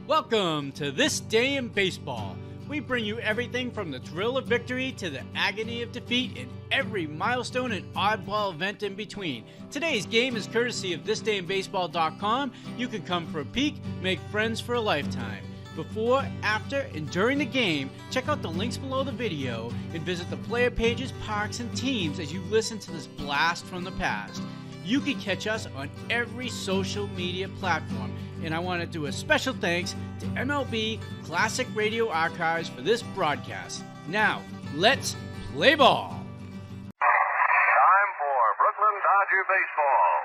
Welcome to This Day in Baseball. We bring you everything from the thrill of victory to the agony of defeat and every milestone and oddball event in between. Today's game is courtesy of thisdayinbaseball.com. You can come for a peek, make friends for a lifetime. Before, after, and during the game, check out the links below the video and visit the player pages, parks, and teams as you listen to this blast from the past. You can catch us on every social media platform, and I want to do a special thanks to MLB Classic Radio Archives for this broadcast. Now, let's play ball. Time for Brooklyn Dodger baseball.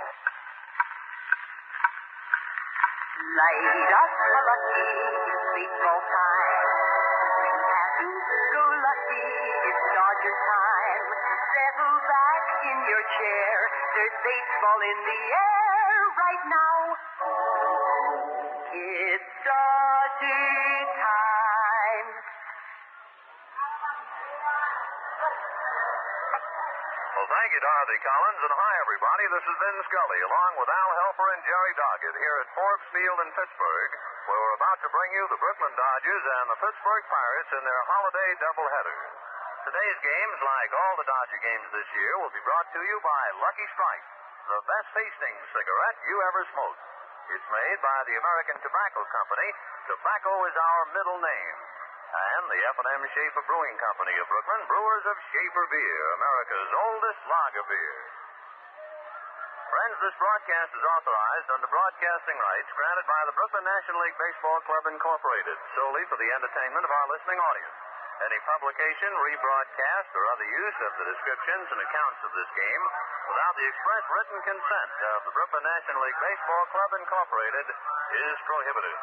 Light up a lucky baseball time. Happy-go-lucky, it's Dodger time. Settle back in your chair. There's baseball in the air right now. It's Dodger time. Well, thank you, Dorothy Collins, and hi, everybody. This is Ben Scully, along with Al Helfer and Jerry Doggett here at Forbes Field in Pittsburgh, where we're about to bring you the Brooklyn Dodgers and the Pittsburgh Pirates in their holiday doubleheader. Today's games, like all the Dodger games this year, will be brought to you by Lucky Strike, the best tasting cigarette you ever smoked. It's made by the American Tobacco Company. Tobacco is our middle name. And the F&M Schaefer Brewing Company of Brooklyn, brewers of Schaefer Beer, America's oldest lager beer. Friends, this broadcast is authorized under broadcasting rights granted by the Brooklyn National League Baseball Club, Incorporated, solely for the entertainment of our listening audience. Any publication, rebroadcast, or other use of the descriptions and accounts of this game without the express written consent of the Brooklyn National League Baseball Club, Incorporated, is prohibited.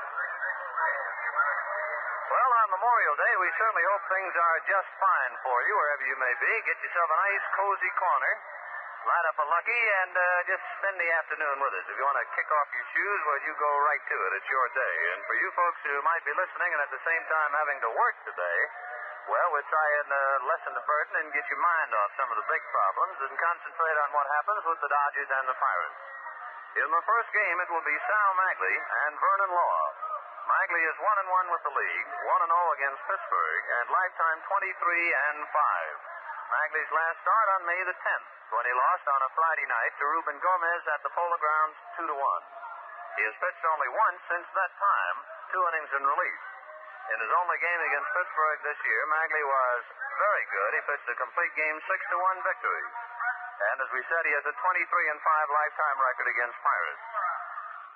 Well, on Memorial Day, we certainly hope things are just fine for you, wherever you may be. Get yourself a nice, cozy corner, light up a Lucky, and just spend the afternoon with us. If you want to kick off your shoes, well, you go right to it. It's your day. And for you folks who might be listening and at the same time having to work today, well, we'll try and lessen the burden and get your mind off some of the big problems and concentrate on what happens with the Dodgers and the Pirates. In the first game, it will be Sal Magley and Vernon Law. Magley is 1-1 with the league, 1-0 against Pittsburgh, and lifetime 23-5. Magley's last start on May the 10th, when he lost on a Friday night to Ruben Gomez at the Polo Grounds 2-1. He has pitched only once since that time, 2 innings in relief. In his only game against Pittsburgh this year, Magley was very good. He pitched a complete game 6-1 victory. And as we said, he has a 23-5 lifetime record against Pirates.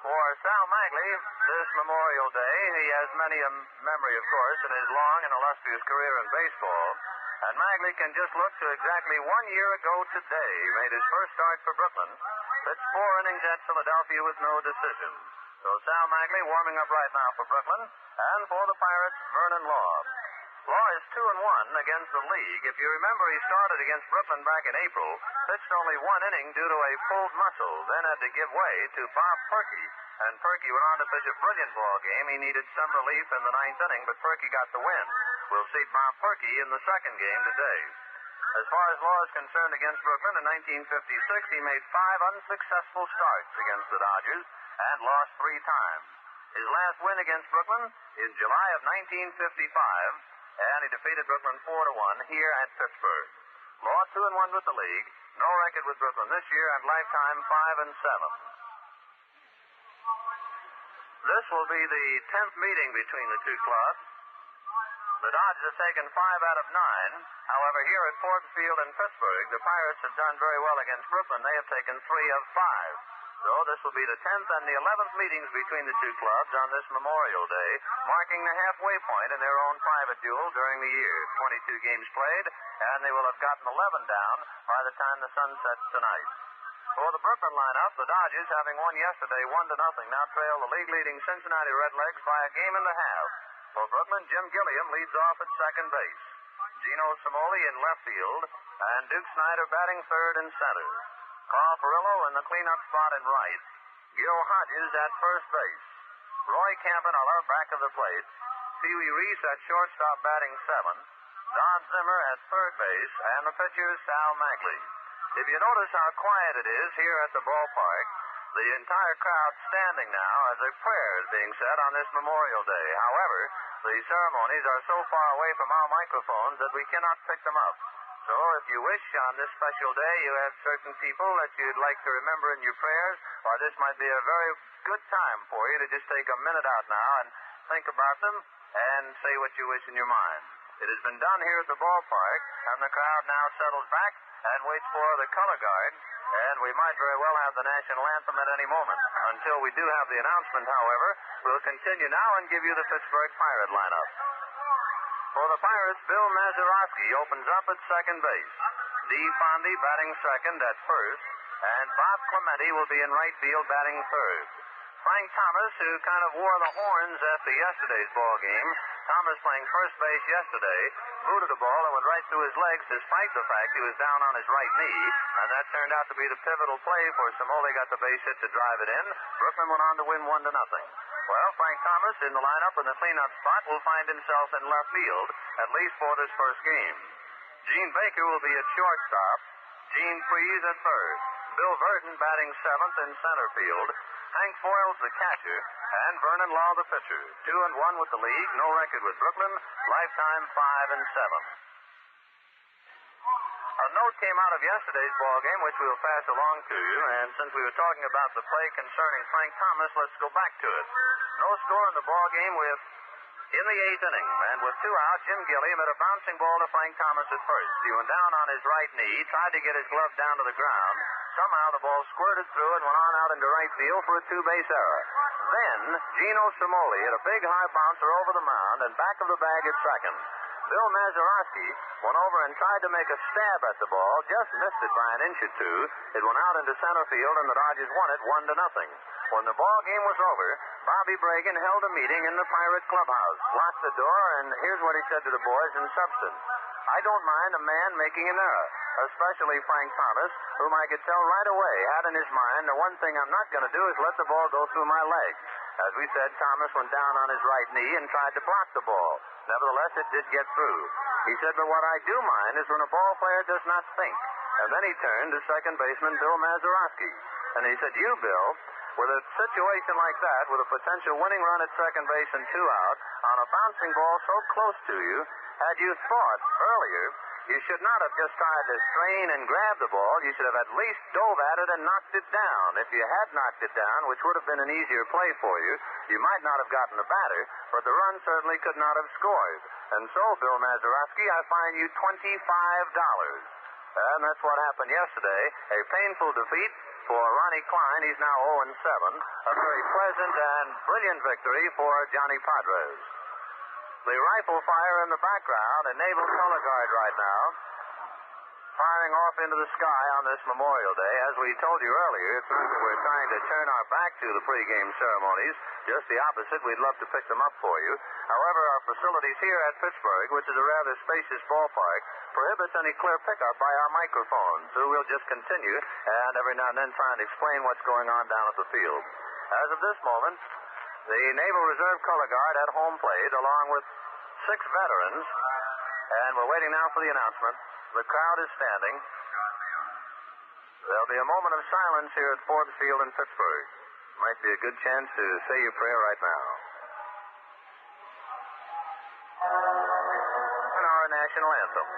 For Sal Magley, this Memorial Day, he has many a memory, of course, in his long and illustrious career in baseball. And Magley can just look to exactly 1 year ago today. He made his first start for Brooklyn, pitched 4 innings at Philadelphia with no decision. So Sal Magley warming up right now for Brooklyn, and for the Pirates, Vernon Law. Law is 2-1 against the league. If you remember, he started against Brooklyn back in April, pitched only 1 inning due to a pulled muscle, then had to give way to Bob Perky, and Perky went on to pitch a brilliant ball game. He needed some relief in the 9th inning, but Perky got the win. We'll see Bob Perky in the second game today. As far as Law is concerned against Brooklyn, in 1956, he made 5 unsuccessful starts against the Dodgers and lost 3 times. His last win against Brooklyn in July of 1955, and he defeated Brooklyn 4-1 here at Pittsburgh. Law 2-1 with the league, no record with Brooklyn this year, and lifetime 5-7. This will be the 10th meeting between the two clubs. The Dodgers have taken 5 out of 9. However, here at Forbes Field in Pittsburgh, the Pirates have done very well against Brooklyn. They have taken 3 of 5. So this will be the 10th and the 11th meetings between the two clubs on this Memorial Day, marking the halfway point in their own private duel during the year. 22 games played, and they will have gotten 11 down by the time the sun sets tonight. For the Brooklyn lineup, the Dodgers, having won yesterday 1-0, now trail the league-leading Cincinnati Redlegs by a game and a half. For Brooklyn, Jim Gilliam leads off at second base. Gino Cimoli in left field, and Duke Snider batting third and center. Carl Furillo in the cleanup spot in right. Gil Hodges at first base. Roy Campanella back of the plate. Pee Wee Reese at shortstop batting 7. Don Zimmer at third base, and the pitcher Sal Magley. If you notice how quiet it is here at the ballpark, The entire crowd standing now as a prayer is being said on this Memorial Day. However, the ceremonies are so far away from our microphones that we cannot pick them up. So if you wish on this special day you have certain people that you'd like to remember in your prayers, or this might be a very good time for you to just take a minute out now and think about them and say what you wish in your mind. It has been done here at the ballpark, and the crowd now settles back and waits for the color guard, and we might very well have the national anthem at any moment. Until we do have the announcement, however, we'll continue now and give you the Pittsburgh Pirate lineup. For the Pirates, Bill Mazeroski opens up at second base. Dee Fondy batting second at first, and Bob Clemente will be in right field batting third. Frank Thomas, who kind of wore the horns after yesterday's ball game, Thomas playing first base yesterday, booted the ball and went right through his legs despite the fact he was down on his right knee, and that turned out to be the pivotal play for Somoli got the base hit to drive it in. Brooklyn went on to win 1-0. Well, Frank Thomas in the lineup in the cleanup spot will find himself in left field, at least for this first game. Gene Baker will be at shortstop, Gene Freese at third, Bill Verdon batting seventh in center field, Hank Foyles the catcher, and Vernon Law the pitcher. 2-1 with the league, no record with Brooklyn, lifetime 5-7. A note came out of yesterday's ball game, which we'll pass along to you, and since we were talking about the play concerning Frank Thomas, let's go back to it. No score in the ball game in the eighth inning, and with 2 out, Jim Gilliam hit a bouncing ball to Frank Thomas at first. He went down on his right knee, tried to get his glove down to the ground. Somehow the ball squirted through and went on out into right field for a 2-base error. Then, Gino Somoli hit a big high bouncer over the mound and back of the bag at second. Bill Mazeroski went over and tried to make a stab at the ball, just missed it by an inch or two. It went out into center field, and the Dodgers won it 1-0. When the ball game was over, Bobby Bragan held a meeting in the Pirate clubhouse, locked the door, and here's what he said to the boys in substance. I don't mind a man making an error, especially Frank Thomas, whom I could tell right away had in his mind the one thing I'm not going to do is let the ball go through my legs. As we said, Thomas went down on his right knee and tried to block the ball. Nevertheless, it did get through. He said, but what I do mind is when a ball player does not think. And then he turned to second baseman Bill Mazeroski. And he said, you, Bill, with a situation like that, with a potential winning run at second base and 2 out, on a bouncing ball so close to you, had you thought earlier, you should not have just tried to strain and grab the ball. You should have at least dove at it and knocked it down. If you had knocked it down, which would have been an easier play for you, you might not have gotten the batter, but the run certainly could not have scored. And so, Bill Mazeroski, I fine you $25. And that's what happened yesterday. A painful defeat for Ronnie Klein. He's now 0-7. A very pleasant and brilliant victory for Johnny Padres. The rifle fire in the background, a naval color guard right now, firing off into the sky on this Memorial Day. As we told you earlier, it's not that we're trying to turn our back to the pregame ceremonies. Just the opposite. We'd love to pick them up for you. However, our facilities here at Pittsburgh, which is a rather spacious ballpark, prohibits any clear pickup by our microphones. So we'll just continue and every now and then try and explain what's going on down at the field. As of this moment, the Naval Reserve Color Guard at home plate, along with 6 veterans, and we're waiting now for the announcement. The crowd is standing. There'll be a moment of silence here at Forbes Field in Pittsburgh. Might be a good chance to say your prayer right now. And our national anthem.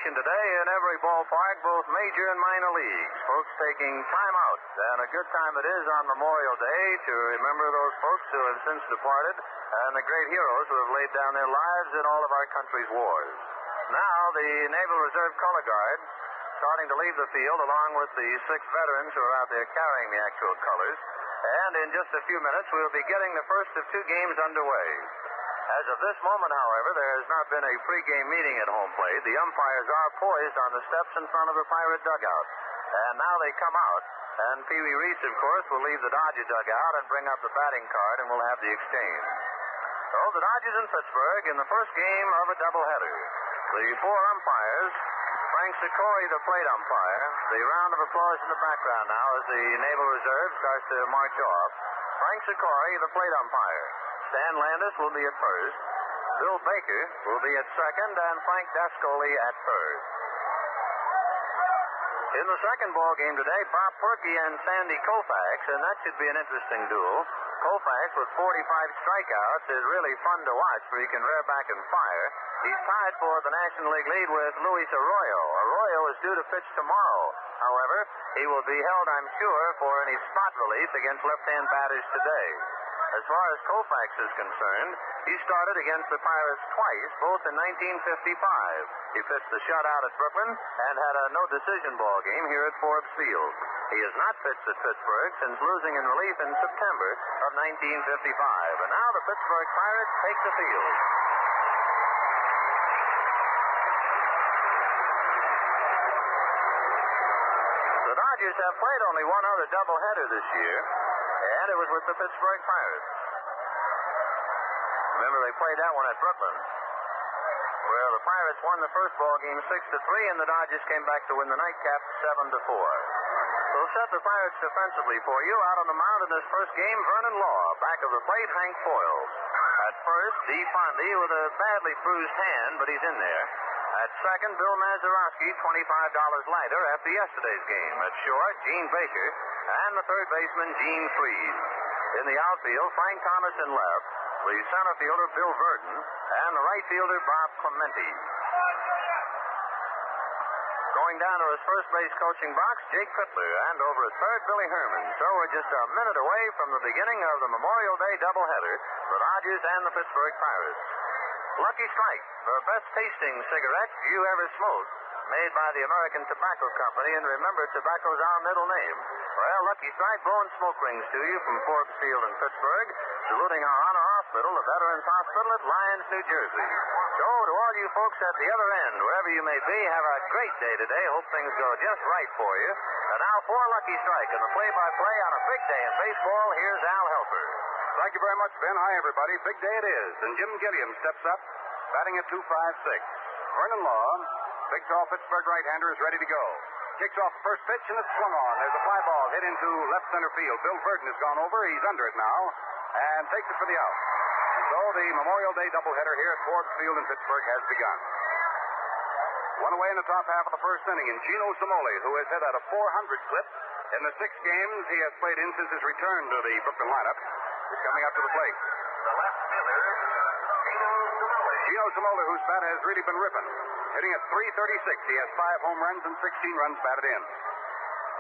action today in every ballpark, both major and minor leagues. Folks taking time out, and a good time it is on Memorial Day to remember those folks who have since departed and the great heroes who have laid down their lives in all of our country's wars. Now, the Naval Reserve Color Guard starting to leave the field along with the 6 veterans who are out there carrying the actual colors. And in just a few minutes, we'll be getting the first of 2 games underway. As of this moment, however, there has not been a pregame meeting at home plate. The umpires are poised on the steps in front of the Pirate dugout. And now they come out, and Pee Wee Reese, of course, will leave the Dodger dugout and bring up the batting card, and we'll have the exchange. So the Dodgers in Pittsburgh in the first game of a doubleheader. The 4 umpires, Frank Sikori, the plate umpire. The round of applause in the background now as the Naval Reserve starts to march off. Frank Sikori, the plate umpire. Stan Landis will be at first. Bill Baker will be at second, and Frank Dascoli at third. In the second ball game today, Bob Perky and Sandy Koufax, and that should be an interesting duel. Koufax with 45 strikeouts is really fun to watch, for he can rear back and fire. He's tied for the National League lead with Luis Arroyo. Arroyo is due to pitch tomorrow. However, he will be held, I'm sure, for any spot relief against left-hand batters today. As far as Koufax is concerned, he started against the Pirates twice, both in 1955. He pitched the shutout at Brooklyn and had a no-decision ball game here at Forbes Field. He has not pitched at Pittsburgh since losing in relief in September of 1955. And now the Pittsburgh Pirates take the field. The Dodgers have played only one other doubleheader this year, and it was with the Pittsburgh Pirates. Remember, they played that one at Brooklyn, where the Pirates won the first ball game 6-3, and the Dodgers came back to win the nightcap 7-4. We'll set the Pirates defensively for you. Out on the mound in this first game, Vernon Law. Back of the plate, Hank Foyles. At first, Dee Fondy with a badly bruised hand, but he's in there. At second, Bill Mazeroski, $25 lighter after yesterday's game. At short, Gene Baker, and the third baseman, Gene Freed. In the outfield, Frank Thomas in left, the center fielder, Bill Verdon, and the right fielder, Bob Clemente. Going down to his first base coaching box, Jake Pittler, and over at third, Billy Herman. So we're just a minute away from the beginning of the Memorial Day doubleheader, the Dodgers and the Pittsburgh Pirates. Lucky Strike, the best tasting cigarette you ever smoked, made by the American Tobacco Company, and remember, tobacco's our middle name. Well, Lucky Strike blowing smoke rings to you from Forbes Field in Pittsburgh, saluting our honor hospital, the Veterans Hospital at Lyons, New Jersey. So, to all you folks at the other end, wherever you may be, have a great day today. Hope things go just right for you. And now for Lucky Strike and the play-by-play on a big day in baseball, here's Al Helfer. Thank you very much, Ben. Hi, everybody. Big day it is. And Jim Gilliam steps up, batting at 2.56. Vernon Law, big tall Pittsburgh right-hander, is ready to go. Kicks off the first pitch, and it's swung on. There's a fly ball hit into left center field. Bill Verdon has gone over. He's under it now and takes it for the out. So the Memorial Day doubleheader here at Forbes Field in Pittsburgh has begun. One away in the top half of the first inning, and Gino Cimoli, who has hit at a .400 clip in the 6 games he has played in since his return to the Brooklyn lineup, is coming up to the plate. The left fielder, Gino Cimoli, whose bat has really been ripping, hitting at .336. He has 5 home runs and 16 runs batted in.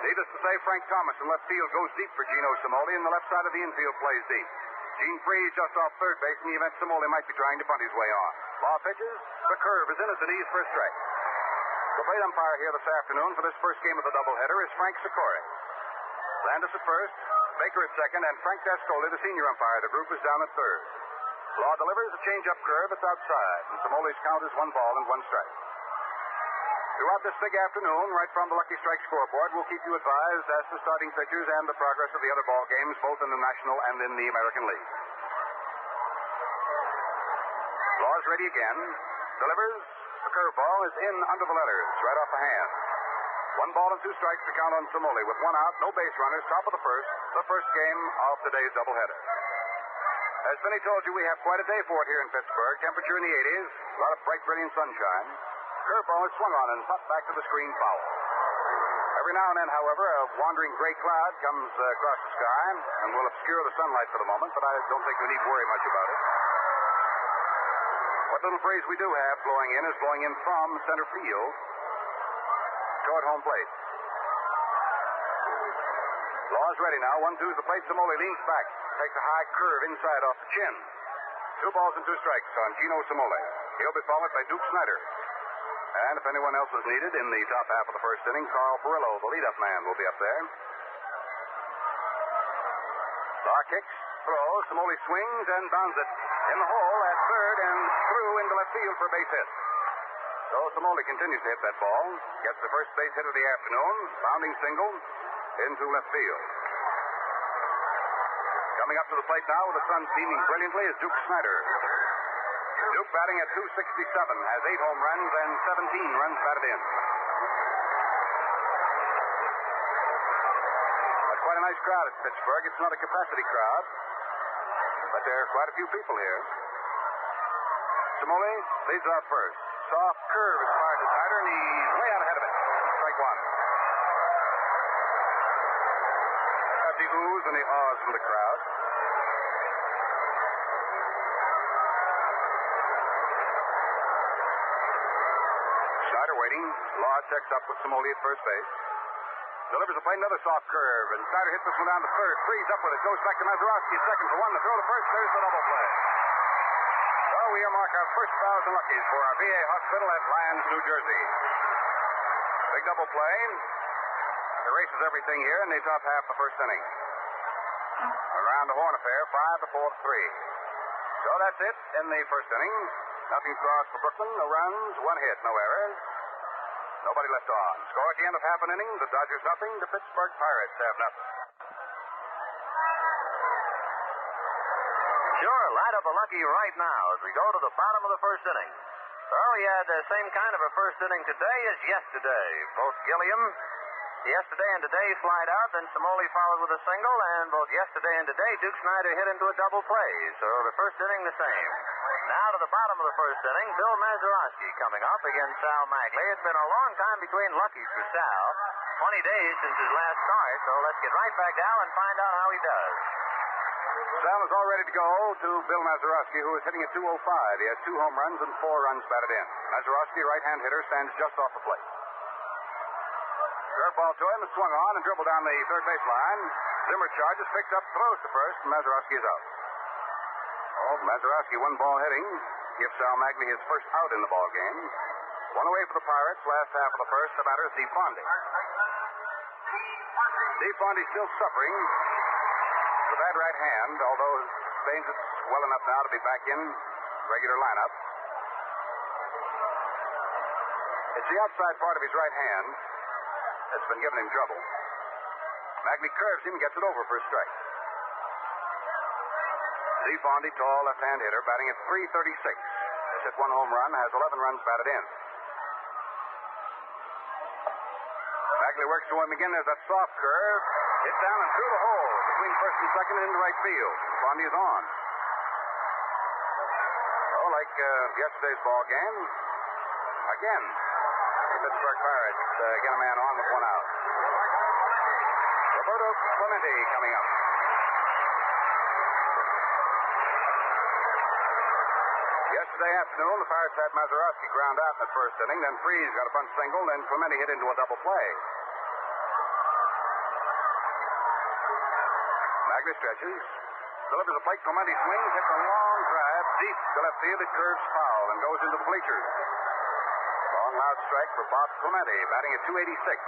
Needless to say, Frank Thomas in left field goes deep for Gino Cimoli, and the left side of the infield plays deep. Gene Freed just off third base in the event Cimoli might be trying to bunt his way on. Law pitches. The curve is in at the knees for a strike. The plate umpire here this afternoon for this first game of the doubleheader is Frank Sikori. Landis at first, Baker at second, and Frank Dascoli, the senior umpire. The group is down at third. Law delivers a change-up curve. It's outside, and Cimoli's count is 1 ball and 1 strike. Throughout this big afternoon, right from the Lucky Strike scoreboard, we'll keep you advised as to starting pitchers and the progress of the other ball games, both in the National and in the American League. Law's ready again. Delivers. The curveball is in under the letters, right off the hand. 1 ball and 2 strikes to count on Cimoli. With 1 out, no base runners, top of the first game of today's doubleheader. As Benny told you, we have quite a day for it here in Pittsburgh. Temperature in the 80s, a lot of bright, brilliant sunshine. Curveball is swung on and popped back to the screen foul. Every now and then, however, a wandering gray cloud comes across the sky and will obscure the sunlight for the moment, but I don't think we need worry much about it. What little breeze we do have blowing in is blowing in from center field, toward home plate. Law's ready now. 1-2's the plate. Samoli leans back. Takes a high curve inside off the chin. 2 balls and 2 strikes on Gino Samoli. He'll be followed by Duke Snider. And if anyone else is needed in the top half of the first inning, Carl Perillo, the leadoff man, will be up there. Law kicks, throws, Samoli swings and bounds it in the hole at third and through into left field for a base hit. So Samoli continues to hit that ball. Gets the first base hit of the afternoon. Bounding single into left field. Coming up to the plate now with the sun beaming brilliantly is Duke Snider. Duke batting at .267, has 8 home runs and 17 runs batted in. That's quite a nice crowd at Pittsburgh. It's not a capacity crowd, but there are quite a few people here. Samoli leads off first. Soft curve is fired to Snider, and he's way out ahead of it. Strike 1. Got the oohs and the ahs from the crowd. Snider waiting. Law checks up with Samoli at first base. Delivers a play, another soft curve, and Snider hits this one down to third. Frees up with it. Goes back to Mazeroski at second for 1. The throw to first. There's the double play. So we earmark our first 1,000 luckies for our VA hospital at Lyons, New Jersey. Big double play. Erases everything here in the top half of the first inning. Around the horn affair, 5-4-3. So that's it in the first inning. Nothing crossed for Brooklyn. No runs, 1 hit, no errors. Nobody left on. Score at the end of half an inning, the Dodgers nothing, the Pittsburgh Pirates have nothing. Sure, light up a lucky right now as we go to the bottom of the first inning. Well, we had the same kind of a first inning today as yesterday. Both Gilliam, yesterday and today, slide out, then Samoli followed with a single, and both yesterday and today, Duke Snider hit into a double play. So the first inning the same. Now to the bottom of the first inning, Bill Mazeroski coming up against Sal Magley. It's been a long time between luckies for Sal. 20 days since his last start, so let's get right back now and find out how he does. Sal is all ready to go to Bill Mazeroski, who is hitting at .205. He has 2 home runs and 4 runs batted in. Mazeroski, right-hand hitter, stands just off the plate. Curveball to him, is swung on and dribbled down the third baseline. Zimmer charges, picks up, throws to first, and Mazeroski is out. Oh, Mazeroski, 1 ball hitting. Gives Sal Magley his first out in the ball game. 1 away for the Pirates, last half of the first. The batter is DeFonde. DeFonde still suffering with a bad right hand, although Baines is well enough now to be back in regular lineup. It's the outside part of his right hand that's been giving him trouble. Magley curves him and gets it over for a strike. DeFonde, tall left-hand hitter, batting at .336. Has hit 1 home run, has 11 runs batted in. Magley works to him again. There's that soft curve. Hit down and through the hole between first and second and into right field. DeFonde is on. Oh, like yesterday's ball game. Again, the Pittsburgh Pirates get a man on with 1 out. Roberto Clemente coming up. Yesterday afternoon, the Pirates had Mazeroski ground out in the first inning. Then Freese got a bunt single. Then Clemente hit into a double play. Magley stretches. Delivers a plate. Clemente swings. Hits a long drive deep to left field. It curves foul and goes into the bleachers. Long, loud strike for Bob Clemente, batting at .286.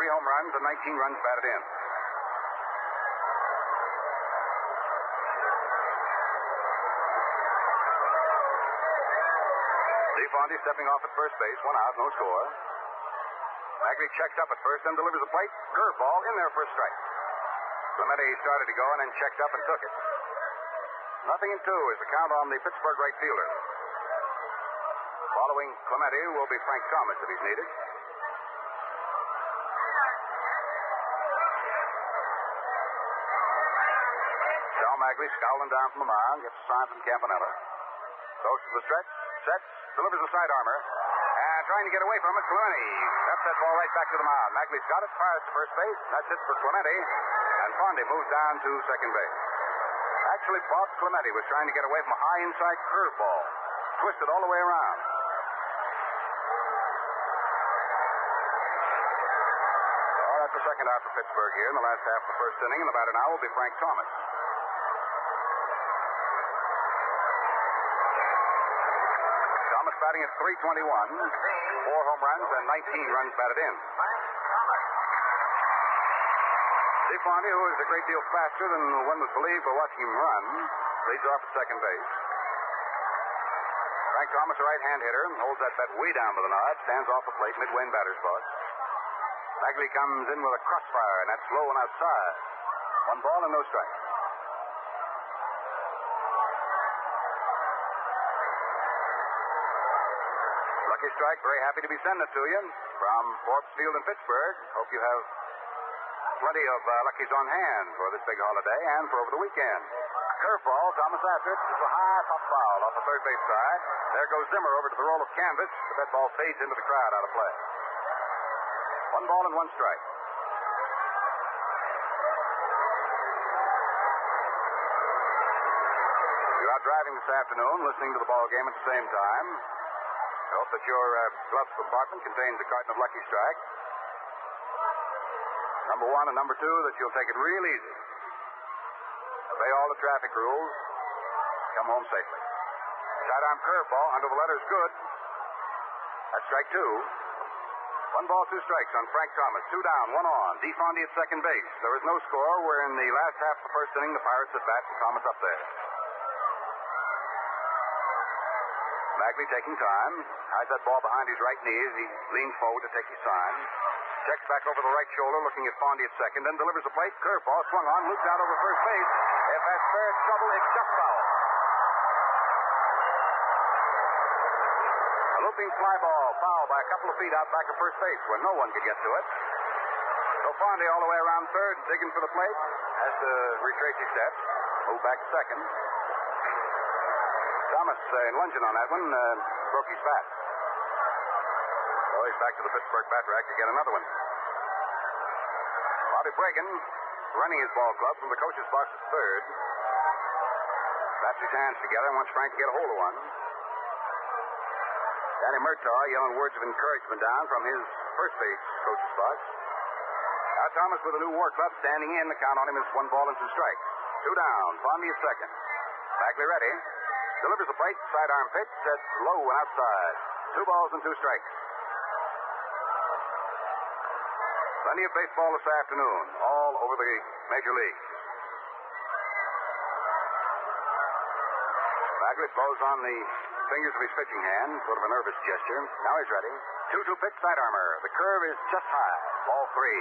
3 home runs and 19 runs batted in. DeFonde stepping off at first base. 1 out, no score. Magley checks up at first and delivers a plate. Curveball in there for a strike. Clemente started to go and then checked up and took it. 0-2 is the count on the Pittsburgh right fielder. Following Clemente will be Frank Thomas if he's needed. Sal Magley scowling down from the mound, gets a sign from Campanella. Goes to the stretch, sets, delivers a side armor, and trying to get away from it, Clemente. That's that ball right back to the mound. Magley's got it, fires to first base. That's it for Clemente, and Fonde moves down to second base. Actually, Bob Clemente was trying to get away from a high inside curveball. Twisted all the way around. the second out for Pittsburgh here in the last half of the first inning. In about an hour will be Frank Thomas. Thomas batting at .321, 4 home runs and 19 runs batted in. DeFonte, who is a great deal faster than one would believe by watching him run, leads off at second base. Frank Thomas, a right-hand hitter, holds that bat way down by the nod, stands off the plate midway in batter's box. Bagley comes in with a crossfire, and that's low and outside. 1 ball and no strike. Lucky Strike, very happy to be sending it to you from Forbes Field in Pittsburgh. Hope you have plenty of luckies on hand for this big holiday and for over the weekend. Curveball, Thomas after it. It's a high pop foul off the third base side. There goes Zimmer over to the roll of canvas, but that ball fades into the crowd out of play. 1 ball and 1 strike. You're out driving this afternoon, listening to the ball game at the same time. I hope that your glove compartment contains a carton of Lucky Strike. Number 1 and number 2, that you'll take it real easy. Obey all the traffic rules. Come home safely. Sidearm curveball under the letters good. That's strike 2. 1 ball, 2 strikes on Frank Thomas. 2 down, 1 on. DeFonte at second base. There is no score. We're in the last half of the first inning. The Pirates at bat and Thomas up there. Bagley taking time. Hides that ball behind his right knee as he leans forward to take his sign. Checks back over the right shoulder, looking at Fondy at second, then delivers a plate. Curveball swung on, looped out over first base. If that's fair trouble, it's just foul. A looping fly ball, foul by a couple of feet out back of first base where no one could get to it. So Fondy all the way around third, digging for the plate, has to retrace his steps, move back to second. Thomas, in lunging on that one, broke his bat. So he's back to the Pittsburgh bat rack to get another one. Bobby Bragan running his ball club from the coach's box at third. Claps his hands together and wants Frank to get a hold of one. Danny Murtaugh yelling words of encouragement down from his first base coach's box. Now Thomas with a new war club standing in. The count on him is 1 ball and 2 strikes. 2 down. Fondy at second. Bagley ready. Delivers the plate. Sidearm pitch. Set low and outside. 2 balls and 2 strikes. Plenty of baseball this afternoon, all over the major leagues. Bagley blows on the fingers of his pitching hand, sort of a nervous gesture. Now he's ready. 2-2 pitch, sidearmer. The curve is just high. Ball 3.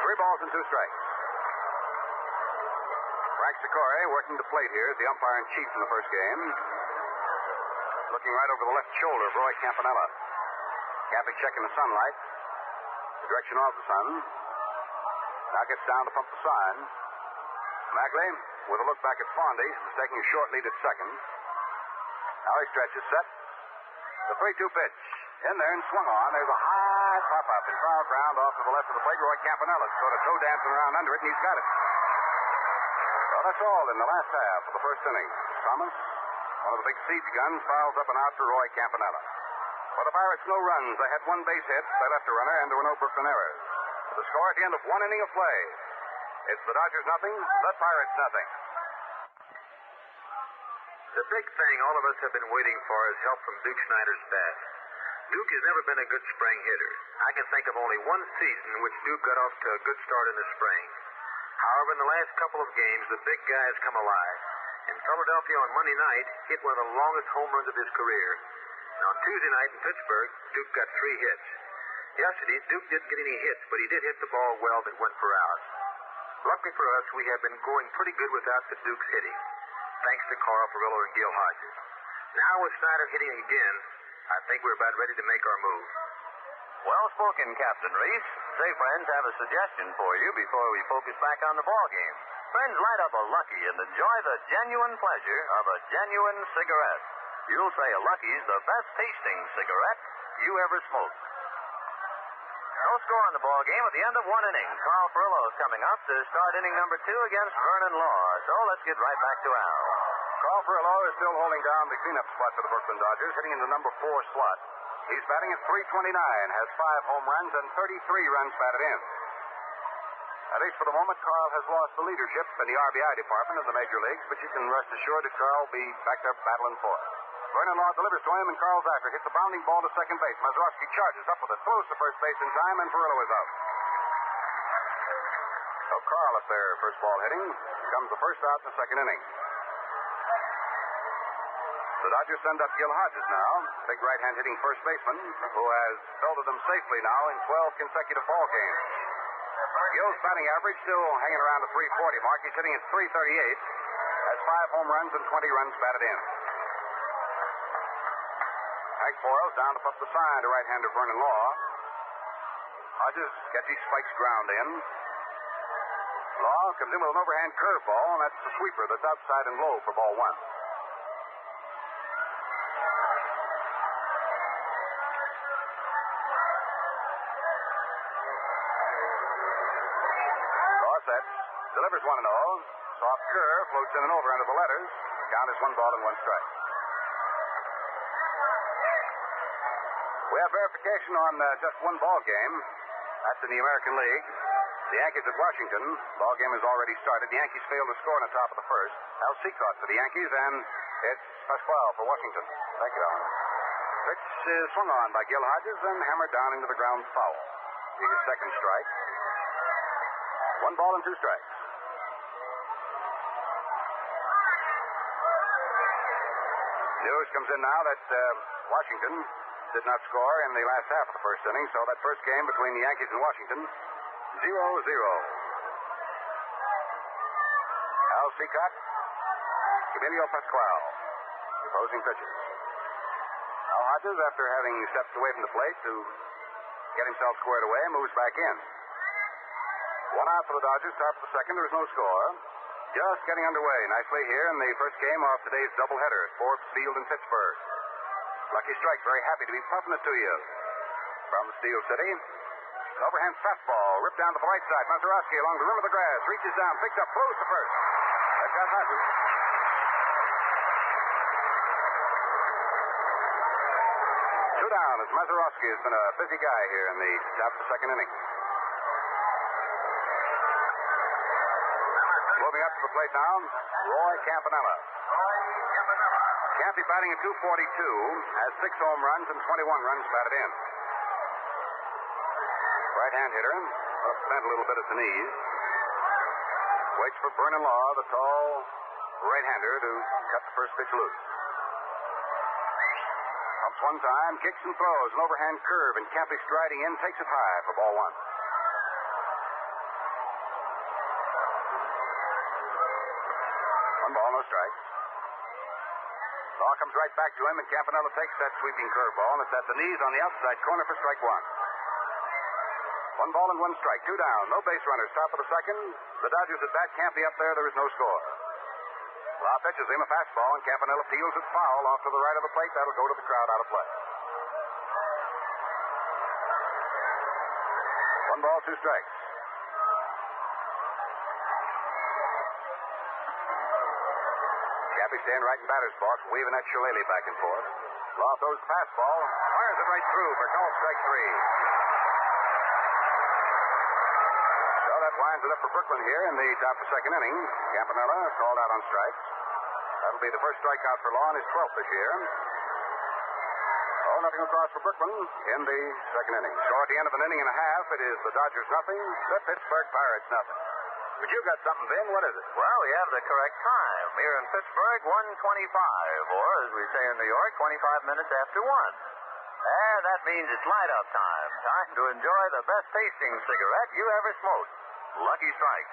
3 balls and 2 strikes. Frank Sikori working the plate here as the umpire-in-chief in the first game. Looking right over the left shoulder of Roy Campanella. Cappy checking the sunlight. The direction of the sun. Now gets down to pump the sign. Bagley, with a look back at Fondy, is taking a short lead at second. Now he stretches, set. The 3-2 pitch. In there and swung on. There's a high pop-up in foul ground off to the left of the plate. Roy Campanella sort of toe dancing around under it, and he's got it. Well, that's all in the last half of the first inning. Thomas, one of the big siege guns, fouls up and out for Roy Campanella. For the Pirates, no runs. They had 1 base hit. They left a runner, and there were no Brooklyn errors. The score at the end of 1 inning of play. It's the Dodgers nothing, the Pirates nothing. The big thing all of us have been waiting for is help from Duke Snider's bat. Duke has never been a good spring hitter. I can think of only 1 season in which Duke got off to a good start in the spring. However, in the last couple of games, the big guy has come alive. In Philadelphia on Monday night, hit one of the longest home runs of his career. And on Tuesday night in Pittsburgh, Duke got 3 hits. Yesterday, Duke didn't get any hits, but he did hit the ball well that went for out. Luckily for us, we have been going pretty good without the Duke's hitting, thanks to Carl Furillo and Gil Hodges. Now with Snider hitting again, I think we're about ready to make our move. Well spoken, Captain Reese. Say, friends, have a suggestion for you before we focus back on the ball game. Friends, light up a Lucky and enjoy the genuine pleasure of a genuine cigarette. You'll say a Lucky's the best tasting cigarette you ever smoked. No score in the ball game at the end of 1 inning. Carl Furillo is coming up to start inning number 2 against Vernon Law. So let's get right back to Al. Carl Furillo is still holding down the cleanup spot for the Brooklyn Dodgers, hitting in the number 4 slot. He's batting at .329, has 5 home runs and 33 runs batted in. At least for the moment, Carl has lost the leadership in the RBI department of the major leagues, but you can rest assured that Carl will be back there battling for it. Vernon Law delivers to him, and Carl's after. Hits a bounding ball to second base. Mazeroski charges up with it, throws to first base in time, and Perillo is out. So Carl up there, first ball hitting, comes the first out in the second inning. The Dodgers send up Gil Hodges now, big right-hand hitting first baseman, who has belted them safely now in 12 consecutive ball games. Gil's batting average still hanging around the .340 mark. He's hitting at .338, has 5 home runs and 20 runs batted in. Hank Boyle's down to put the sign to right-hander Vernon Law. Hodges gets his spikes ground in. Law comes in with an overhand curveball, and that's the sweeper that's outside and low for ball 1. Delivers 1-0. Soft curve floats in and over under the letters. Count is 1 ball and 1 strike. We have verification on just 1 ball game. That's in the American League. The Yankees at Washington. Ball game has already started. The Yankees failed to score in the top of the first. Al Seacott for the Yankees, and it's Pasquale for Washington. Thank you, Alan. Pitch is swung on by Gil Hodges and hammered down into the ground foul. He's his second strike. 1 ball and 2 strikes. News comes in now that Washington did not score in the last half of the first inning, so that first game between the Yankees and Washington, 0-0. Al Seacott, Emilio Pasquale, the opposing pitchers. Al Hodges, after having stepped away from the plate to get himself squared away, moves back in. 1 out for the Dodgers, top of the second. There is no score. Just getting underway nicely here in the first game of today's doubleheader at Forbes Field in Pittsburgh. Lucky Strike, very happy to be puffing it to you from the Steel City. An overhand fastball ripped down to the right side. Mazeroski along the rim of the grass, reaches down, picks up, throws to first. That's got Hodges. Two down as Mazeroski has been a busy guy here in the top of the second inning. Moving up to the plate now, Roy Campanella. Campy batting at .242, has 6 home runs and 21 runs batted in. Right-hand hitter, bent a little bit at the knees. Waits for Vernon Law, the tall right-hander, to cut the first pitch loose. Pumps one time, kicks and throws, an overhand curve, and Campy striding in, takes it high for ball 1. 1 ball, no strikes. Law comes right back to him, and Campanella takes that sweeping curveball, and it's at the knees on the outside corner for strike 1. 1 ball and 1 strike, 2 down, no base runners, top of the second. The Dodgers at bat, Campy up there is no score. Law pitches him a fastball, and Campanella peels it foul off to the right of the plate. That'll go to the crowd out of play. 1 ball, 2 strikes. Cappy staying right in batter's box, waving that shillelagh back and forth. Law throws the fastball, fires it right through for call strike 3. So that winds it up for Brooklyn here in the top of the second inning. Campanella called out on strikes. That'll be the first strikeout for Law in his 12th this year. Oh, nothing across for Brooklyn in the second inning. So at the end of an inning and a half, it is the Dodgers nothing, the Pittsburgh Pirates nothing. But you got something, Vin. What is it? Well, we have the correct time. Here in Pittsburgh, 1:25, or as we say in New York, 25 minutes after 1. And that means it's light-up time. Time to enjoy the best-tasting cigarette you ever smoked. Lucky Strike.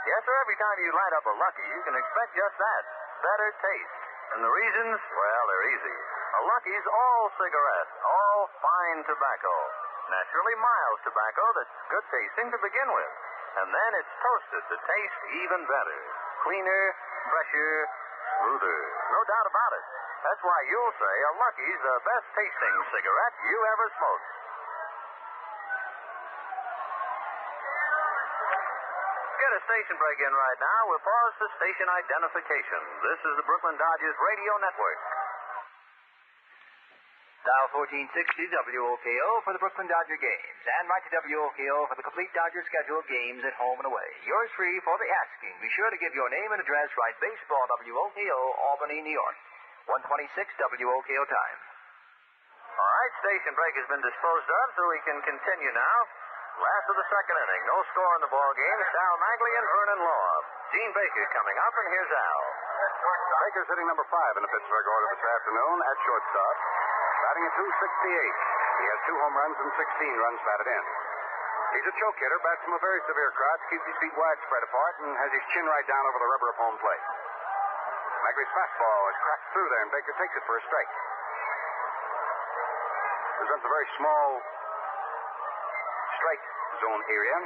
Yes, sir, every time you light up a Lucky, you can expect just that. Better taste. And the reasons? Well, they're easy. A Lucky's all cigarette, all fine tobacco. Naturally mild tobacco that's good tasting to begin with. And then it's toasted to taste even better. Cleaner, fresher, smoother. No doubt about it. That's why you'll say a Lucky's the best tasting cigarette you ever smoked. Get a station break in right now. We'll pause for station identification. This is the Brooklyn Dodgers Radio Network. Dial 1460 WOKO for the Brooklyn Dodger games. And write to WOKO for the complete Dodger schedule games at home and away. Yours free for the asking. Be sure to give your name and address. Write Baseball WOKO, Albany, New York. 126 WOKO time. All right, station break has been disposed of, so we can continue now. Last of the second inning. No score in the ball game. Sal Magley and Vernon Law. Gene Baker coming up, and here's Al. Baker's hitting number 5 in the Pittsburgh order this afternoon at shortstop. Batting at .268. He has 2 home runs and 16 runs batted in. He's a choke hitter, bats from a very severe crouch, keeps his feet wide spread apart, and has his chin right down over the rubber of home plate. Magley's fastball is cracked through there, and Baker takes it for a strike. Presents a very small strike zone area.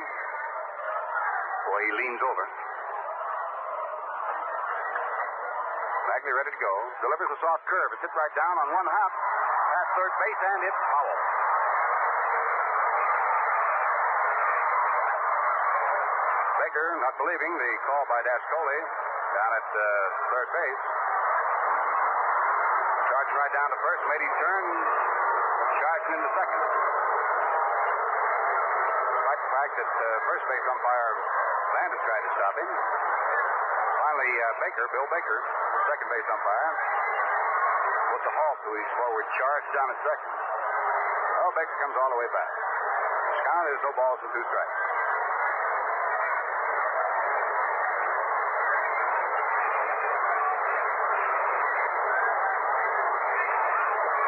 Boy, he leans over. Magley ready to go. Delivers a soft curve. It's hit right down on one hop. Past third base, and it's foul. Baker, not believing the call by Scully down at third base. Charging right down to first, made his turn. Charging into second. Despite the fact that first base umpire Landis tried to stop him. Finally, Bill Baker, second base umpire, puts a halt to his forward charge down at second. Well, Baker comes all the way back. His count is no balls and 2 strikes.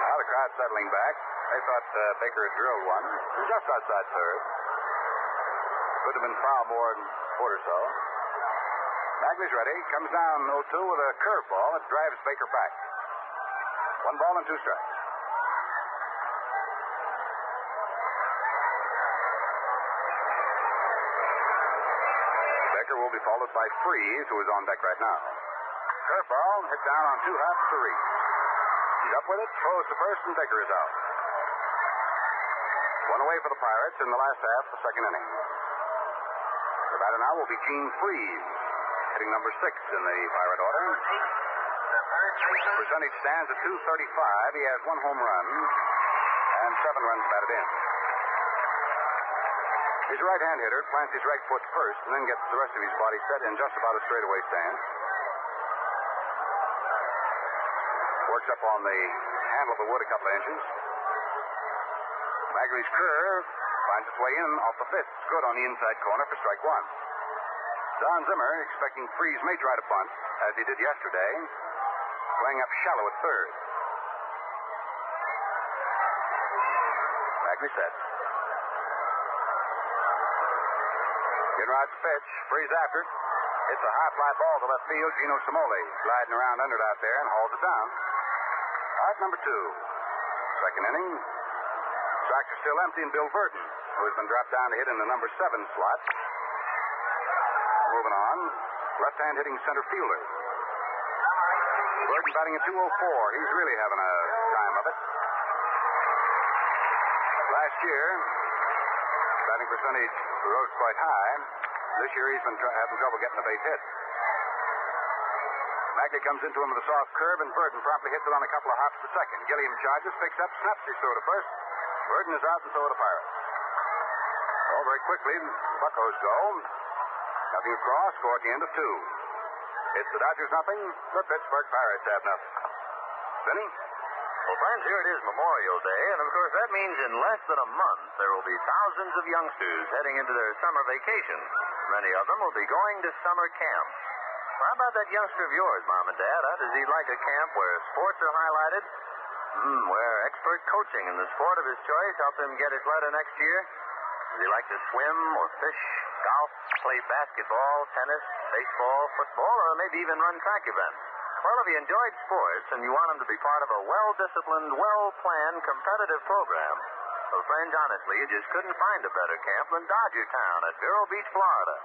Now the crowd settling back. They thought Baker had drilled one. He was just outside third. Could have been foul more than a foot or so. Magley's ready. Comes down 0-2 with a curveball that drives Baker back. 1 ball and 2 strikes. Baker will be followed by Freeze, who is on deck right now. Curveball hit down on 2 hops to Reed. He's up with it, throws to first, and Baker is out. 1 away for the Pirates in the last half of the second inning. The batter now will be Gene Freeze, hitting number 6 in the Pirate order. Percentage stands at .235. He has 1 home run and 7 runs batted in. He's a right-hand hitter, plants his right foot first, and then gets the rest of his body set in just about a straightaway stance. Works up on the handle of the wood a couple of inches. Magley's curve finds its way in off the fifth. It's good on the inside corner for strike 1. Don Zimmer, expecting Freeze may try to bunt, as he did yesterday, playing up shallow at third. Magley sets. Ginrod's pitch. Freeze after it. It's a high fly ball to left field. Gino Simoli gliding around under it out there and hauls it down. Out number 2. Second inning. Socks are still empty, and Bill Burton, who has been dropped down to hit in the number 7 slot. Moving on. Left-hand hitting center fielder. Burton batting at .204. He's really having a time of it. Last year, batting percentage rose quite high. This year he's been having trouble getting a base hit. Magley comes into him with a soft curve, and Burton promptly hits it on a couple of hops to second. Gilliam charges, picks up, snaps his throw to first. Burton is out, and so are the Pirates. Oh, very quickly, Buckos go. Nothing across, score at the end of 2. It's the Dodgers nothing, the Pittsburgh Pirates have nothing. Vinny? Well, friends, here it is Memorial Day, and of course that means in less than a month there will be thousands of youngsters heading into their summer vacation. Many of them will be going to summer camp. How about that youngster of yours, Mom and Dad? Does he like a camp where sports are highlighted? Where expert coaching in the sport of his choice helps him get his letter next year? Does he like to swim or fish, golf, play basketball, tennis, baseball, football, or maybe even run track events? Well, if he enjoyed sports and you want him to be part of a well-disciplined, well-planned, competitive program, well, friends, honestly, you just couldn't find a better camp than Dodger Town at Vero Beach, Florida,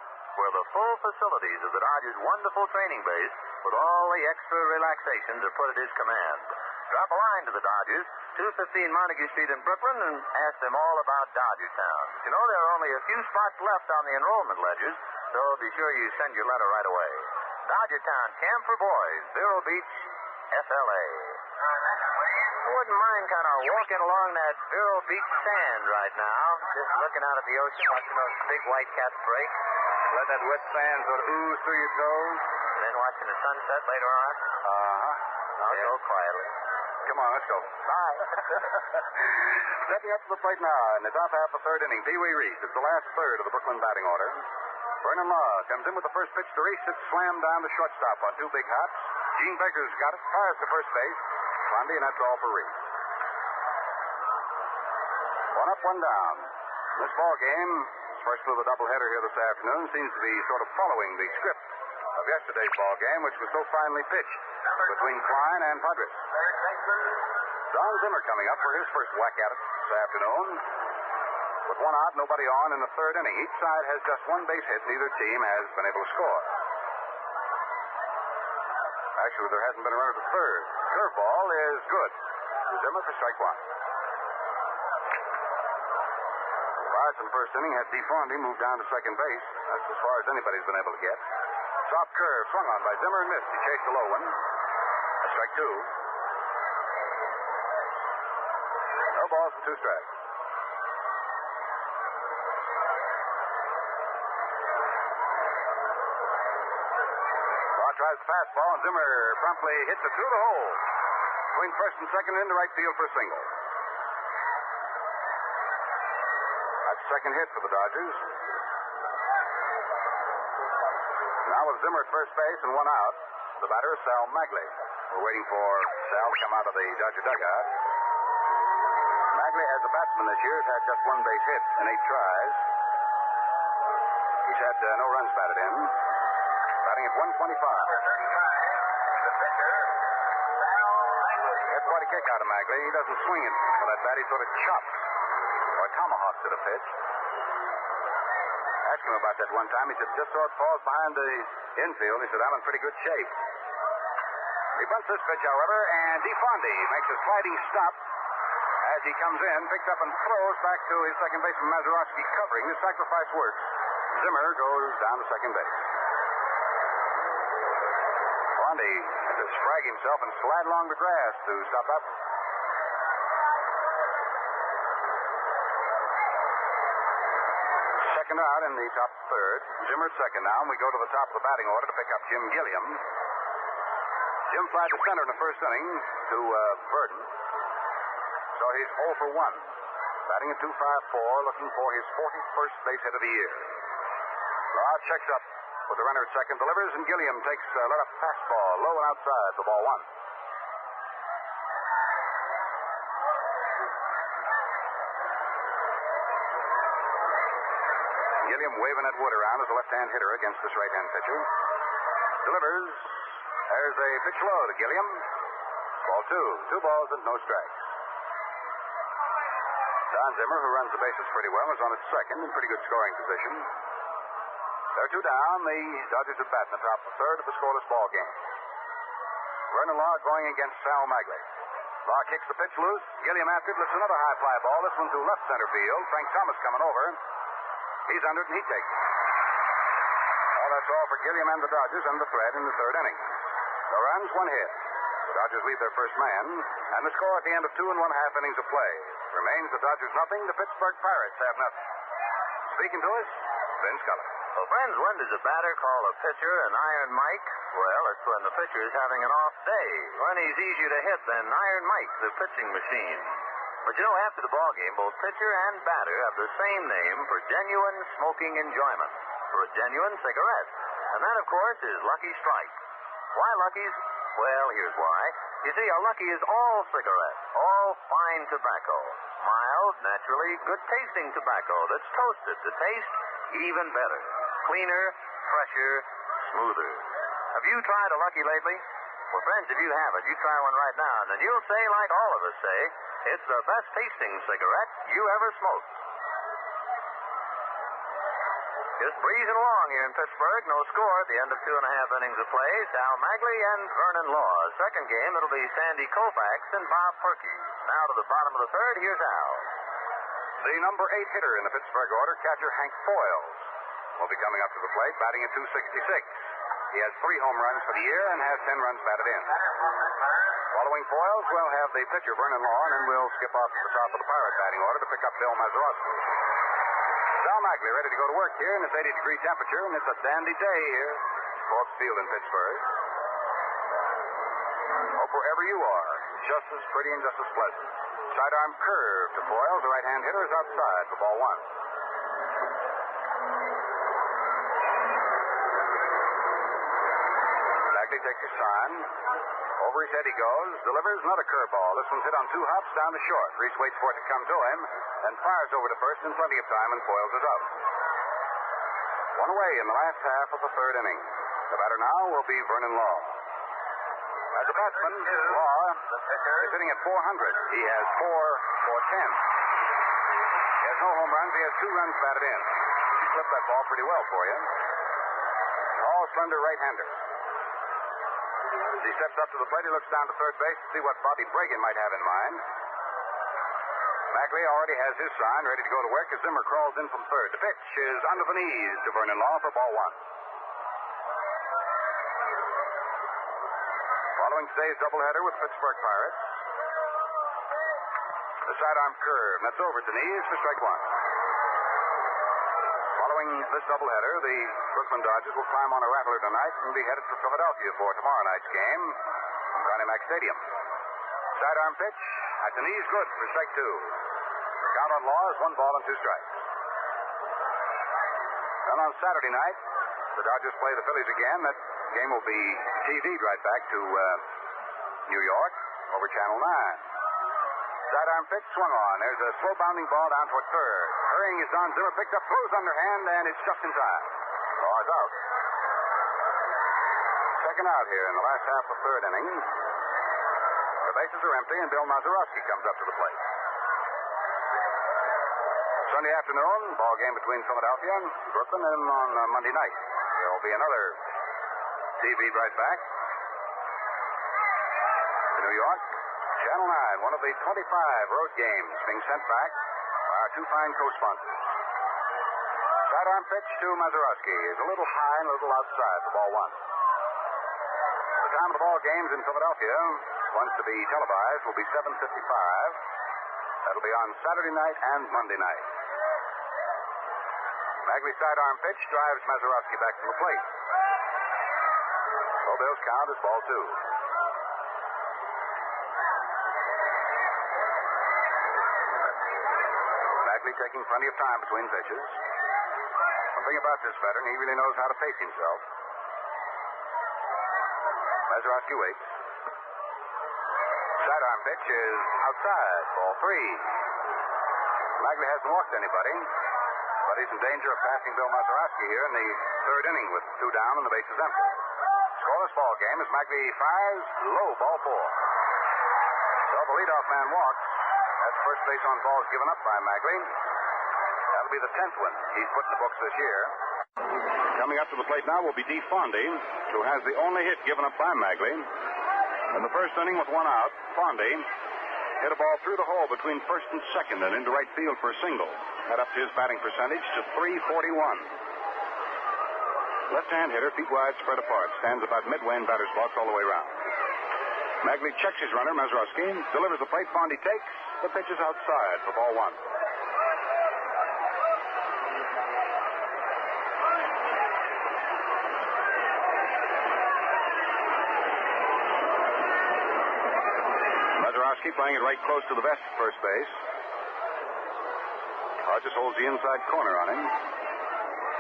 where the full facilities of the Dodgers' wonderful training base with all the extra relaxations are put at his command. Drop a line to the Dodgers, 215 Montague Street in Brooklyn, and ask them all about Dodger Town. You know, there are only a few spots left on the enrollment ledgers, so be sure you send your letter right away. Dodger Town Camp for Boys, Vero Beach, FLA. I wouldn't mind kind of walking along that Vero Beach sand right now, just looking out at the ocean, watching those big white caps break. Let that wet sand sort of ooze through your toes. And then watching the sunset later on. I'll go quietly. Come on, let's go. Bye. Stepping up to the plate now in the top half of the third inning, Pee Wee Reese. It's the last third of the Brooklyn batting order. Vernon Law comes in with the first pitch to Reese. It's slammed down the shortstop on two big hops. Gene Baker's got it. Fires to first base. Blondie, and that's all for Reese. One up, one down. This ball game, first of the doubleheader here this afternoon, seems to be sort of following the script of yesterday's ball game, which was so finely pitched between Klein and Padres. Don Zimmer coming up for his first whack at it this afternoon. With one out, nobody on in the third inning. Each side has just one base hit. Neither team has been able to score. Actually, there hasn't been a runner to third. Curveball is good. Zimmer for strike one. Rides in the first inning had DeFondy moved down to second base. That's as far as anybody's been able to get. Soft curve swung on by Zimmer and missed. He chased the low one. That's strike two. No balls and two strikes. Law tries the fastball, and Zimmer promptly hits it through the hole. Between first and second into right field for a single. That's the second hit for the Dodgers. Now with Zimmer at first base and one out, the batter is Sal Magley. We're waiting for Sal to come out of the Dodger dugout. Magley, as a batsman this year, has had just one base hit in 8 tries. He's had no runs batted in. Batting at 125. That's quite a kick out of Magley. He doesn't swing it with that bat. He sort of chops or tomahawks at a pitch. Asked him about that one time. He said, just so it falls behind the infield. He said, I'm in pretty good shape. He bunts this pitch, however, and DeFondy makes a sliding stop as he comes in, picks up and throws back to his second baseman, Mazeroski, covering. The sacrifice works. Zimmer goes down to second base. Fondy had to frag himself and slide along the grass to stop up. Second out in the top third. Zimmer at second now, and we go to the top of the batting order to pick up Jim Gilliam. Jim flied to center in the first inning to Burden. So he's 0 for 1. Batting at .254, looking for his 41st base hit of the year. Law checks up with the runner at second, delivers, and Gilliam takes a let-up fastball low and outside for ball one. Gilliam waving that wood around as a left-hand hitter against this right-hand pitcher. Delivers. There's a pitch low to Gilliam. Ball two. 2 balls and no strikes. Don Zimmer, who runs the bases pretty well, is on at second in pretty good scoring position. They're 2 down. The Dodgers at bat in the top of the third of the scoreless ball game. Vernon Law going against Sal Magley. Law kicks the pitch loose. Gilliam after it lifts another high fly ball. This one to left center field. Frank Thomas coming over. He's under it and he takes it. Well, that's all for Gilliam and the Dodgers under threat in the third inning. No runs, 1 hit. The Dodgers leave their first man, and the score at the end of 2 1/2 innings of play remains the Dodgers nothing, the Pittsburgh Pirates have nothing. Speaking to us, Ben Scully. Well, friends, when does a batter call a pitcher an Iron Mike? Well, it's when the pitcher is having an off day. When he's easier to hit than Iron Mike, the pitching machine. But you know, after the ball game, both pitcher and batter have the same name for genuine smoking enjoyment, for a genuine cigarette. And that, of course, is Lucky Strike. Why Lucky's? Well, here's why. You see, a Lucky is all cigarette, all fine tobacco. Mild, naturally, good-tasting tobacco that's toasted to taste even better. Cleaner, fresher, smoother. Have you tried a Lucky lately? Well, friends, if you haven't, you try one right now, and then you'll say, like all of us say, it's the best-tasting cigarette you ever smoked. Just breezing along here in Pittsburgh. No score at the end of 2 1/2 innings of play. Sal Magley and Vernon Law. Second game, it'll be Sandy Koufax and Bob Perky. Now to the bottom of the third, here's Al. The number 8 hitter in the Pittsburgh order, catcher Hank Foyles, will be coming up to the plate, batting at .266. He has 3 home runs for the year and has 10 runs batted in. Following Foils, we'll have the pitcher, Vernon Law, and then we'll skip off to the top of the Pirate batting order to pick up Bill Mazeroski. Sal Magley ready to go to work here in this 80-degree temperature, and it's a dandy day here at Forbes Field in Pittsburgh. Hope wherever you are, just as pretty and just as pleasant. Sidearm curve to Foils. The right-hand hitter is outside for ball 1. Magley takes his sign. Over his head he goes. Delivers another curveball. This one's hit on 2 hops down to short. Reese waits for it to come to him, then fires over to first in plenty of time, and Foils is out. 1 away in the last half of the 3rd inning. The batter now will be Vernon Law. As a batsman, Law is hitting at .400. He has 4 for 10. He has no home runs. He has 2 runs batted in. He clipped that ball pretty well for you. Tall, slender right-hander. As he steps up to the plate, he looks down to third base to see what Bobby Bragan might have in mind. Magley already has his sign, ready to go to work as Zimmer crawls in from third. The pitch is under the knees to Vernon Law for ball 1. Following today's doubleheader with Pittsburgh Pirates. The sidearm curve, and that's over to knees for strike 1. Following this doubleheader, the Brooklyn Dodgers will climb on a rattler tonight and be headed for Philadelphia for tomorrow night's game from Connie Mack Stadium. Sidearm pitch at the knees, good for strike 2. The count on Law is 1 ball and 2 strikes. Then on Saturday night, the Dodgers play the Phillies again. That game will be TV'd right back to New York over Channel 9. Sidearm pitch swung on. There's a slow bounding ball down toward third. Hurrying is Don Zimmer. Picked up, throws underhand, and it's just in time. Law is out. Second out here in the last half of the 3rd inning. The bases are empty, and Bill Mazeroski comes up to the plate. Sunday afternoon, ball game between Philadelphia and Brooklyn, and on Monday night. There will be another TV right back to New York. Channel 9, one of the 25 road games being sent back by our 2 fine co-sponsors. Sidearm pitch to Mazeroski is a little high and a little outside for ball 1. The time of the ball games in Philadelphia, once to be televised, will be 7:55. That'll be on Saturday night and Monday night. Magley's sidearm pitch drives Mazeroski back to the plate. So Bill's count is ball 2. Magley taking plenty of time between pitches. One thing about this veteran, he really knows how to pace himself. Mazeroski waits. Sidearm pitch is outside, ball 3. Magley hasn't walked anybody, but he's in danger of passing Bill Mazeroski here in the 3rd inning with 2 down and the bases empty. Scoreless ball game as Magley fires low, ball 4. So the leadoff man walks. That's first base on balls given up by Magley. That'll be the 10th one he's put in the books this year. Coming up to the plate now will be Dee Fondy, who has the only hit given up by Magley. In the 1st inning with 1 out, Fondy hit a ball through the hole between first and second and into right field for a single. That up to his batting percentage to .341. Left-hand hitter, feet wide, spread apart, stands about midway in batter's box all the way around. Magley checks his runner, Mazeroski, delivers the plate. Fondy takes. The pitch is outside for ball 1. Mazeroski playing it right close to the vest at first base. Hodges holds the inside corner on him.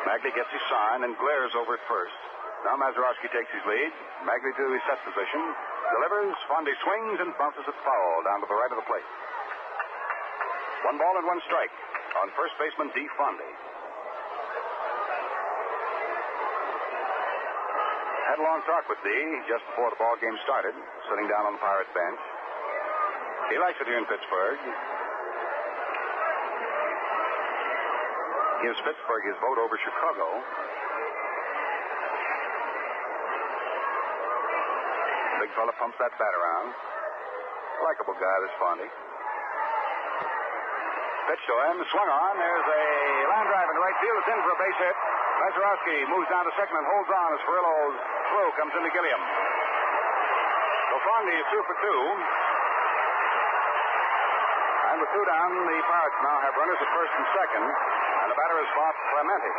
Magley gets his sign and glares over at first. Now Mazeroski takes his lead. Magley to his set position. Delivers. Fondy swings and bounces it foul down to the right of the plate. 1 ball and 1 strike on first baseman Dee Fondy. Had a long talk with Dee just before the ball game started, sitting down on the Pirates bench. He likes it here in Pittsburgh. Gives Pittsburgh his vote over Chicago. Big fella pumps that bat around. Likeable guy, this Fondy. Pitch to him, swung on. There's a line drive into right field. It's in for a base hit. Mazeroski moves down to second and holds on as Furillo's throw comes into Gilliam. So Fondy is 2 for 2. And with 2 down, the Pirates now have runners at first and second. And the batter is Bob Clemente.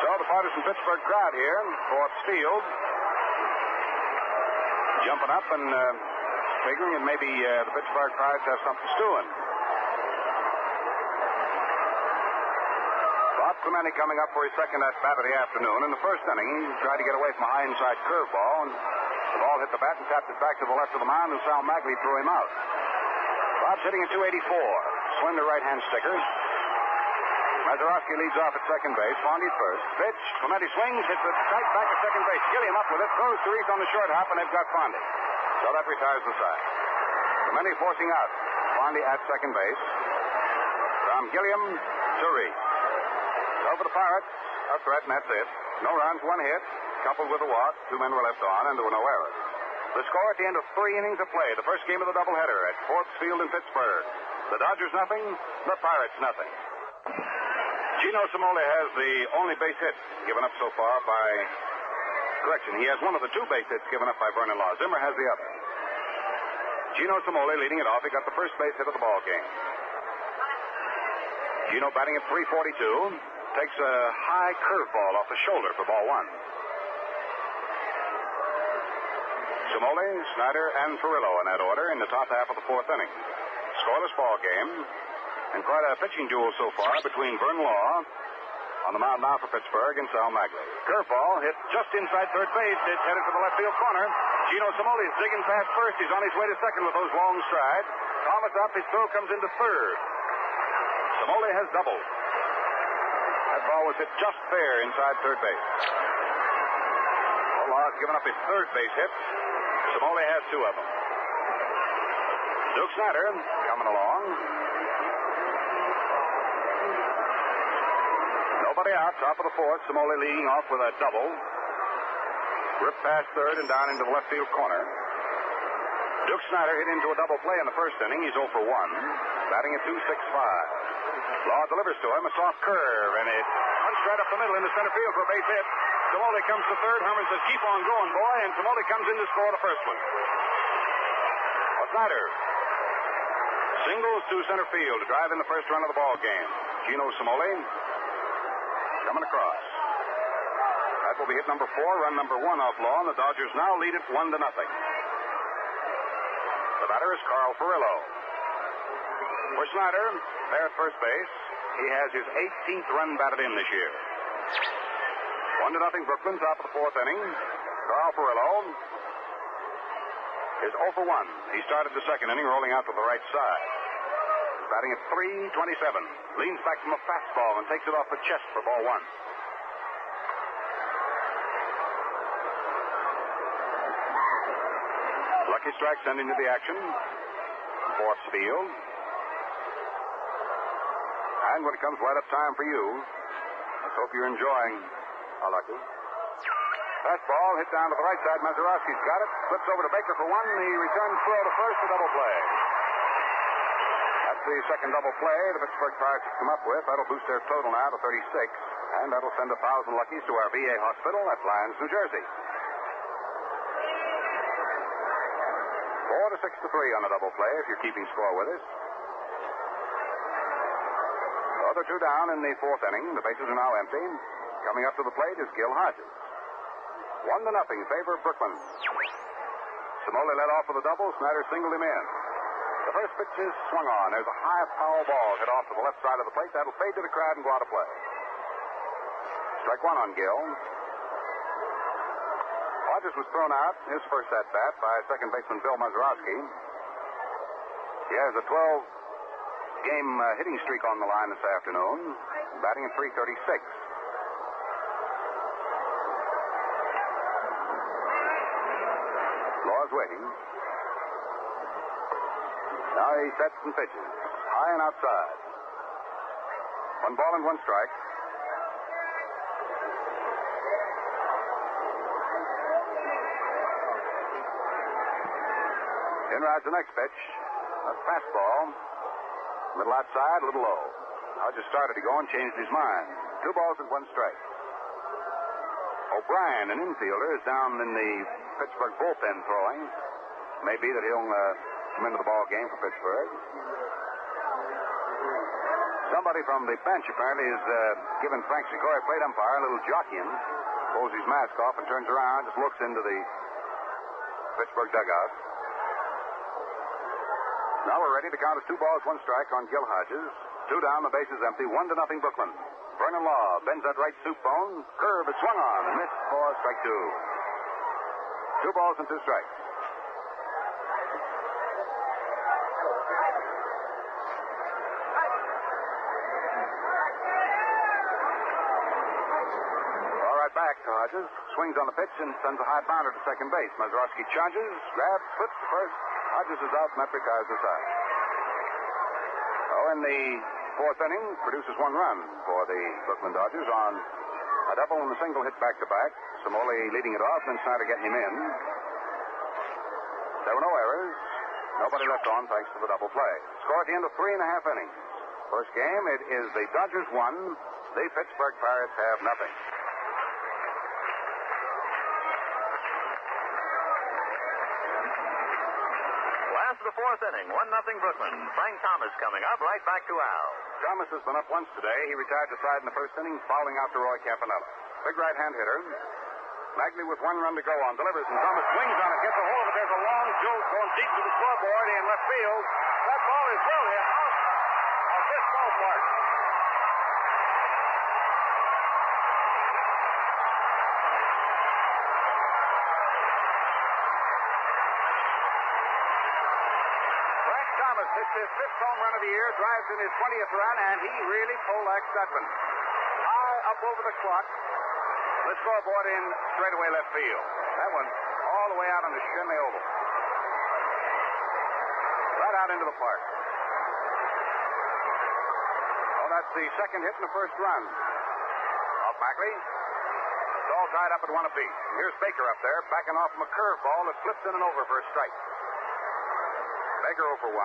So the partisan Pittsburgh crowd here, Forbes Field, jumping up and figuring that maybe the Pittsburgh Pirates have something stewing. Bob Clemente coming up for his second at bat of the afternoon. In the first inning, he tried to get away from a high inside curveball, and the ball hit the bat and tapped it back to the left of the mound, and Sal Magley threw him out. Bob's hitting at 284. Slender right-hand sticker. Mazeroski leads off at second base. Fondy at first. Pitch. Clemente swings, hits it tight back at second base. Gilliam up with it, throws to Reese on the short hop, and they've got Fondy. So that retires the side. Clemente forcing out. Fondy at second base. From Gilliam to Reese. Over the Pirates, a threat, and that's it. No runs, 1 hit, coupled with a walk. 2 men were left on, and there were no errors. The score at the end of 3 innings of play, the first game of the doubleheader at Forbes Field in Pittsburgh. The Dodgers nothing, the Pirates nothing. Gino Cimoli has the only base hit given up so far by... Correction, he has one of the 2 base hits given up by Vernon Law. Zimmer has the other. Gino Cimoli leading it off. He got the first base hit of the ball game. Gino batting at 342. Takes a high curveball off the shoulder for ball 1. Cimoli, Snider, and Furillo in that order in the top half of the 4th inning. Scoreless ball game, and quite a pitching duel so far between Vern Law on the mound now for Pittsburgh and Sal Magley. Curveball hit just inside third base. It's headed to the left field corner. Gino Cimoli is digging past first. He's on his way to second with those long strides. Thomas up. His throw comes into third. Cimoli has doubled. That ball was hit just fair inside third base. Law has given up his third base hit. Cimoli has 2 of them. Duke Snider coming along. Nobody out, top of the 4th. Cimoli leading off with a double. Ripped past third and down into the left field corner. Duke Snider hit into a double play in the first inning. He's 0 for 1, batting at 2.65. Law delivers to him a soft curve, and it punched right up the middle into center field for a base hit. Cimoli comes to third. Herman says, keep on going, boy, and Cimoli comes in to score the first one. Well, Snider singles to center field to drive in the first run of the ball game. Gino Cimoli coming across. That will be hit number 4, run number 1 off Law, and the Dodgers now lead it 1-0. The batter is Carl Furillo. For Snider, there at first base, he has his 18th run batted in this year. 1-0 Brooklyn, top of the 4th inning. Carl Furillo is 0 for 1. He started the second inning rolling out to the right side. Batting at 327. Leans back from a fastball and takes it off the chest for ball 1. Lucky strike sent into the action. Forbes Field. And when it comes right up time for you, let's hope you're enjoying a lucky. Fastball hit down to the right side. Mazeroski's got it. Flips over to Baker for 1. The return throw to first, a double play. That's the second double play the Pittsburgh Pirates have come up with. That'll boost their total now to 36. And that'll send 1,000 luckies to our VA hospital at Lyons, New Jersey. 4-6 to 3 on a double play if you're keeping score with us. The other 2 down in the 4th inning. The bases are now empty. Coming up to the plate is Gil Hodges. 1-0 favor of Brooklyn. Cimoli led off with a double. Snider singled him in. The first pitch is swung on. There's a high power ball hit off to the left side of the plate. That'll fade to the crowd and go out of play. Strike 1 on Gil. Hodges was thrown out his first at-bat by second baseman Bill Mazeroski. He has a 12-game hitting streak on the line this afternoon, batting at 336. Law's waiting. Now he sets and pitches, high and outside. 1 ball and 1 strike. In rides the next pitch. A fastball. Middle outside, a little low. Hodges started to go and changed his mind. 2 balls and 1 strike. O'Brien, an infielder, is down in the Pittsburgh bullpen throwing. Maybe that he'll come into the ball game for Pittsburgh. Somebody from the bench apparently is giving Frank Segura, plate umpire, a little jockeying. Pulls his mask off and turns around, just looks into the Pittsburgh dugout. Now we're ready. The count is 2 balls, 1 strike on Gil Hodges. 2 down, the base is empty. 1-0 Brooklyn. Vernon Law bends that right soup bone. Curve is swung on and missed for strike 2. 2 balls and 2 strikes. All right, back to Hodges. Swings on the pitch and sends a high bounder to second base. Mazeroski charges, grabs, flips to first. Hodges is out, and that retires the side. In the 4th inning, produces 1 run for the Brooklyn Dodgers on a double and a single hit back-to-back. Somoli leading it off, and Snider getting him in. There were no errors. Nobody left on thanks to the double play. Score at the end of 3.5 innings. First game, it is the Dodgers 1. The Pittsburgh Pirates have nothing. Last of the 4th inning, 1-0 Brooklyn. Frank Thomas coming up, right back to Al. Thomas has been up once today. He retired to side in the 1st inning, fouling out to Roy Campanella. Big right-hand hitter. Magley with 1 run to go on, delivers, and Thomas swings on it, gets a hold of it. There's a long jolt going deep to the scoreboard in left field. That ball is well hit out of this ballpark. Frank Thomas hits his 5th home run of the year, drives in his 20th run, and he really poleaxed that one. High up over the clock. The scoreboard in straightaway left field. That one all the way out on the Shinley Oval. Right out into the park. Oh, that's the 2nd hit in the 1st run. Off Mackley. It's all tied up at 1 apiece. Here's Baker up there, backing off from a curveball that flips in and over for a strike. Baker 0 for 1.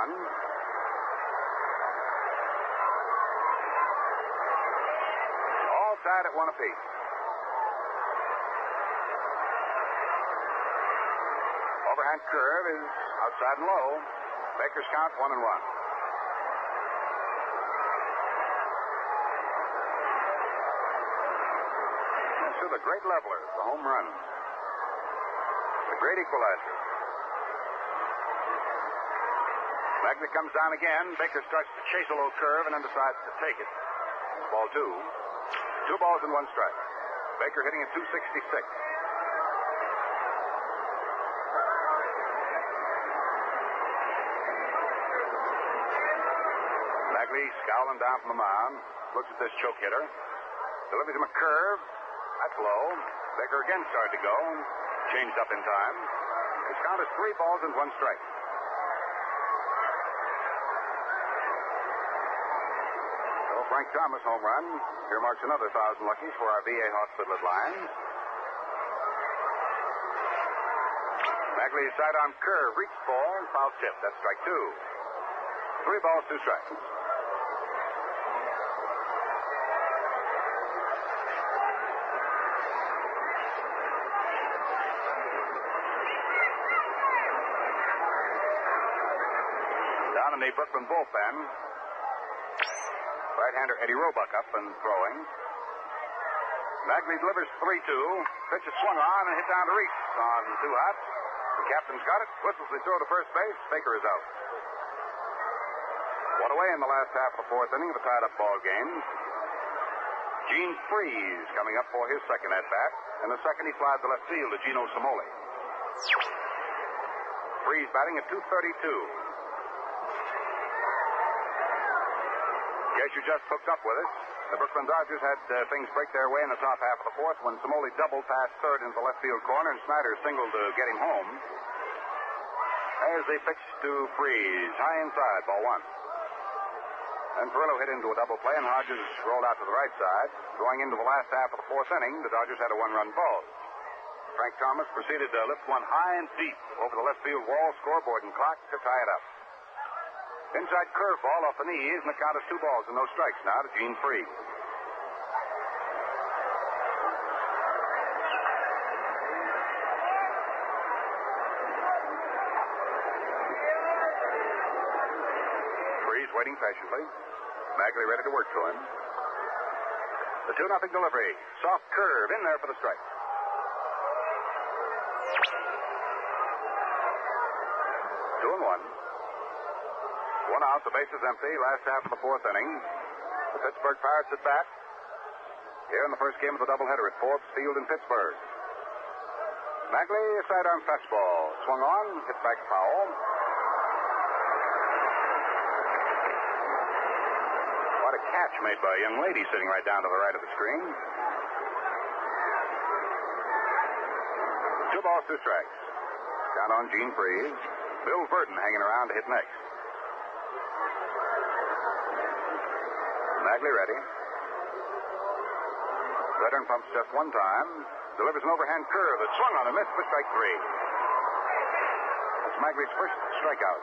All tied at 1 apiece. Overhand curve is outside and low. Baker's count 1-1. And so the great leveler, the home run. The great equalizer. Magley comes down again. Baker starts to chase a low curve and then decides to take it. Ball 2. 2 balls and 1 strike. Baker hitting at 266. Magley scowling down from the mound. Looks at this choke hitter. Delivers him a curve. That's low. Baker again started to go. Changed up in time. His count is 3 balls and 1 strike. So Frank Thomas home run. Here marks another 1,000 luckies for our VA hospital at Lyons. Magley sidearm curve. Reached for and foul tip. That's strike 2. 3 balls, 2 strikes. Down in the Brooklyn bullpen, right-hander Eddie Roebuck up and throwing. Magley delivers 3-2. Pitch is swung on and hit down to Reese on 2 hot. The captain's got it. Whistles the throw to first base. Baker is out. 1 away in the last half of the 4th inning of a tied-up ball game. Gene Freeze coming up for his 2nd at-bat. In the 2nd, he flies to left field to Gino Somoli. Freeze batting at 232. Guess you just hooked up with us. The Brooklyn Dodgers had things break their way in the top half of the 4th when Somoli doubled past 3rd into the left field corner and Snider singled to get him home. As they pitched to Freeze, high inside, ball 1. Then Perillo hit into a double play and Hodges rolled out to the right side. Going into the last half of the 4th inning, the Dodgers had a 1-run ball. Frank Thomas proceeded to lift one high and deep over the left field wall, scoreboard, and clock to tie it up. Inside curveball off the knees, and the count is 2 balls and no strikes now to Gene Freed. Freed's waiting patiently. Magley ready to work to him. The 2-0 delivery. Soft curve in there for the strike. 2-1. 1 out, the base is empty. Last half of the 4th inning. The Pittsburgh Pirates at bat. Here in the first game of the doubleheader at Forbes Field in Pittsburgh. Magley, a sidearm fastball. Swung on, hit back foul. What a catch made by a young lady sitting right down to the right of the screen. 2 balls, 2 strikes. Down on Gene Freed. Bill Verdon hanging around to hit next. Magley ready. Veteran pumps just 1 time. Delivers an overhand curve that swung on and missed for strike 3. That's Magley's first strikeout.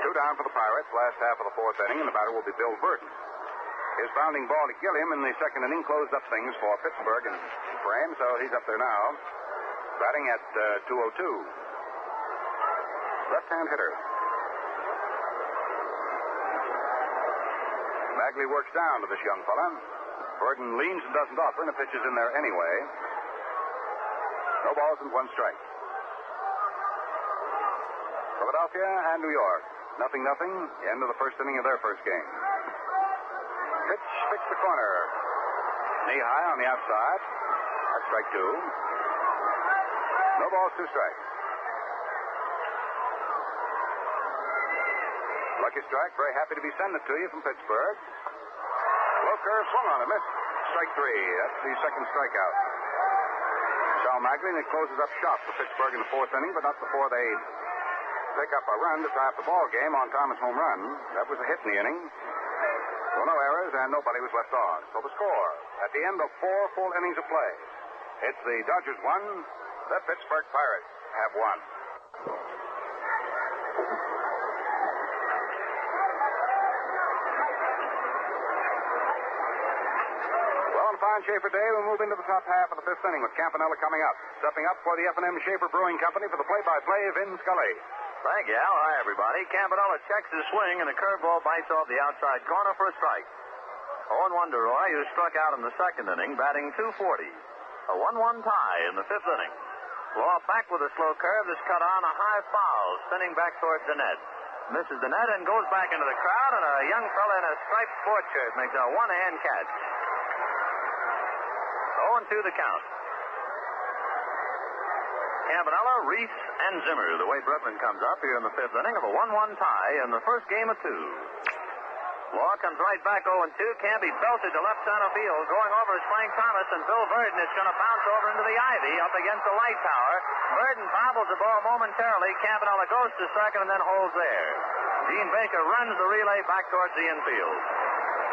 2 down for the Pirates. Last half of the 4th inning, and the batter will be Bill Verdon. His bounding ball to Gilliam in the 2nd inning closed up things for Pittsburgh and for him, so he's up there now. Batting at 202. Left-hand hitter. Magley works down to this young fella. Verdon leans and doesn't offer, and a pitch is in there anyway. No balls and 1 strike. Philadelphia and New York. 0-0. End of the first inning of their first game. Pitch fixed the corner. Knee high on the outside. That's strike 2. No balls, 2 strikes. Lucky strike. Very happy to be sending it to you from Pittsburgh. Low curve swung on and missed. Strike 3. That's the second strikeout. Sal Magley, and it closes up shop for Pittsburgh in the 4th inning, but not before they pick up a run to tie up the ball game on Thomas' home run. That was a hit in the inning. So no errors, and nobody was left on. So the score, at the end of 4 full innings of play, it's the Dodgers 1, the Pittsburgh Pirates have 1. Well, on a fine Schaefer day, we move into the top half of the 5th inning with Campanella coming up. Stepping up for the F&M Schaefer Brewing Company for the play-by-play, Vin Scully. Thank you, Al. Hi, everybody. Campanella checks his swing, and the curveball bites off the outside corner for a strike. 0-1 to Roy, who struck out in the 2nd inning, batting .240. A 1-1 tie in the 5th inning. Law back with a slow curve is cut on a high foul, spinning back towards the net. Misses the net and goes back into the crowd, and a young fella in a striped sport shirt makes a one-hand catch. 0-2 the count. Campanella, Reese, and Zimmer. The way Brooklyn comes up here in the 5th inning of a 1-1 tie in the first game of 2. Law comes right back 0-2. Campy belted to left center field. Going over is Frank Thomas, and Bill Verdon is going to bounce over into the ivy up against the light tower. Verdon bobbles the ball momentarily. Campanella goes to second and then holds there. Gene Baker runs the relay back towards the infield.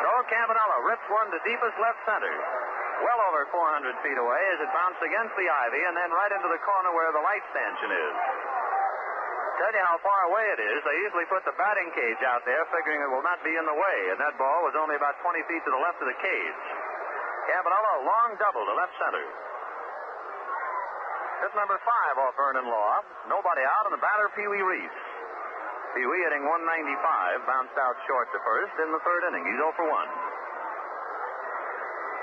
So Campanella rips one to deepest left center. Well over 400 feet away as it bounced against the ivy and then right into the corner where the light stanchion is. Tell you how far away it is. They usually put the batting cage out there, figuring it will not be in the way, and that ball was only about 20 feet to the left of the cage. Campanella, a long double to left center. Hit number 5 off Vernon Law. Nobody out, and the batter, Pee Wee Reese. Pee Wee hitting 195, bounced out short to first in the 3rd inning. He's 0 for 1.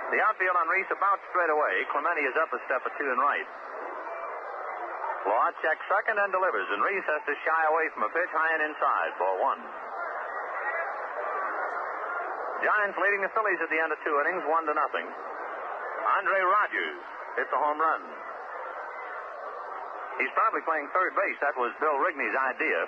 The outfield on Reese about straight away. Clemente is up a step or 2 and right. Law checks second and delivers, and Reese has to shy away from a pitch high and inside. Ball 1. Giants leading the Phillies at the end of 2 innings, 1-0. Andre Rogers hits a home run. He's probably playing third base. That was Bill Rigney's idea.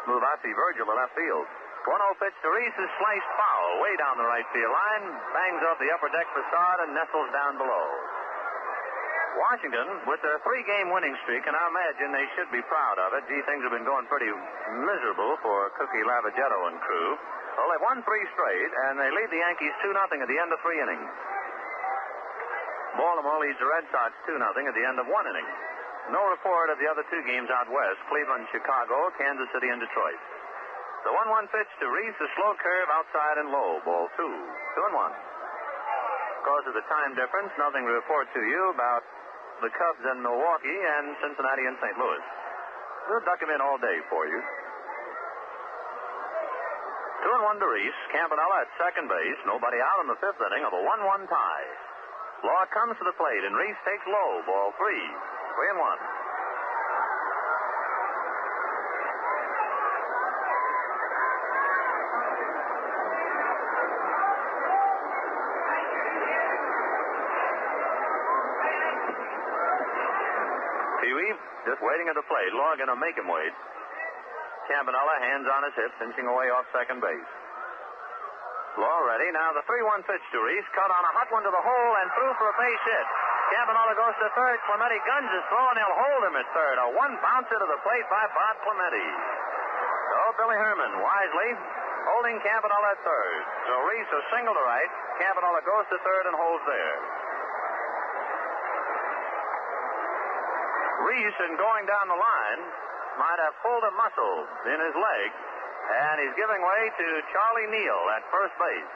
Move out to Virgil to left field. 1-0 pitch to Reese is sliced foul way down the right field line, bangs off the upper deck facade and nestles down below. Washington, with their 3-game winning streak, and I imagine they should be proud of it. Gee, things have been going pretty miserable for Cookie Lavagetto and crew. Well, they've won 3 straight, and they lead the Yankees 2-0 at the end of 3 innings. Baltimore leads the Red Sox 2-0 at the end of 1 inning. No report of the other two games out west, Cleveland, Chicago, Kansas City, and Detroit. The 1-1 pitch to Reese, a slow curve outside and low, ball 2. 2-1. Because of the time difference, nothing to report to you about the Cubs and Milwaukee and Cincinnati and St. Louis. We'll duck him in all day for you. 2-1 to Reese. Campanella at second base. Nobody out in the fifth inning of a 1-1 tie. Law comes to the plate, and Reese takes low, ball 3. 3-1. Pee-wee just waiting at the plate. Law going to make him wait. Campanella, hands on his hips, inching away off second base. Law ready. Now the 3-1 pitch to Reese. Cut on a hot one to the hole and through for a base hit. Campanella goes to third. Clemente guns his throw, and he'll hold him at third. A one-bouncer to the plate by Bob Clemente. So Billy Herman wisely holding Campanella at third. So Reese a single to right. Campanella goes to third and holds there. Reese, in going down the line, might have pulled a muscle in his leg, and he's giving way to Charlie Neal at first base.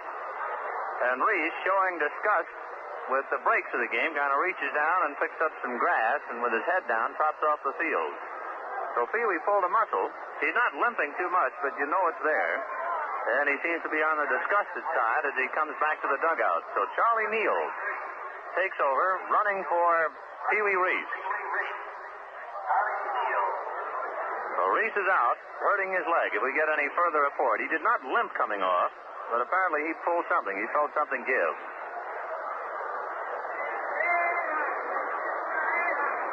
And Reese, showing disgust with the breaks of the game, kind of reaches down and picks up some grass, and with his head down, trots off the field. So Pee-wee pulled a muscle. He's not limping too much, but you know it's there. And he seems to be on the disgusted side as he comes back to the dugout. So Charlie Neal takes over, running for Pee-wee Reese. So Reese is out, hurting his leg. If we get any further report, he did not limp coming off, but apparently he pulled something. He felt something give.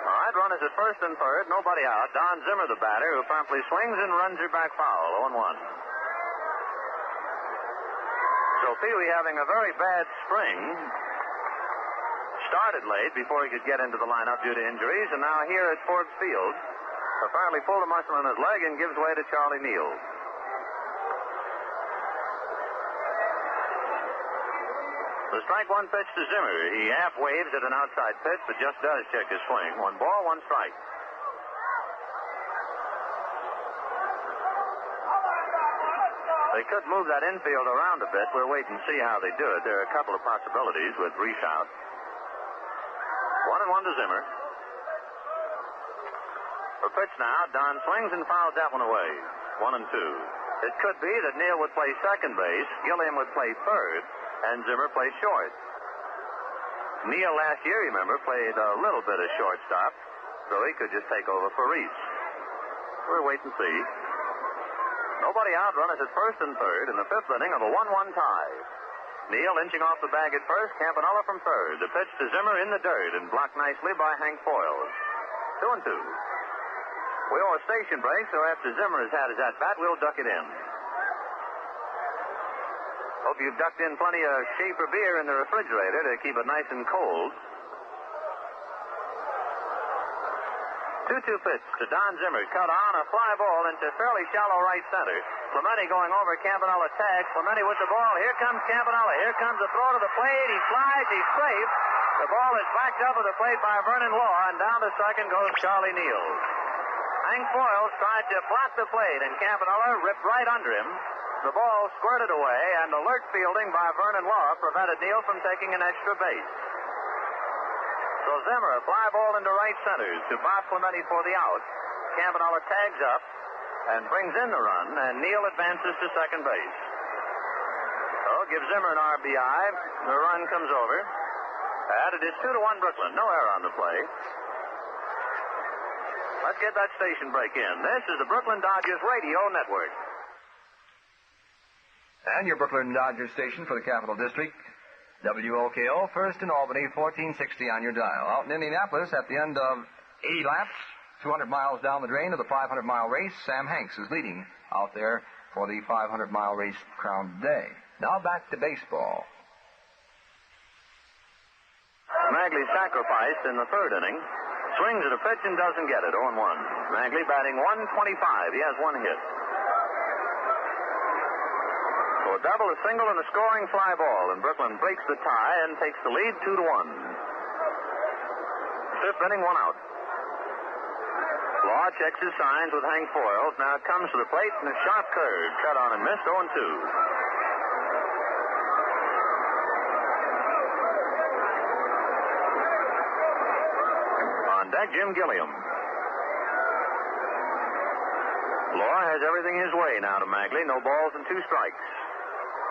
All right, runners at first and third, nobody out. Don Zimmer, the batter, who promptly swings and runs her back foul, 0-1. So Pee-wee, having a very bad spring, started late before he could get into the lineup due to injuries, and now here at Forbes Field, apparently pulled a muscle in his leg and gives way to Charlie Neal. The strike one pitch to Zimmer. He half waves at an outside pitch, but just does check his swing. 1 ball, 1 strike. They could move that infield around a bit. We'll wait and see how they do it. There are a couple of possibilities with Reese out. 1-1 to Zimmer. For pitch now, Don swings and fouls that one away. 1-2. It could be that Neal would play second base, Gilliam would play third, and Zimmer plays short. Neal last year, remember, played a little bit of shortstop, so he could just take over for Reese. We'll wait and see. Nobody out, runners at first and third in the fifth inning of a 1-1 tie. Neal inching off the bag at first, Campanella from third. The pitch to Zimmer in the dirt and blocked nicely by Hank Foyles. 2-2. We owe a station break, so after Zimmer has had his at-bat, we'll duck it in. Hope you've ducked in plenty of Schaefer beer in the refrigerator to keep it nice and cold. 2-2 pitch to Don Zimmer. Cut on a fly ball into fairly shallow right center. Clemente going over. Campanella tags. Clemente with the ball. Here comes Campanella. Here comes the throw to the plate. He flies. He's safe. The ball is backed up at the plate by Vernon Law, and down to second goes Charlie Neal. Hank Foyles tried to block the plate, and Campanella ripped right under him. The ball squirted away, and alert fielding by Vernon Law prevented Neal from taking an extra base. So Zimmer, a fly ball into right center to Bob Clemente for the out. Campanella tags up and brings in the run, and Neal advances to second base. So gives Zimmer an RBI. The run comes over. And it is 2-1 Brooklyn. No error on the play. Let's get that station break in. This is the Brooklyn Dodgers Radio Network. And your Brooklyn Dodgers station for the Capital District. WOKO, first in Albany, 1460 on your dial. Out in Indianapolis, at the end of 80 laps, 200 miles down the drain of the 500-mile race, Sam Hanks is leading out there for the 500-mile race crown today. Now back to baseball. Magley sacrificed in the third inning. Swings at a pitch and doesn't get it. 0-1. Magley batting .125. He has one hit. So a double, a single, and a scoring fly ball. And Brooklyn breaks the tie and takes the lead 2-1. Fifth inning, 1 out. Law checks his signs with Hank Foils. Now comes to the plate and a sharp curve. Cut on and missed, 0-2. Deck, Jim Gilliam. Law has everything his way now to Magley. No balls and 2 strikes.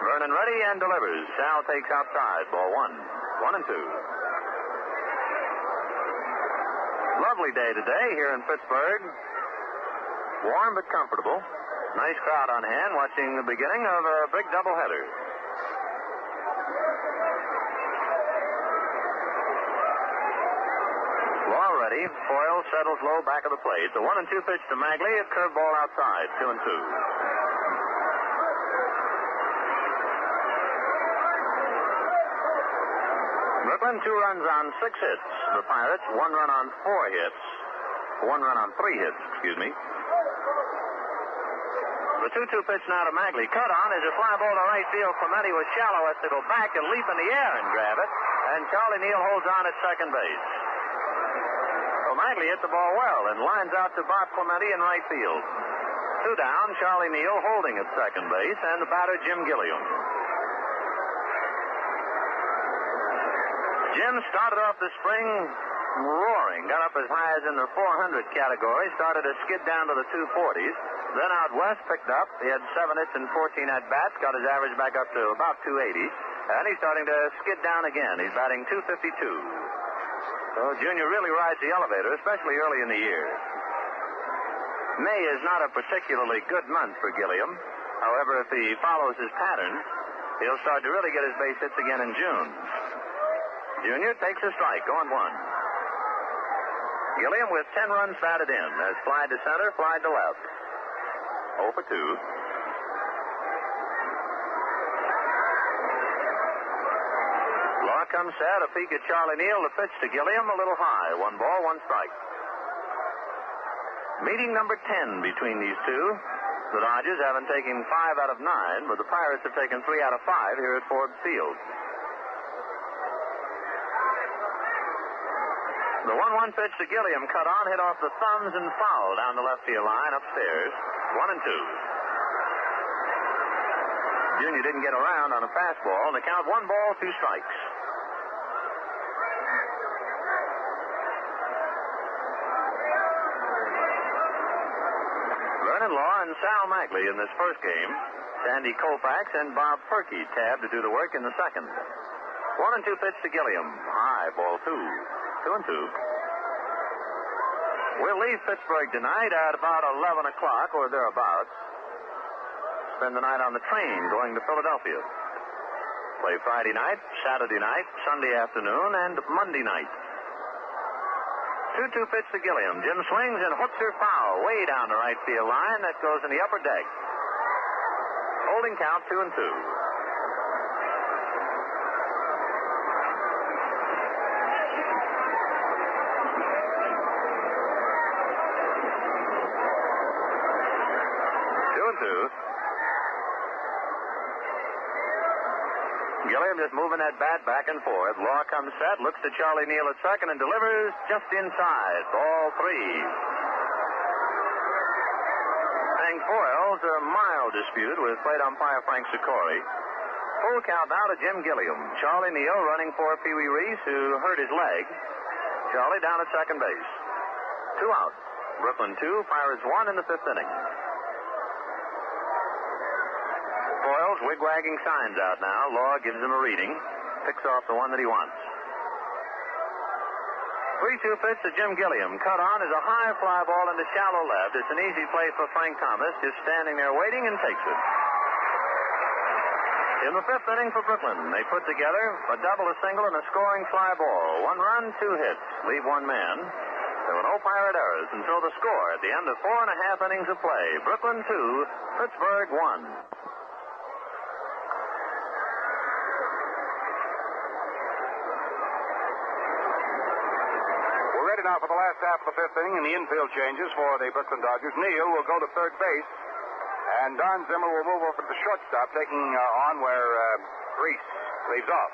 Vernon ready and delivers. Sal takes outside. Ball 1. 1-2. Lovely day today here in Pittsburgh. Warm but comfortable. Nice crowd on hand watching the beginning of a big doubleheader. Law ready. Foyle settles low back of the plate. The 1-2 pitch to Magley. A curveball outside. 2-2. Brooklyn 2 runs on 6 hits. The Pirates 1 run on 4 hits. 1 run on 3 hits, excuse me. The 2-2 pitch now to Magley. Cut on is a fly ball to right field. Clemente was shallow, has to go back and leap in the air and grab it. And Charlie Neal holds on at second base. So Magley hit the ball well and lines out to Bob Clemente in right field. 2 down, Charlie Neal holding at second base, and the batter Jim Gilliam. Jim started off the spring roaring, got up as high as in the 400 category, started to skid down to the 240s. Then out west picked up. He had 7 hits and 14 at-bats, got his average back up to about 280. And he's starting to skid down again. He's batting .252. So Junior really rides the elevator, especially early in the year. May is not a particularly good month for Gilliam. However, if he follows his pattern, he'll start to really get his base hits again in June. Junior takes a strike, 0-1. Gilliam with 10 runs batted in. Has flied to center, flied to left. 0 for 2. Law comes set, a peek at Charlie Neal, the pitch to Gilliam, a little high. 1 ball, 1 strike. Meeting number 10 between these two. The Dodgers haven't taken 5 out of 9, but the Pirates have taken 3 out of 5 here at Ford Field. The 1-1 pitch to Gilliam, cut on, hit off the thumbs and foul down the left field line upstairs. 1-2. Junior didn't get around on a fastball, and the count 1 ball, 2 strikes. Vernon Law and Sal Magley in this first game. Sandy Koufax and Bob Perky tabbed to do the work in the second. 1-2 pitch to Gilliam. High, ball 2. 2-2. We'll leave Pittsburgh tonight at about 11 o'clock or thereabouts. Spend the night on the train going to Philadelphia. Play Friday night, Saturday night, Sunday afternoon, and Monday night. 2-2 pitch to Gilliam. Jim swings and hooks her foul way down the right field line. That goes in the upper deck. Holding count 2-2. Gilliam just moving that bat back and forth. Law comes set, looks to Charlie Neal at second, and delivers just inside. Ball 3. Hank Foyle's a mild dispute with plate umpire Frank Sikori. Full count now to Jim Gilliam. Charlie Neal running for Pee Wee Reese, who hurt his leg. Charlie down at second base. 2 out. Brooklyn 2, Pirates 1 in the 5th inning. Foyle's wig-wagging signs out now. Law gives him a reading. Picks off the one that he wants. 3-2 pitch to Jim Gilliam. Cut on is a high fly ball into shallow left. It's an easy play for Frank Thomas. Just standing there waiting and takes it. In the 5th inning for Brooklyn, they put together a double, a single, and a scoring fly ball. 1 run, 2 hits. Leave 1 man. There were no Pirate errors until the score at the end of 4.5 innings of play. Brooklyn 2, Pittsburgh 1. Now for the last half of the 5th inning and the infield changes for the Brooklyn Dodgers. Neal will go to third base, and Don Zimmer will move over to shortstop, taking on where Reese leaves off.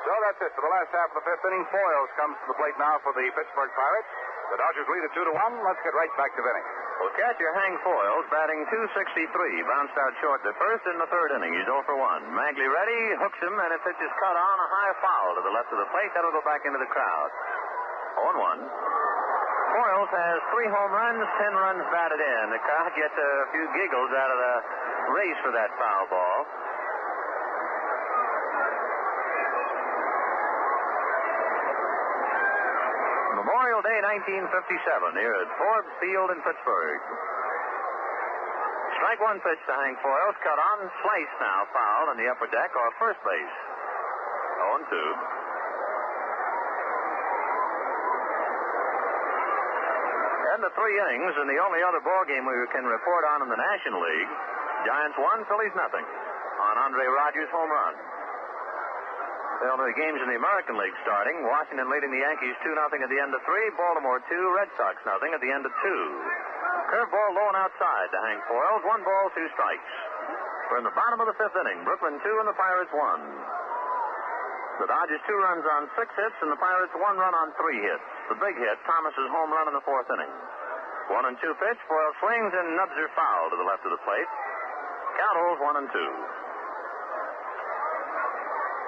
So that's it for the last half of the 5th inning. Foyles comes to the plate now for the Pittsburgh Pirates. The Dodgers lead at 2-1. Let's get right back to Vinny. Well, catcher Hank Foyles, batting .263, bounced out short the first in the third inning. He's 0 for 1. Magley ready, hooks him, and it pitches cut on a high foul to the left of the plate. That'll go back into the crowd. 0-1. Foyles has 3 home runs, 10 runs batted in. The crowd gets a few giggles out of the race for that foul ball. Memorial Day 1957 here at Forbes Field in Pittsburgh. Strike one pitch to Hank Foyles. Cut on, slice now, foul on the upper deck or first base. 0-2. And the 3 innings in the only other ball game we can report on in the National League. Giants 1, Phillies nothing on Andre Rogers' home run. Well, the games in the American League starting. Washington leading the Yankees 2-0 at the end of 3. Baltimore 2, Red Sox 0 at the end of 2. Curveball low and outside to Hank Foyles. 1 ball, 2 strikes. We're in the bottom of the 5th inning. Brooklyn 2 and the Pirates 1. The Dodgers 2 runs on 6 hits and the Pirates 1 run on 3 hits. The big hit, Thomas's home run in the 4th inning. 1-2 pitch. Foyles swings and nubs her foul to the left of the plate. Count holds 1-2.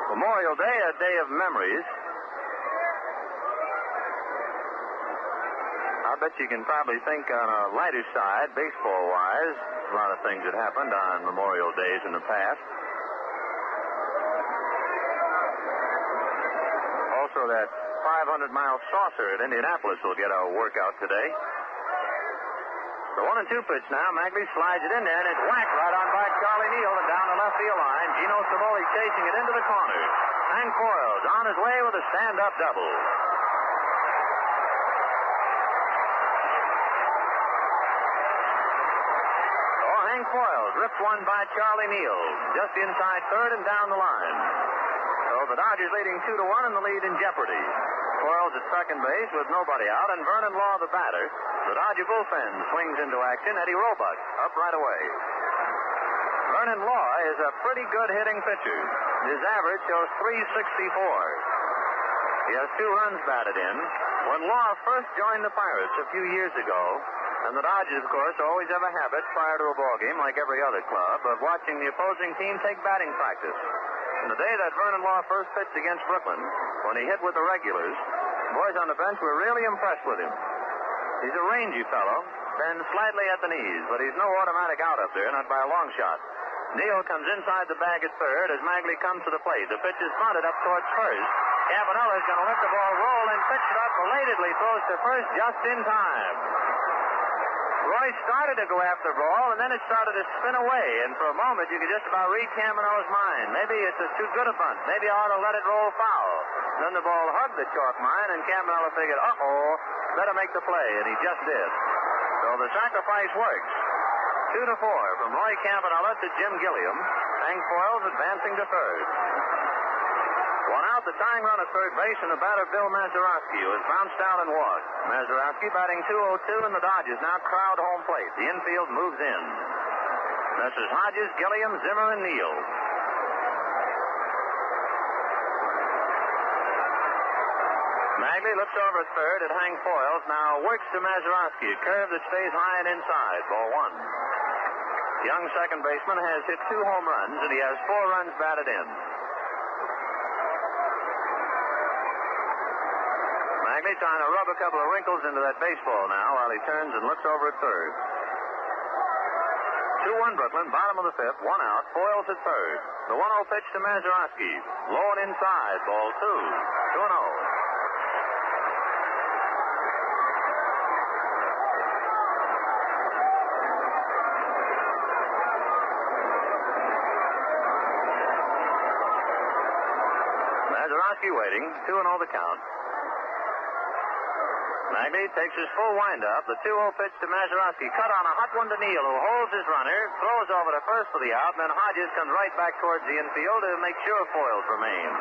Memorial Day, a day of memories. I bet you can probably think on a lighter side, baseball-wise, a lot of things that happened on Memorial Days in the past. Also, that 500-mile saucer at Indianapolis will get a workout today. The 1-2 pitch now. Magley slides it in there, and it's whacked right on by Charlie Neal and down the left field line. Gino Cimoli chasing it into the corner. Hank Foyles on his way with a stand-up double. Oh, Hank Foyles ripped one by Charlie Neal, just inside third and down the line. So the Dodgers leading 2-1 and the lead in jeopardy. Foyles at second base with nobody out, and Vernon Law the batter. The Dodger bullpen swings into action. Eddie Roebuck up right away. Vernon Law is a pretty good hitting pitcher. His average shows .364. He has 2 runs batted in. When Law first joined the Pirates a few years ago, and the Dodgers, of course, always have a habit prior to a ball game, like every other club, of watching the opposing team take batting practice. And the day that Vernon Law first pitched against Brooklyn, when he hit with the regulars, the boys on the bench were really impressed with him. He's a rangy fellow, bends slightly at the knees, but he's no automatic out up there, not by a long shot. Neal comes inside the bag at third as Magley comes to the plate. The pitch is bunted up towards first. Campanella's going to let the ball roll and pitch it up belatedly, throws to first just in time. Royce started to go after the ball, and then it started to spin away. And for a moment, you could just about read Campanella's mind. Maybe it's too good a bunt. Maybe I ought to let it roll foul. Then the ball hugged the chalk mine, and Campanella figured, better make the play, and he just did. So the sacrifice works. 2-4 from Roy Campanella to Jim Gilliam. Hank Foyles advancing to third. 1 out, the tying run at third base, and the batter Bill Mazeroski, who has bounced down and walked. Mazeroski batting .202, and the Dodgers now crowd home plate. The infield moves in. Messrs. Hodges, Gilliam, Zimmer, and Neal. Magley looks over at third at Hank Foyles. Now works to Mazeroski. A curve that stays high and inside. Ball 1. Young second baseman has hit 2 home runs, and he has 4 runs batted in. Magley trying to rub a couple of wrinkles into that baseball now while he turns and looks over at third. 2-1 Brooklyn, bottom of the 5th, 1 out, Foyles at third. The 1-0 pitch to Mazeroski. Low and inside, ball 2. 2-0. Mazeroski waiting, 2-0 the count. Magley takes his full windup. The 2-0 pitch to Mazeroski. Cut on a hot one to Neal, who holds his runner, throws over to first for the out, and then Hodges comes right back towards the infield to make sure Foyles remains.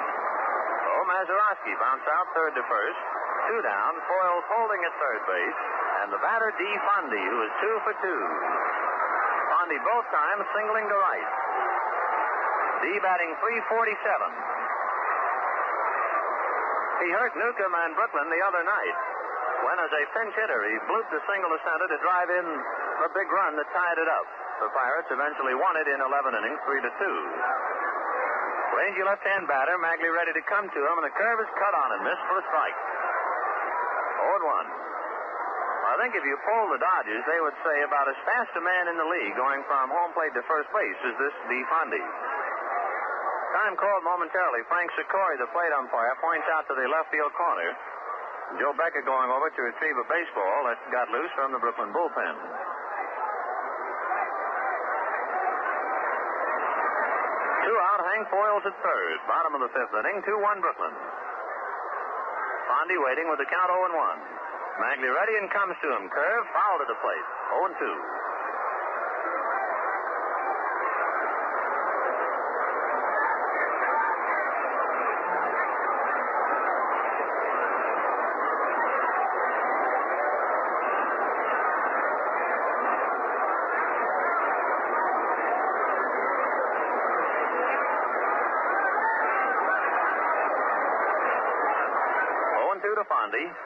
So Mazeroski bounced out third to first. 2 down. Foyles holding at third base. And the batter, D. Fondy, who is 2 for 2. Fondy both times singling to right. D batting .347. He hurt Newcomb and Brooklyn the other night. when, as a pinch hitter, he blooped a single to center to drive in a big run that tied it up. The Pirates eventually won it in 11 innings, 3-2. Rangy left-hand batter, Magley ready to come to him, and the curve is cut on and missed for a strike. 0-1. I think if you poll the Dodgers, they would say about as fast a man in the league going from home plate to first base as this DeFonde. Time called momentarily. Frank Sikori, the plate umpire, points out to the left field corner. Joe Becker going over to retrieve a baseball that got loose from the Brooklyn bullpen. 2 out, Hank Foyles at third. Bottom of the 5th inning, 2-1 Brooklyn. Fondy waiting with the count 0-1. Magley ready and comes to him. Curve, foul to the plate. 0-2.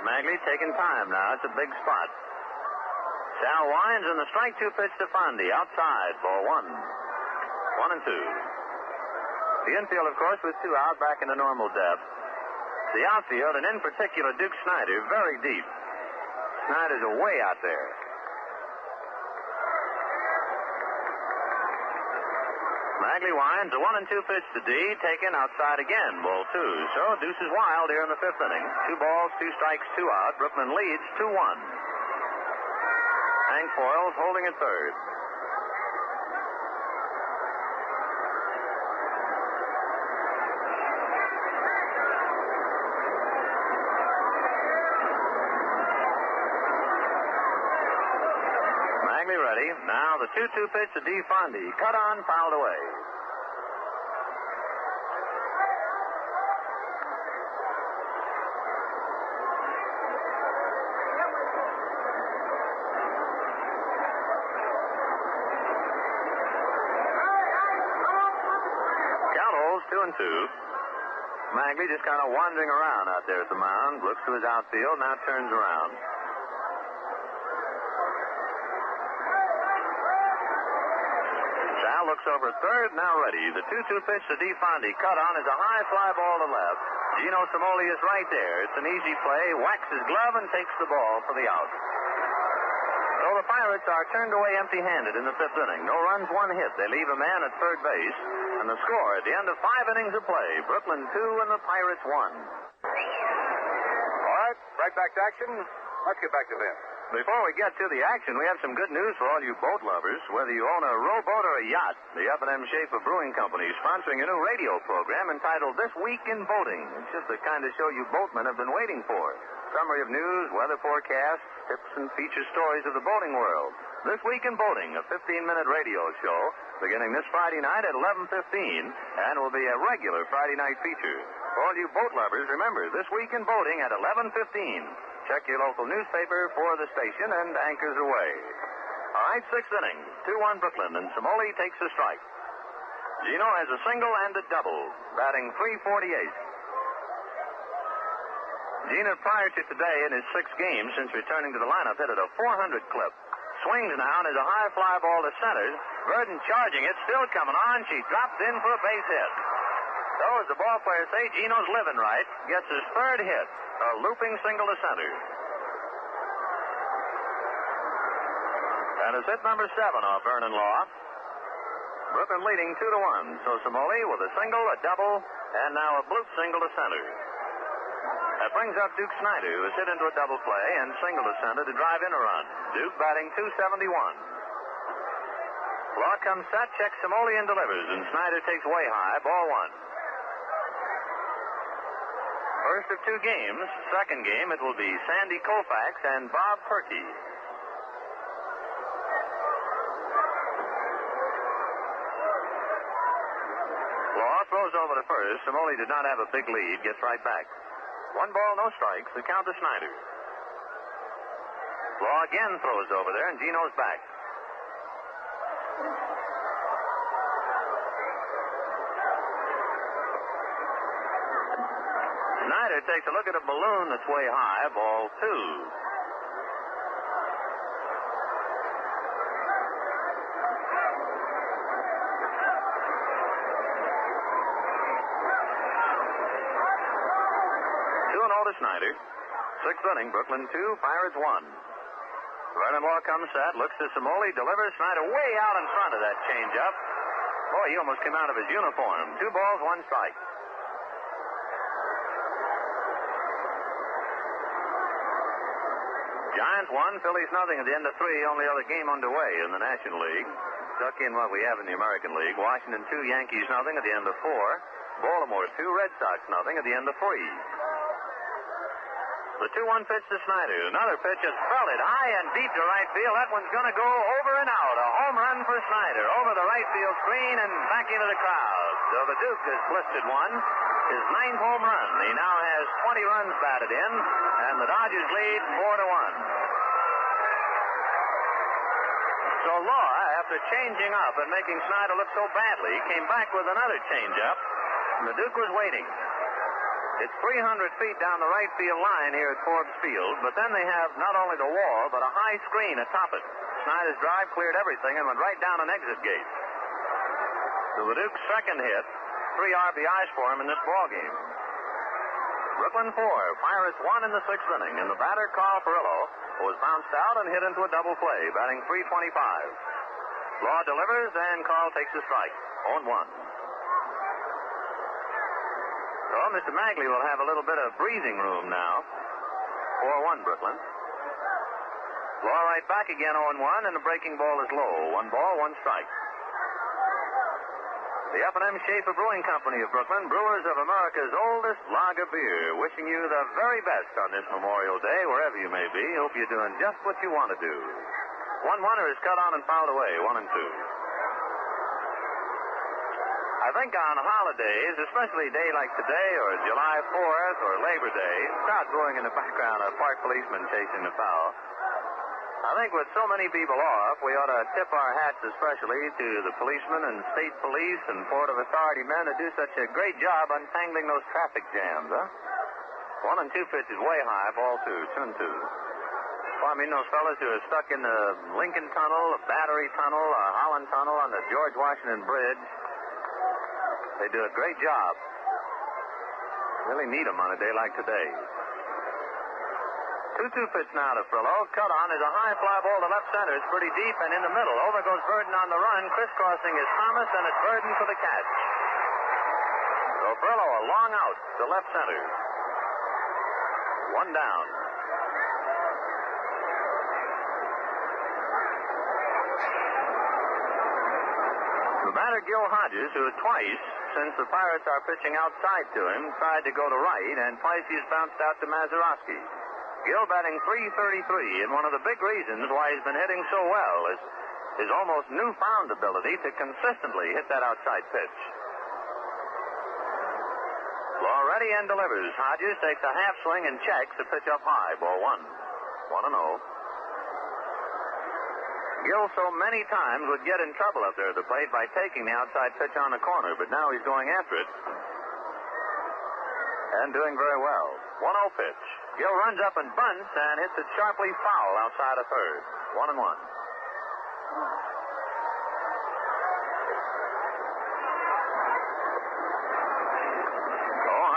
Magley taking time now. It's a big spot. Sal winds and the strike 2 pitch to Fondy. Outside, ball 1. 1-2. The infield, of course, with 2 out back into normal depth. The outfield, and in particular Duke Snider, very deep. Snider's away out there. Magley winds, a 1-2 pitch to D, taken outside again, ball 2. So deuce is wild here in the 5th inning. 2 balls, 2 strikes, 2 out. Brooklyn leads 2-1. Hank Foyles holding at third. Magley ready. Now the 2-2 pitch to DeFonde. Cut on, fouled away. Count holds 2-2. Magley just kind of wandering around out there at the mound. Looks to his outfield, now turns around. Looks over at third, now ready. The 2-2 pitch to DeFonde. Cut on is a high fly ball to left. Gino Cimoli is right there. It's an easy play. Whacks his glove and takes the ball for the out. So the Pirates are turned away empty-handed in the 5th inning. No runs, 1 hit. They leave a man at third base. And the score at the end of 5 innings of play, Brooklyn 2 and the Pirates 1. All right, right back to action. Let's get back to this. Before we get to the action, we have some good news for all you boat lovers. Whether you own a rowboat or a yacht, the F&M Schaefer Brewing Company is sponsoring a new radio program entitled This Week in Boating. It's just the kind of show you boatmen have been waiting for. Summary of news, weather forecasts, tips and feature stories of the boating world. This Week in Boating, a 15-minute radio show beginning this Friday night at 11:15 and will be a regular Friday night feature. For all you boat lovers, remember, This Week in Boating at 11:15. Check your local newspaper for the station and anchors away. All right, 6th inning. 2-1 Brooklyn, and Cimoli takes a strike. Gino has a single and a double, batting .348. Gino, prior to today in his 6 games since returning to the lineup, hit at a .400 clip. Swings now and is a high fly ball to center. Burden charging it, still coming on. She drops in for a base hit. So, as the ball players say, Gino's living right. Gets his 3rd hit, a looping single to center. And it's hit number 7 off Vernon Law. Brooklyn leading 2-1. So Cimoli with a single, a double, and now a bloop single to center. That brings up Duke Snider, who has hit into a double play and single to center to drive in a run. Duke batting .271. Law comes set, checks Cimoli and delivers, and Snider takes way high, ball 1. First of 2 games. Second game, it will be Sandy Koufax and Bob Perky. Law throws over to first. Cimoli did not have a big lead. Gets right back. 1 ball, no strikes. The count to Snider. Law again throws over there, and Gino's back. Snider Snider takes a look at a balloon that's way high, ball 2. 2-0 to Snider. 6th inning, Brooklyn 2, Pirates 1. Vernon Law comes set, looks to Simoli, delivers. Snider way out in front of that changeup. Boy, he almost came out of his uniform. 2 balls, 1 strike. Giants 1, Phillies nothing at the end of 3. Only other game underway in the National League. Stuck in what we have in the American League. Washington 2, Yankees nothing at the end of 4. Baltimore 2, Red Sox nothing at the end of 3. The 2-1 pitch to Snider. Another pitch is belted high and deep to right field. That one's going to go over and out. A home run for Snider. Over the right field screen and back into the crowd. So the Duke has blistered one. His 9th home run. He now has 20 runs batted in, and the Dodgers lead 4-1. So Law, after changing up and making Snider look so badly, came back with another changeup, and the Duke was waiting. It's 300 feet down the right field line here at Forbes Field, but then they have not only the wall, but a high screen atop it. Snider's drive cleared everything and went right down an exit gate. So the Duke's second hit, 3 RBIs for him in this ballgame. Brooklyn 4, Pirates 1 in the 6th inning, and the batter, Carl Perillo, was bounced out and hit into a double play, batting .325. Law delivers, and Carl takes a strike. 0-1. So Mr. Magley will have a little bit of breathing room now. 4-1 Brooklyn. Law right back again 0-1, and the breaking ball is low. 1 ball, 1 strike. The F&M Schaefer Brewing Company of Brooklyn, brewers of America's oldest lager beer, wishing you the very best on this Memorial Day, wherever you may be. Hope you're doing just what you want to do. 1-1er is cut on and fouled away, 1-2. I think on holidays, especially a day like today or July 4th or Labor Day, crowd going in the background, a park policeman chasing the foul. I think with so many people off, we ought to tip our hats especially to the policemen and state police and Port of Authority men that do such a great job untangling those traffic jams, huh? 1-2 pitch is way high, ball 2, 2-2. Well, I mean, those fellas who are stuck in the Lincoln Tunnel, the Battery Tunnel, Holland Tunnel, on the George Washington Bridge, they do a great job. Really need them on a day like today. 2-2 pitch now to Frillo. Cut on is a high fly ball to left center. It's pretty deep and in the middle. Over goes Burden on the run. Crisscrossing is Thomas, and it's Burden for the catch. So Frillo a long out to left center. 1 down. The batter, Gil Hodges, who twice, since the Pirates are pitching outside to him, tried to go to right, and twice he's bounced out to Mazeroski. Gil batting .333, and one of the big reasons why he's been hitting so well is his almost newfound ability to consistently hit that outside pitch. Law ready and delivers. Hodges takes a half swing and checks the pitch up high. Ball 1. 1-0. Gil so many times would get in trouble up there at the plate by taking the outside pitch on the corner, but now he's going after it and doing very well. 1-0 pitch. Gil runs up and bunts and hits it sharply foul outside of third. 1-1.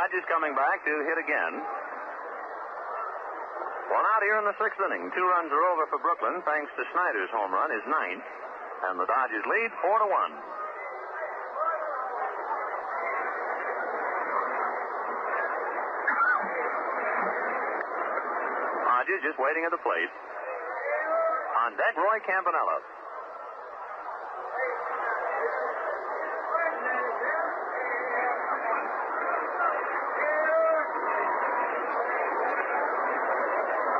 Hodges coming back to hit again. 1 out here in the 6th inning. 2 runs are over for Brooklyn thanks to Snider's home run, his 9th, and the Dodgers lead 4-1. Hodges just waiting at the plate. On deck, Roy Campanella.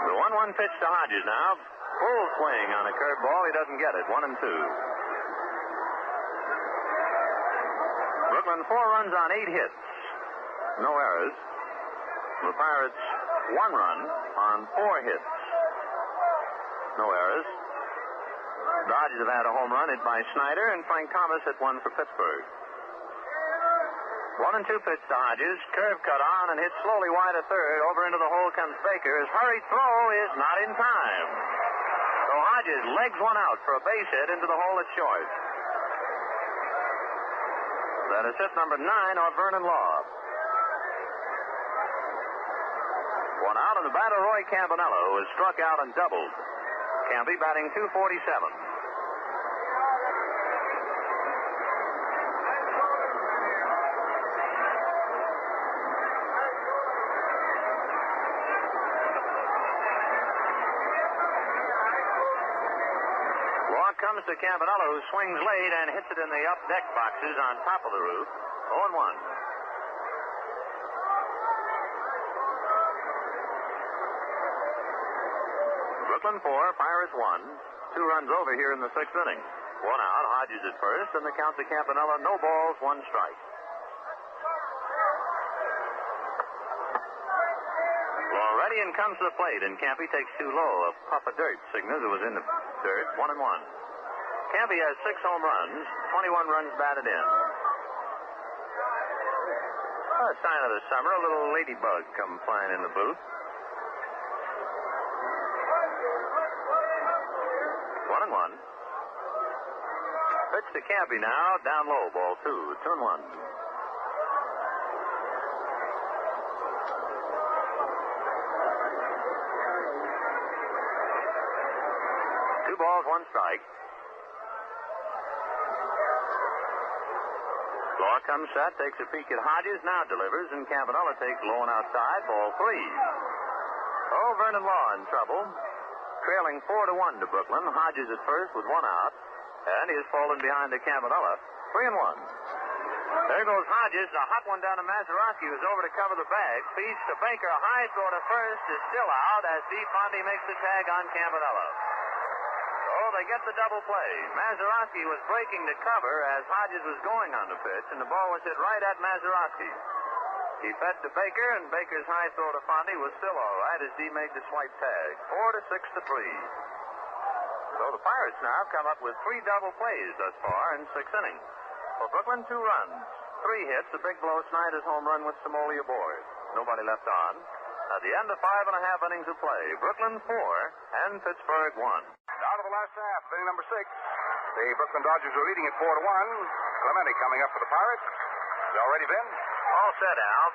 The 1-1 pitch to Hodges now. Full swing on a curveball. He doesn't get it. 1-2. Brooklyn 4 runs on 8 hits. No errors. The Pirates 1 run on 4 hits. No errors. Dodgers have had a home run hit by Snider, and Frank Thomas hit one for Pittsburgh. 1-2 pitch to Hodges. Curve cut on and hit slowly wide of third. Over into the hole comes Baker. His hurried throw is not in time. So Hodges legs one out for a base hit into the hole at short. That is hit number 9 on Vernon Law. One out, and the batter Roy Campanello was struck out and doubled. Campy batting .247. Comes to Campanello, who swings late and hits it in the up deck boxes on top of the roof. 0-1. Brooklyn 4, Pirates 1. 2 runs over here in the 6th inning. 1 out, Hodges at first, and the count to Campanello, no balls, 1 strike. Floridian comes to the plate, and Campy takes too low. A puff of dirt signals it was in the dirt. 1-1. Campy has 6 home runs, 21 runs batted in. A sign of the summer, a little ladybug come flying in the booth. 1-1. Pitch to Campy now, down low, ball 2, 2-1. Two balls, 1 strike. Law comes set, takes a peek at Hodges, now delivers, and Campanello takes low and outside, ball 3. Oh, Vernon Law in trouble. Trailing 4-1 to Brooklyn. Hodges at first with 1 out, and he has fallen behind to Campanello. 3-1. There goes Hodges, a hot one down to Mazeroski, who's over to cover the bag. Feeds to Baker, a high throw to first is still out as Steve Fondy makes the tag on Campanello. Oh, they get the double play. Mazeroski was breaking to cover as Hodges was going on the pitch, and the ball was hit right at Mazeroski. He fed to Baker, and Baker's high throw to Fondy was still all right as he made the swipe tag. 4-6 to 3. So the Pirates now have come up with 3 double plays thus far in 6 innings. For Brooklyn, 2 runs, 3 hits, a big blow, Snider's home run with Somoli aboard. Nobody left on. At the end of 5.5 innings of play, Brooklyn 4 and Pittsburgh 1. Down to the last half, inning number 6. The Brooklyn Dodgers are leading at 4-1. Clemente coming up for the Pirates. Is it already been? All set, Al.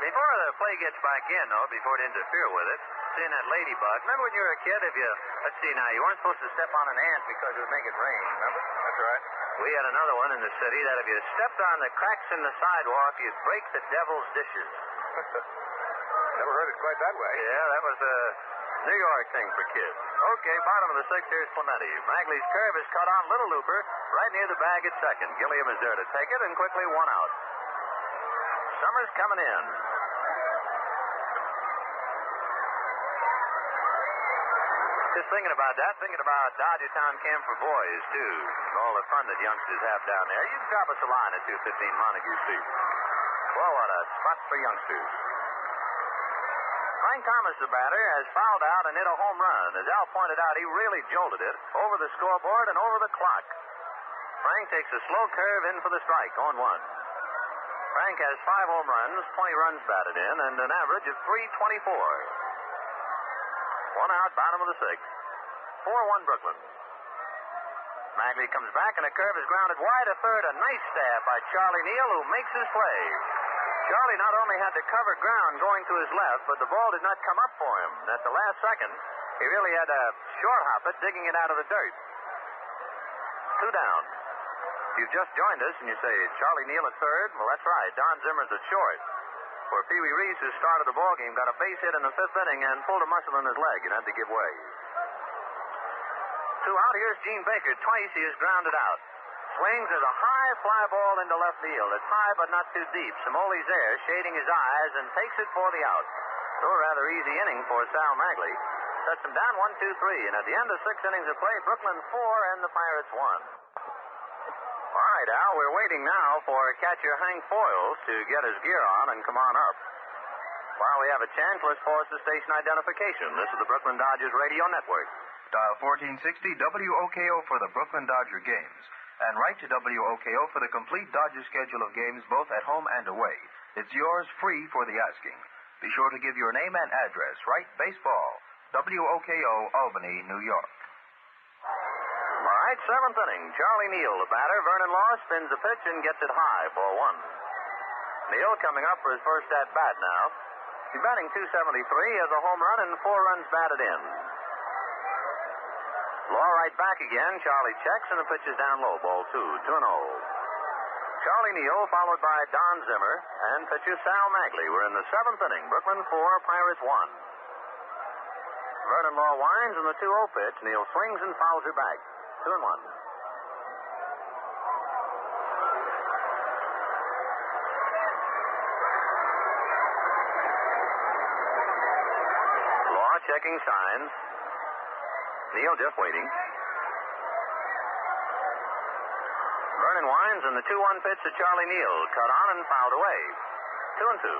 Before the play gets back in, though, before it interfere with it, seeing that ladybug. Remember when you were a kid, let's see now, you weren't supposed to step on an ant because it would make it rain, remember? That's right. We had another one in the city that if you stepped on the cracks in the sidewalk, you'd break the devil's dishes. Never heard it quite that way. Yeah, that was a New York thing for kids. Okay, bottom of the 6th, here's Clemente. Magley's curve is cut on Little Looper right near the bag at second. Gilliam is there to take it, and quickly 1 out. Summers coming in. Just thinking about that, thinking about Dodgertown Camp for Boys, too. And all the fun that youngsters have down there. You can drop us a line at 215 Montague Street. Well, what a spot for youngsters. Frank Thomas, the batter, has fouled out and hit a home run. As Al pointed out, he really jolted it over the scoreboard and over the clock. Frank takes a slow curve in for the strike, on 1. Frank has 5 home runs, 20 runs batted in, and an average of .324. 1 out, bottom of the 6th. 4-1 Brooklyn. Magley comes back, and a curve is grounded wide of third. A nice stab by Charlie Neal, who makes his play. Charlie not only had to cover ground going to his left, but the ball did not come up for him. At the last second, he really had to short hop it, digging it out of the dirt. 2 down. If you've just joined us and you say, Charlie Neal at third, well, that's right. Don Zimmer's at short. For Pee Wee Reese, who started the ballgame, got a base hit in the 5th inning and pulled a muscle in his leg and had to give way. 2 out. Here's Gene Baker. Twice he is grounded out. Swings as a high fly ball into left field. It's high but not too deep. Somoli's there, shading his eyes, and takes it for the out. So a rather easy inning for Sal Magley. Sets him down 1-2-3. And at the end of 6 innings of play, Brooklyn 4 and the Pirates 1. All right, Al, we're waiting now for catcher Hank Foyles to get his gear on and come on up. While we have a chance, let's pause the station identification. This is the Brooklyn Dodgers Radio Network. Dial 1460 WOKO for the Brooklyn Dodger games. and write to WOKO for the complete Dodgers schedule of games both at home and away. It's yours free for the asking. Be sure to give your name and address. Write baseball, WOKO, Albany, New York. All right, seventh inning. Charlie Neal, the batter. Vernon Law spins the pitch and gets it high, ball one. Neal coming up for his first at-bat now. He's batting .273, has a home run and 4 runs batted in. Law right back again. Charlie checks and the pitch is down low, ball 2, 2-0. Charlie Neal followed by Don Zimmer and pitcher Sal Magley. We're in the seventh inning. Brooklyn 4, Pirates 1. Vernon Law winds and the 2-0 pitch. Neal swings and fouls her back. 2-1. Law checking signs. Neal just waiting. Vernon winds and the 2-1 pitch to Charlie Neal. Cut on and fouled away. 2-2.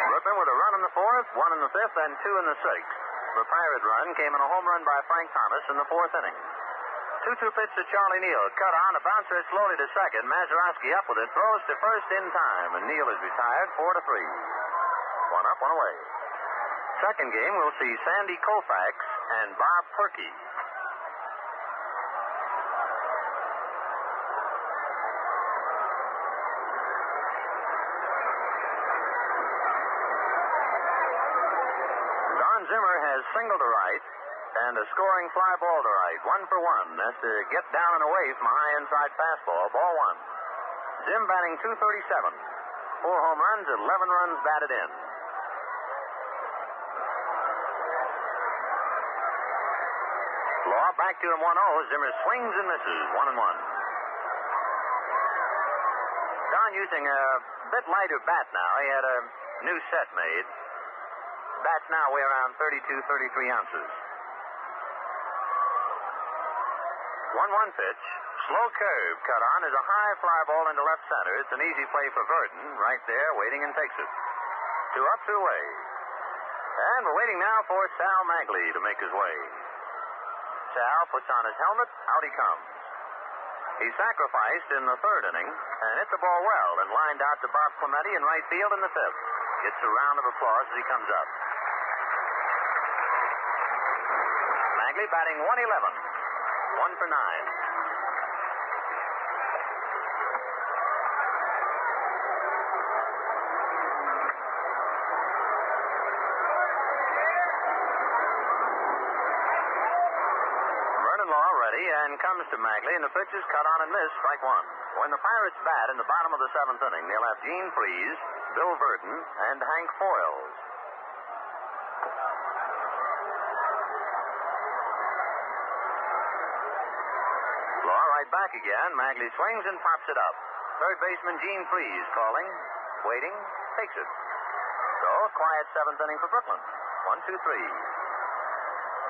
Brooklyn with a run in the fourth, 1 in the fifth, and 2 in the sixth. The Pirate run came in a home run by Frank Thomas in the fourth inning. 2-2 pitch to Charlie Neal. Cut on, a bouncer slowly to second. Mazeroski up with it, throws to first in time, and Neal is retired 4-3. 1 up, 1 away. Second game, we'll see Sandy Koufax and Bob Perky. Don Zimmer has single to right and a scoring fly ball to right. 1 for 1. That's to get down and away from a high inside fastball. Ball 1. Zim batting .237. 4 home runs, 11 runs batted in. Law back to him 1-0. Zimmer swings and misses. 1-1. Don using a bit lighter bat now. He had a new set made. Bats now weigh around 32, 33 ounces. 1-1 pitch. Slow curve cut on is a high fly ball into left center. It's an easy play for Verdon. Right there, waiting and takes it. 2 up, 2 away. And we're waiting now for Sal Magley to make his way. Sal puts on his helmet. Out he comes. He sacrificed in the third inning and hit the ball well and lined out to Bob Clemente in right field in the fifth. Gets a round of applause as he comes up. Magley batting .111. 1 for 9. And comes to Magley, and the pitch is cut on and missed, strike 1. When the Pirates bat in the bottom of the seventh inning, they'll have Gene Freese, Bill Verdon, and Hank Foyles. Law right back again. Magley swings and pops it up. Third baseman Gene Freese calling, waiting, takes it. So, quiet seventh inning for Brooklyn. 1, 2, 3.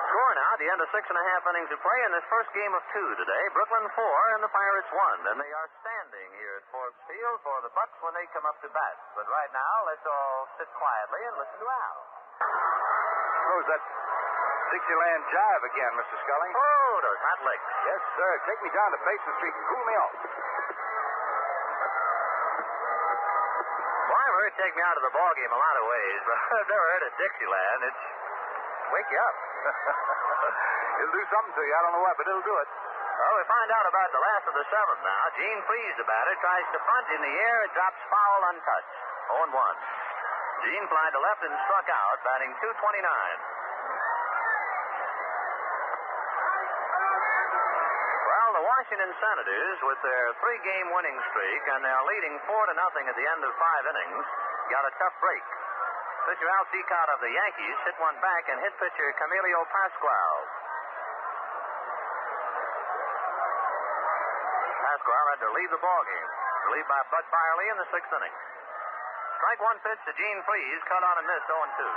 Score now at the end of 6.5 innings of play in this first game of 2 today. Brooklyn 4 and the Pirates 1. And they are standing here at Forbes Field for the Bucks when they come up to bat. But right now, let's all sit quietly and listen to Al. Suppose that Dixieland jive again, Mr. Scully. Oh, those hot licks. Yes, sir. Take me down to Basin Street and cool me off. Well, I've heard take me out of the ballgame a lot of ways, but I've never heard of Dixieland. It's wake you up. It'll do something to you. I don't know what, but it'll do it. Well, we find out about the last of the seventh now. Gene Freese, the batter, tries to bunt in the air. It drops foul untouched. 0-1. Gene flied to left and struck out, batting .229. Well, the Washington Senators, with their 3-game winning streak, and they're leading 4-0 at the end of 5 innings, got a tough break. Pitcher Al Seacott of the Yankees hit one back and hit pitcher Camilo Pascual. Pascual had to leave the ballgame, relieved by Bud Byerly in the 6th inning. Strike 1 pitch to Gene Freese, cut on and missed 0-2.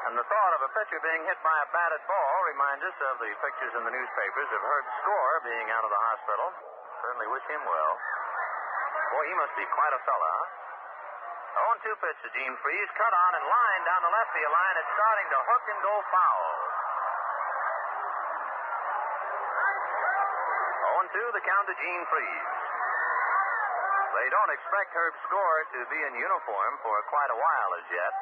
And the thought of a pitcher being hit by a batted ball reminds us of the pictures in the newspapers of Herb Score being out of the hospital. Certainly wish him well. Boy, he must be quite a fella, huh? 0-2 pitch to Gene Freeze. Cut on and line down the left field line. It's starting to hook and go foul. 0-2, the count to Gene Freeze. They don't expect Herb Score to be in uniform for quite a while as yet.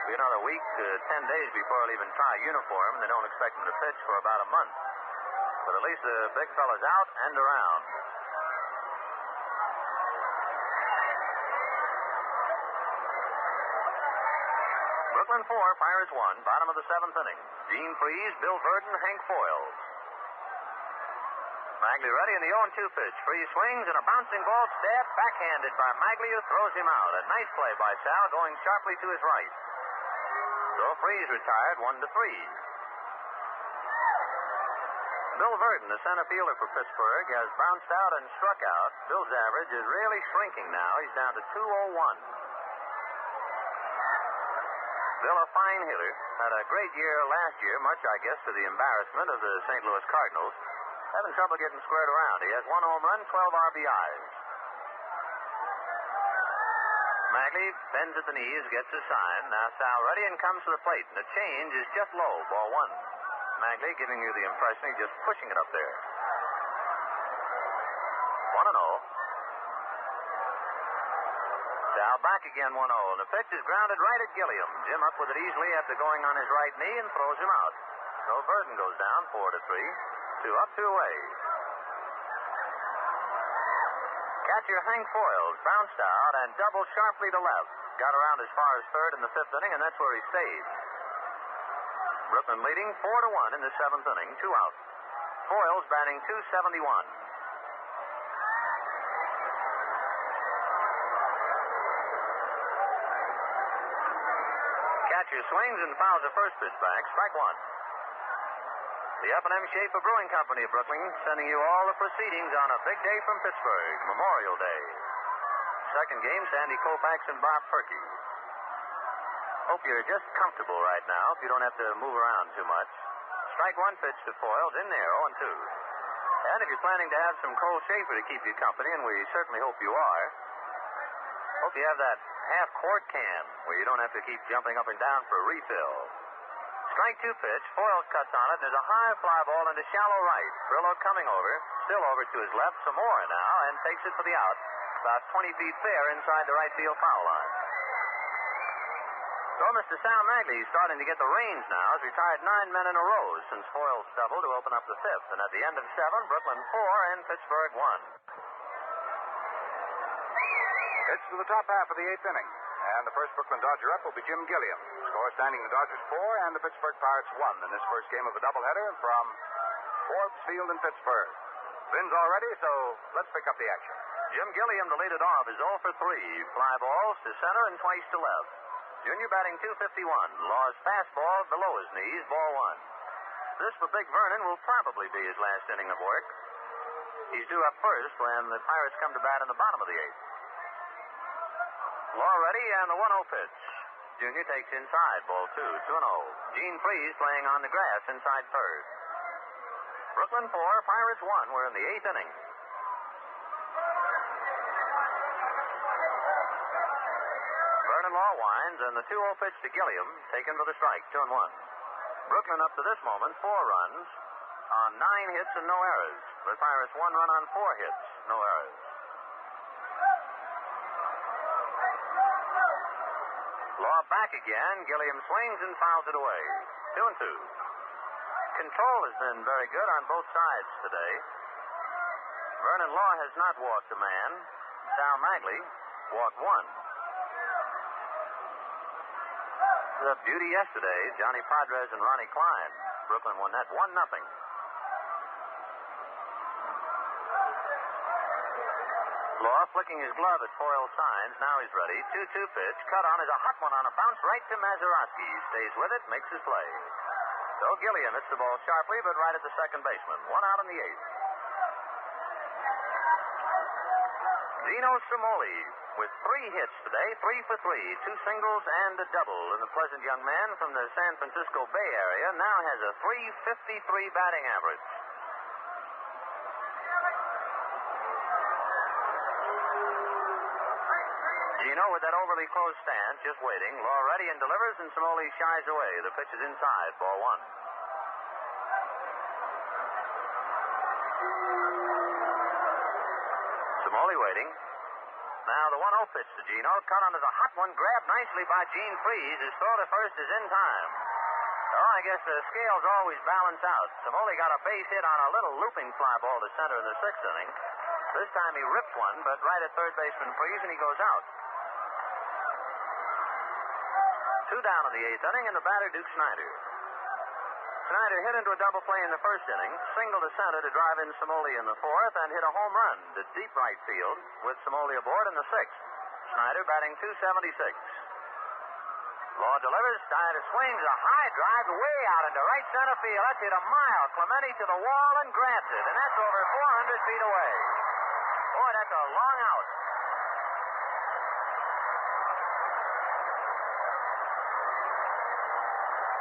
It'll be another week to 10 days before he'll even try uniform, and they don't expect him to pitch for about a month. But at least the big fella's out and around. Brooklyn 4, Pirates 1, bottom of the 7th inning. Gene Freeze, Bill Verdon, Hank Foyles. Magley ready in the 0-2 pitch. Freeze swings and a bouncing ball stabbed backhanded by Magley, who throws him out. A nice play by Sal, going sharply to his right. So Freeze retired 1-3. Bill Verdon, the center fielder for Pittsburgh, has bounced out and struck out. Bill's average is really shrinking now. He's down to 201. Bill, a fine hitter, had a great year last year, much, I guess, to the embarrassment of the St. Louis Cardinals. Having trouble getting squared around. He has 1 home run, 12 RBIs. Magley bends at the knees, gets a sign. Now Sal ready and comes to the plate. And the change is just low, ball 1. Magley giving you the impression he's just pushing it up there. 1-0. Sal back again 1-0. The pitch is grounded right at Gilliam. Jim up with it easily after going on his right knee and throws him out. So Verdon goes down 4-3. 2 up, 2 away. Catcher Hank Foyles bounced out and doubled sharply to left. Got around as far as third in the 5th inning, and that's where he stayed. Brooklyn leading 4-1 in the 7th inning, 2 out. Foyles batting .271. Catcher swings and fouls the first pitch back. Strike 1. The F&M Schaefer Brewing Company of Brooklyn sending you all the proceedings on a big day from Pittsburgh, Memorial Day. Second game, Sandy Koufax and Bob Perky. Hope you're just comfortable right now if you don't have to move around too much. Strike 1 pitch to Foyles in there, 0-2. And if you're planning to have some cold Schaefer to keep you company, and we certainly hope you are, hope you have that half-quart can where you don't have to keep jumping up and down for a refill. Strike 2 pitch. Foyles cuts on it. There's a high fly ball into shallow right. Trillo coming over, still over to his left, some more now, and takes it for the out. About 20 feet fair inside the right field foul line. So Mr. Sal Magley is starting to get the reins now. Has retired 9 men in a row since Foyles doubled to open up the 5th. And at the end of 7, Brooklyn 4 and Pittsburgh 1. It's to the top half of the 8th inning. And the first Brooklyn Dodger up will be Jim Gilliam. Score standing the Dodgers 4 and the Pittsburgh Pirates 1 in this first game of the doubleheader from Forbes Field in Pittsburgh. Vin's all ready, so let's pick up the action. Jim Gilliam to lead it off is 0 for 3. Fly balls to center and twice to left. Junior batting .251. Law's fastball below his knees, ball 1. This for Big Vernon will probably be his last inning of work. He's due up first when the Pirates come to bat in the bottom of the 8th. Law ready and the 1-0 pitch. Junior takes inside, ball 2, 2-0. Gene Freeze playing on the grass inside third. Brooklyn 4, Pirates 1. We're in the 8th inning. Vernon Law winds and the 2-0 pitch to Gilliam, taken for the strike, 2-1. Brooklyn up to this moment, 4 runs on 9 hits and no errors. The Pirates 1 run on 4 hits, no errors. Law back again. Gilliam swings and fouls it away. 2-2. Control has been very good on both sides today. Vernon Law has not walked a man. Sal Magley walked 1. It was a beauty yesterday. Johnny Padres and Ronnie Klein. Brooklyn won that 1-0. Law flicking his glove at Foyle's signs. Now he's ready. 2-2 pitch. Cut on is a hot one on a bounce right to Mazeroski. Stays with it, makes his play. So Gilliam hits the ball sharply, but right at the second baseman. 1 out in the 8th. Dino Cimoli with 3 hits today, 3 for 3, 2 singles and a double. And the pleasant young man from the San Francisco Bay Area now has a .353 batting average. Gino with that overly close stance, just waiting. Law ready and delivers, and Simoli shies away. The pitch is inside, ball one. Simoli waiting. Now the 1-0 pitch to Gino. Cut on as a hot one, grabbed nicely by Gene Freeze. His throw to first is in time. Oh, I guess the scales always balance out. Simoli got a base hit on a little looping fly ball to center in the 6th inning. This time he ripped one, but right at third baseman Freeze, and he goes out. 2 down in the 8th inning, and the batter, Duke Snider. Snider hit into a double play in the 1st inning, singled to center to drive in Simoli in the 4th, and hit a home run to deep right field with Simoli aboard in the 6th. Snider batting .276. Law delivers, Snider swings a high drive way out into right center field. That's hit a mile. Clemente to the wall and grabs it, and that's over 400 feet away. Boy, that's a long out.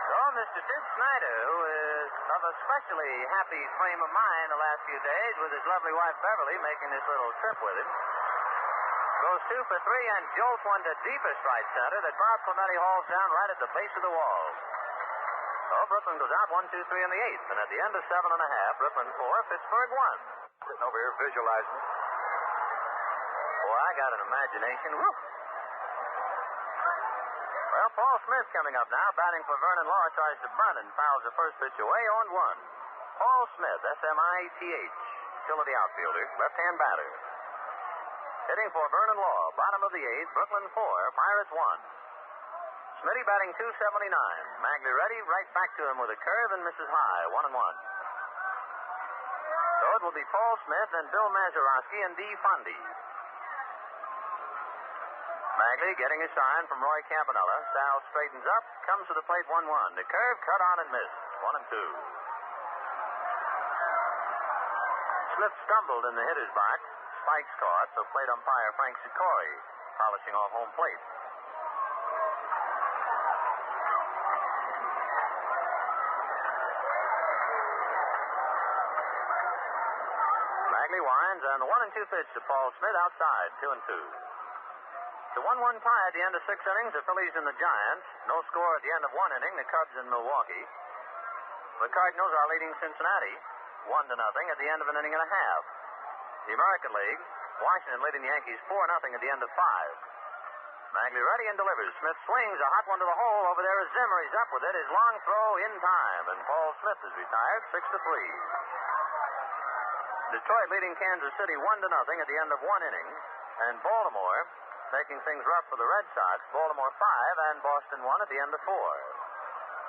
So, Mr. Sid Snider, who is of a especially happy frame of mind the last few days with his lovely wife Beverly making this little trip with him, goes 2 for 3 and jolts one to deepest right center that Bob Clemente hauls down right at the base of the wall. So Brooklyn goes out 1, 2, 3 in the 8th, and at the end of 7.5, Brooklyn 4, Pittsburgh 1. Sitting over here visualizing it. Boy, I got an imagination. Woo! Well, Paul Smith coming up now, batting for Vernon Law, tries to bunt and fouls the first pitch away, 0-1. Paul Smith, S-M-I-T-H, utility outfielder, left-hand batter. Hitting for Vernon Law, bottom of the 8th, Brooklyn 4, Pirates 1. Smitty batting .279. Maglie ready, right back to him with a curve and misses high, 1-1. So it will be Paul Smith and Bill Mazeroski and D. Fundy. Maglie getting a sign from Roy Campanella. Sal straightens up, comes to the plate 1-1. The curve cut on and missed, 1-2. Smith stumbled in the hitter's box. Spikes caught, so plate umpire Frank Sikori polishing off home plate. Maglie winds, and the 1-2 pitch to Paul Smith outside, 2-2. The 1-1 tie at the end of 6 innings, the Phillies and the Giants. No score at the end of 1 inning, the Cubs and Milwaukee. The Cardinals are leading Cincinnati, 1-0 at the end of an inning and a half. The American League, Washington leading the Yankees 4-0 at the end of 5. Maglie ready and delivers. Smith swings a hot one to the hole. Over there is Zimmer. He's up with it. His long throw in time, and Paul Smith is retired 6-3. Detroit leading Kansas City 1-0 at the end of 1 inning, and Baltimore making things rough for the Red Sox. Baltimore 5 and Boston 1 at the end of 4.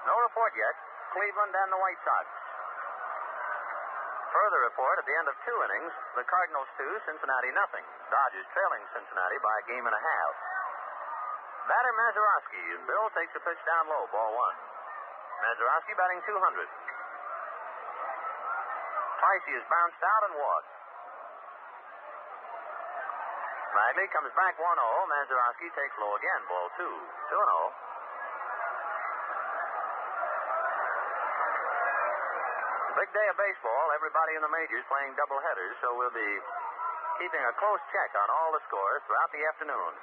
No report yet. Cleveland and the White Sox. Further report at the end of 2 innings, the Cardinals 2, Cincinnati 0. Dodgers trailing Cincinnati by a game and a half. Batter Mazeroski, and Bill takes a pitch down low, ball 1. Mazeroski batting .200. Twice he has bounced out and walked. Maglie comes back 1-0. Mazeroski takes low again, ball 2. 2-0. Big day of baseball. Everybody in the majors playing doubleheaders, so we'll be keeping a close check on all the scores throughout the afternoon.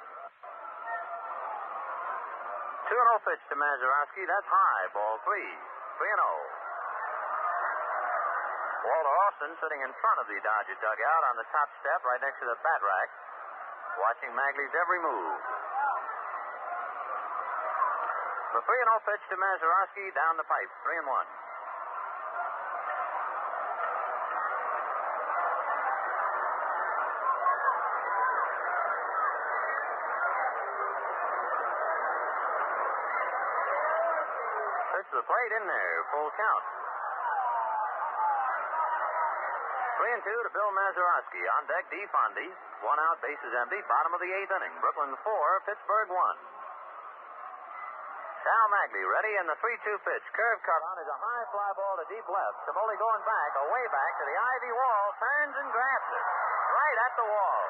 2-0 pitch to Mazeroski. That's high. Ball 3. 3-0. Walter Austin sitting in front of the Dodger dugout on the top step right next to the bat rack, watching Maglie's every move. The 3-0 pitch to Mazeroski down the pipe. 3-1. To the plate in there, full count. 3-2 to Bill Mazeroski. On deck, D. Fondy. 1 out, bases empty. Bottom of the 8th inning. Brooklyn 4, Pittsburgh 1. Sal Maglie ready, and the 3-2 pitch. Curve cut on is a high fly ball to deep left. Simoli going back, away back to the ivy wall. Turns and grabs it. Right at the wall.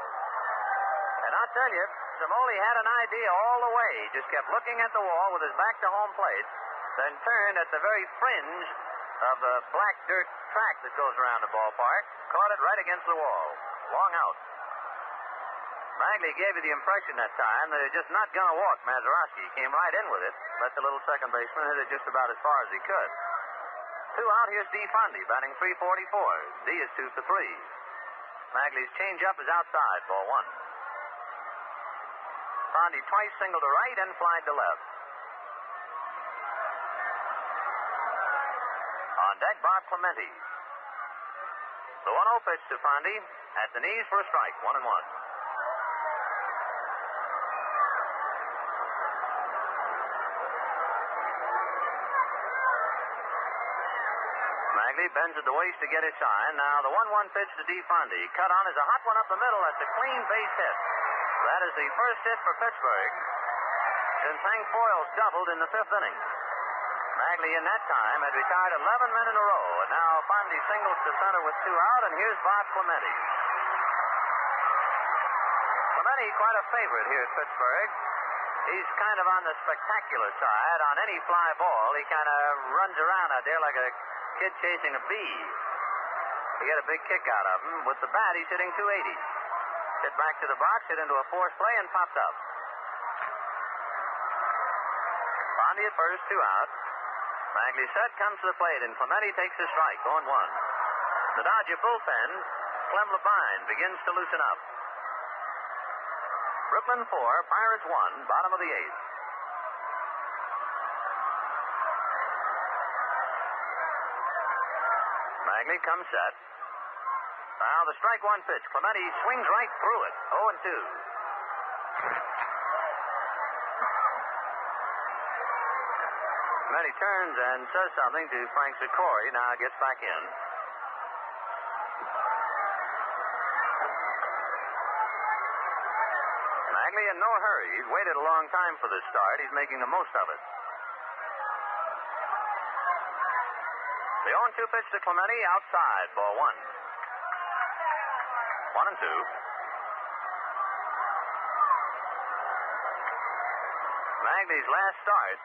And I'll tell you, Simoli had an idea all the way. He just kept looking at the wall with his back to home plate. Then turned at the very fringe of the black dirt track that goes around the ballpark. Caught it right against the wall. Long out. Magley gave you the impression that time that he's just not going to walk Mazeroski. He came right in with it. Let the little second baseman hit it just about as far as he could. 2 out, here's D. Fondy, batting .344. D is 2 for 3. Magley's changeup is outside, ball 1. Fondy twice singled to right and flied to left. On deck, Bob Clemente. The 1-0 pitch to Fondy at the knees for a strike, 1-1. Magley bends at the waist to get his sign. Now the 1-1 pitch to D. Fondy. Cut on is a hot one up the middle. That's a clean base hit. That is the first hit for Pittsburgh since Hank Foyles doubled in the 5th inning. Magley in that time had retired 11 men in a row. And now Fondy singles to center with 2 out, and here's Bob Clemente. Clemente, quite a favorite here at Pittsburgh. He's kind of on the spectacular side. On any fly ball, he kind of runs around out there like a kid chasing a bee. You get a big kick out of him. With the bat, he's hitting .280. Hit back to the box, hit into a force play, and popped up. Fondy at first, 2 out. Magley set, comes to the plate, and Clemente takes a strike, 0-1. The Dodger bullpen, Clem Labine, begins to loosen up. Brooklyn 4, Pirates 1, bottom of the 8th. Magley comes set. Now the strike 1 pitch. Clemente swings right through it, 0-2. Clemente turns and says something to Frank Sikori. Now gets back in. Magley in no hurry. He's waited a long time for this start. He's making the most of it. The 0-2 pitch to Clemente outside. Ball 1. 1-2. Magley's last start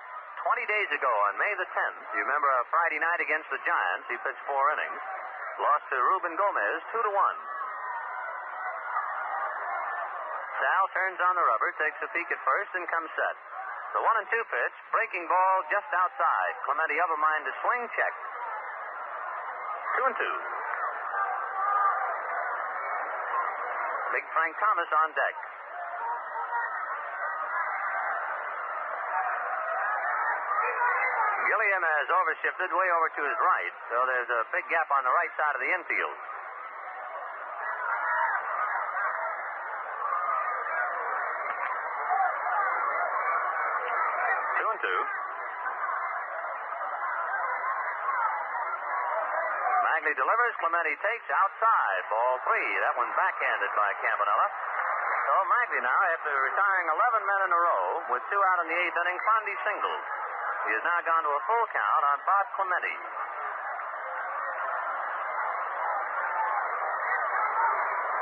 20 days ago on May the 10th. You remember a Friday night against the Giants. He pitched 4 innings. Lost to Ruben Gomez 2-1. Sal turns on the rubber, takes a peek at first, and comes set. The 1-2 pitch, breaking ball just outside. Clemente of a mind to swing, check. 2-2. Big Frank Thomas on deck. Gilliam has overshifted way over to his right, so there's a big gap on the right side of the infield. Magley delivers. Clemente takes outside. Ball 3. That one backhanded by Campanella. So Magley now, after retiring 11 men in a row, with 2 out in the 8th inning, Fondy singled. He has now gone to a full count on Bob Clemente.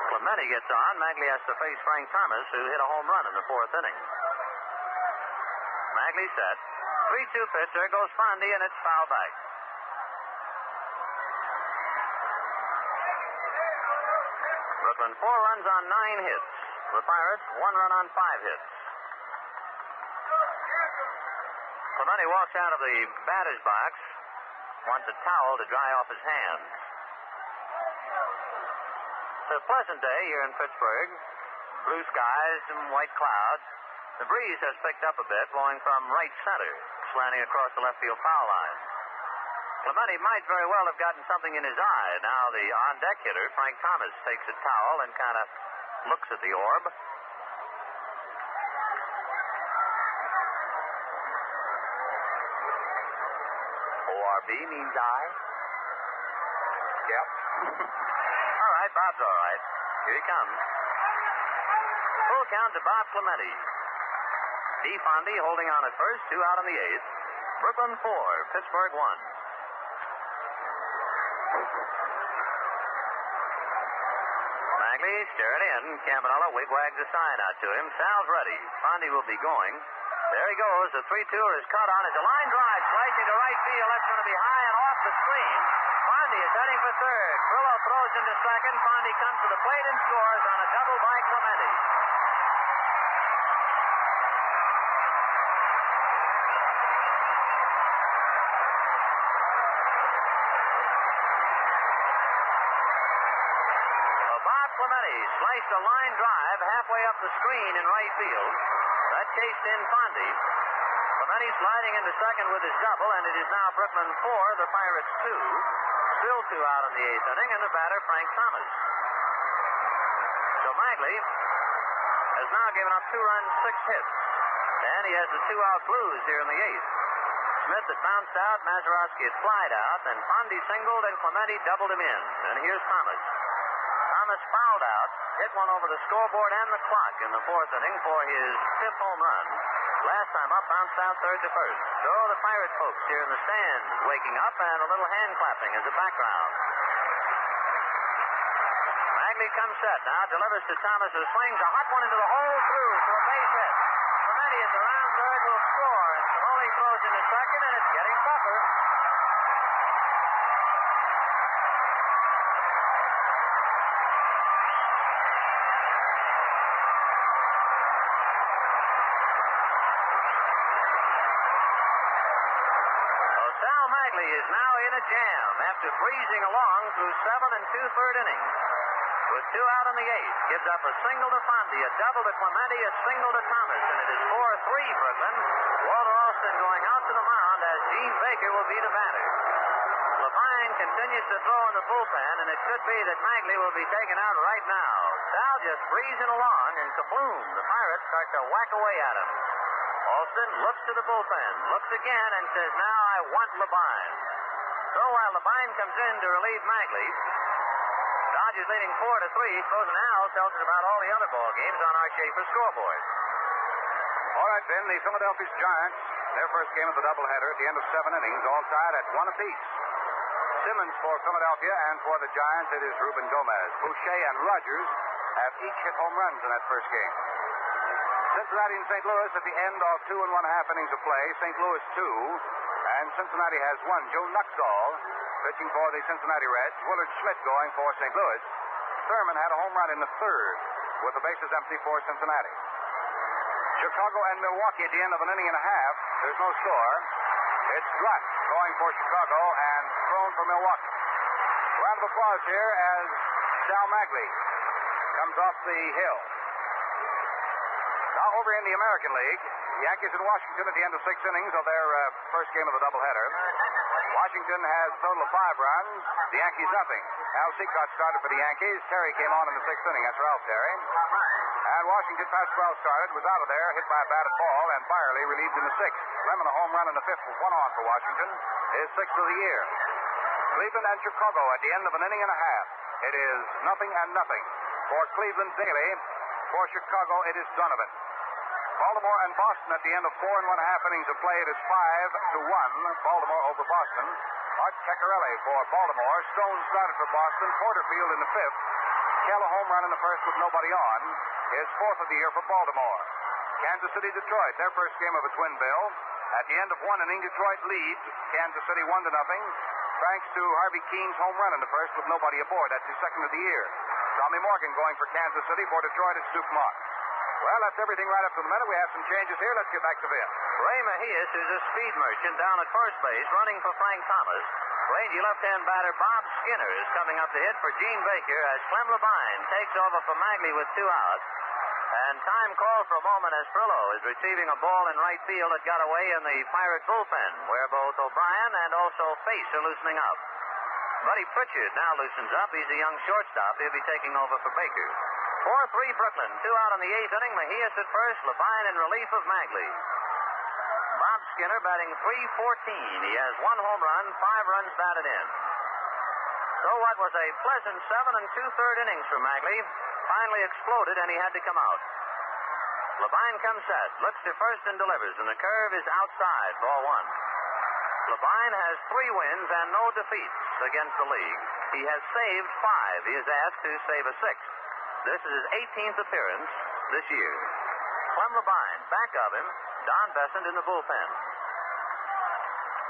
Clemente gets on. Magley has to face Frank Thomas, who hit a home run in the 4th inning. Magley set. 3-2 pitch. There goes Fondy, and it's foul back. Brooklyn 4 runs on 9 hits. The Pirates 1 run on 5 hits. Clemente walks out of the batter's box, wants a towel to dry off his hands. It's a pleasant day here in Pittsburgh. Blue skies and white clouds. The breeze has picked up a bit, blowing from right center, slanting across the left field foul line. Clemente might very well have gotten something in his eye. Now the on-deck hitter, Frank Thomas, takes a towel and kind of looks at the orb. ORB means eye? Yep. All right, Bob's all right. Here he comes. Full count to Bob Clemente. D. Fondy holding on at first, 2 out in the 8th. Brooklyn 4, Pittsburgh 1. Magley staring in. Campanella wigwags a sign out to him. Sal's ready. Fondy will be going. There he goes. The 3-2er is caught on. It's a line drive. Slicing to right field. That's going to be high and off the screen. Fondy is heading for third. Brillo throws into second. Fondy comes to the plate and scores on a double by Clemente. sliced a line drive halfway up the screen in right field. That chased in Fondy. Clemente sliding into second with his double, and it is now Brooklyn 4, the Pirates 2. Still 2 out in the 8th inning, and the batter, Frank Thomas. So Magley has now given up 2 runs, 6 hits. And he has the 2-out blues here in the 8th. Smith had bounced out, Mazeroski had flied out, and Fondy singled, and Clemente doubled him in. And here's Thomas. Thomas fouled out, hit one over the scoreboard and the clock in the 4th inning for his 5th home run. Last time up, bounced out third to first. So the Pirate folks here in the stands waking up, and a little hand clapping as a background. Magley comes set now, delivers to Thomas, who swings a hot one into the hole through to a base hit. Clemente at the round third will score, and Scully throws into second, and it's getting tougher. Sal Magley is now in a jam after breezing along through 7 2/3 innings. With 2 out in the 8th, gives up a single to Fondy, a double to Clemente, a single to Thomas, and it is 4-3 Brooklyn. Walter Alston going out to the mound as Gene Baker will be the batter. Levine continues to throw in the bullpen, and it could be that Magley will be taken out right now. Sal just breezing along, and kabloom, the Pirates start to whack away at him. Alston looks to the bullpen, looks again, and says, now I want Levine. So while Levine comes in to relieve Magley, Dodgers leading 4-3. Frozen Al tells us about all the other ball games on our Schaefer scoreboard. All right, Ben, the Philadelphia Giants, their first game of the doubleheader at the end of 7 innings, all tied at 1 apiece. Simmons for Philadelphia, and for the Giants, it is Ruben Gomez. Boucher and Rogers have each hit home runs in that first game. Cincinnati and St. Louis at the end of 2 1/2 innings of play. St. Louis 2, and Cincinnati has 1. Joe Nuxall pitching for the Cincinnati Reds. Willard Schmidt going for St. Louis. Thurman had a home run in the 3rd with the bases empty for Cincinnati. Chicago and Milwaukee at the end of an inning and a half. There's no score. It's Drutt going for Chicago and thrown for Milwaukee. Round of applause here as Sal Magley comes off the hill. Now over in the American League, Yankees and Washington at the end of 6 innings of their first game of the doubleheader. Washington has a total of 5 runs. The Yankees nothing. Al Seacott started for the Yankees. Terry came on in the 6th inning. That's Ralph Terry. And Washington, Pasquale started, was out of there, hit by a batted ball, and Byerly relieved in the 6th. Lemon a home run in the 5th with 1 on for Washington. His 6th of the year. Cleveland and Chicago at the end of an inning and a half. It is 0-0 for Cleveland daily. For Chicago, it is Donovan. Baltimore and Boston at the end of 4 1/2 innings of play. It is 5-1. Baltimore over Boston. Art Ceccarelli for Baltimore. Stone started for Boston. Porterfield in the 5th. Kell a home run in the 1st with nobody on. His 4th of the year for Baltimore. Kansas City, Detroit. Their first game of a twin bill. At the end of 1 inning, Detroit leads Kansas City 1-0. Thanks to Harvey Keene's home run in the 1st with nobody aboard. That's his 2nd of the year. Tommy Morgan going for Kansas City. For Detroit, it's Duke Mark. Well, that's everything right up to the minute. We have some changes here. Let's get back to Vin. Ray Mejias is a speed merchant down at first base, running for Frank Thomas. Rangy left-hand batter Bob Skinner is coming up to hit for Gene Baker as Clem Levine takes over for Magley with 2 outs. And time called for a moment as Frillo is receiving a ball in right field that got away in the Pirate bullpen, where both O'Brien and also Face are loosening up. Buddy Pritchard now loosens up. He's a young shortstop. He'll be taking over for Baker. 4-3 Brooklyn. 2 out in the 8th inning. Mejias at first. Levine in relief of Magley. Bob Skinner batting .314. He has 1 home run, 5 runs batted in. So what was a pleasant 7 2/3 innings for Magley finally exploded, and he had to come out. Levine comes set, looks to first and delivers, and the curve is outside, ball 1. Levine has 3 wins and no defeats against the league. He has saved 5. He is asked to save a 6th. This is his 18th appearance this year. Clem Levine, back of him, Don Besant in the bullpen.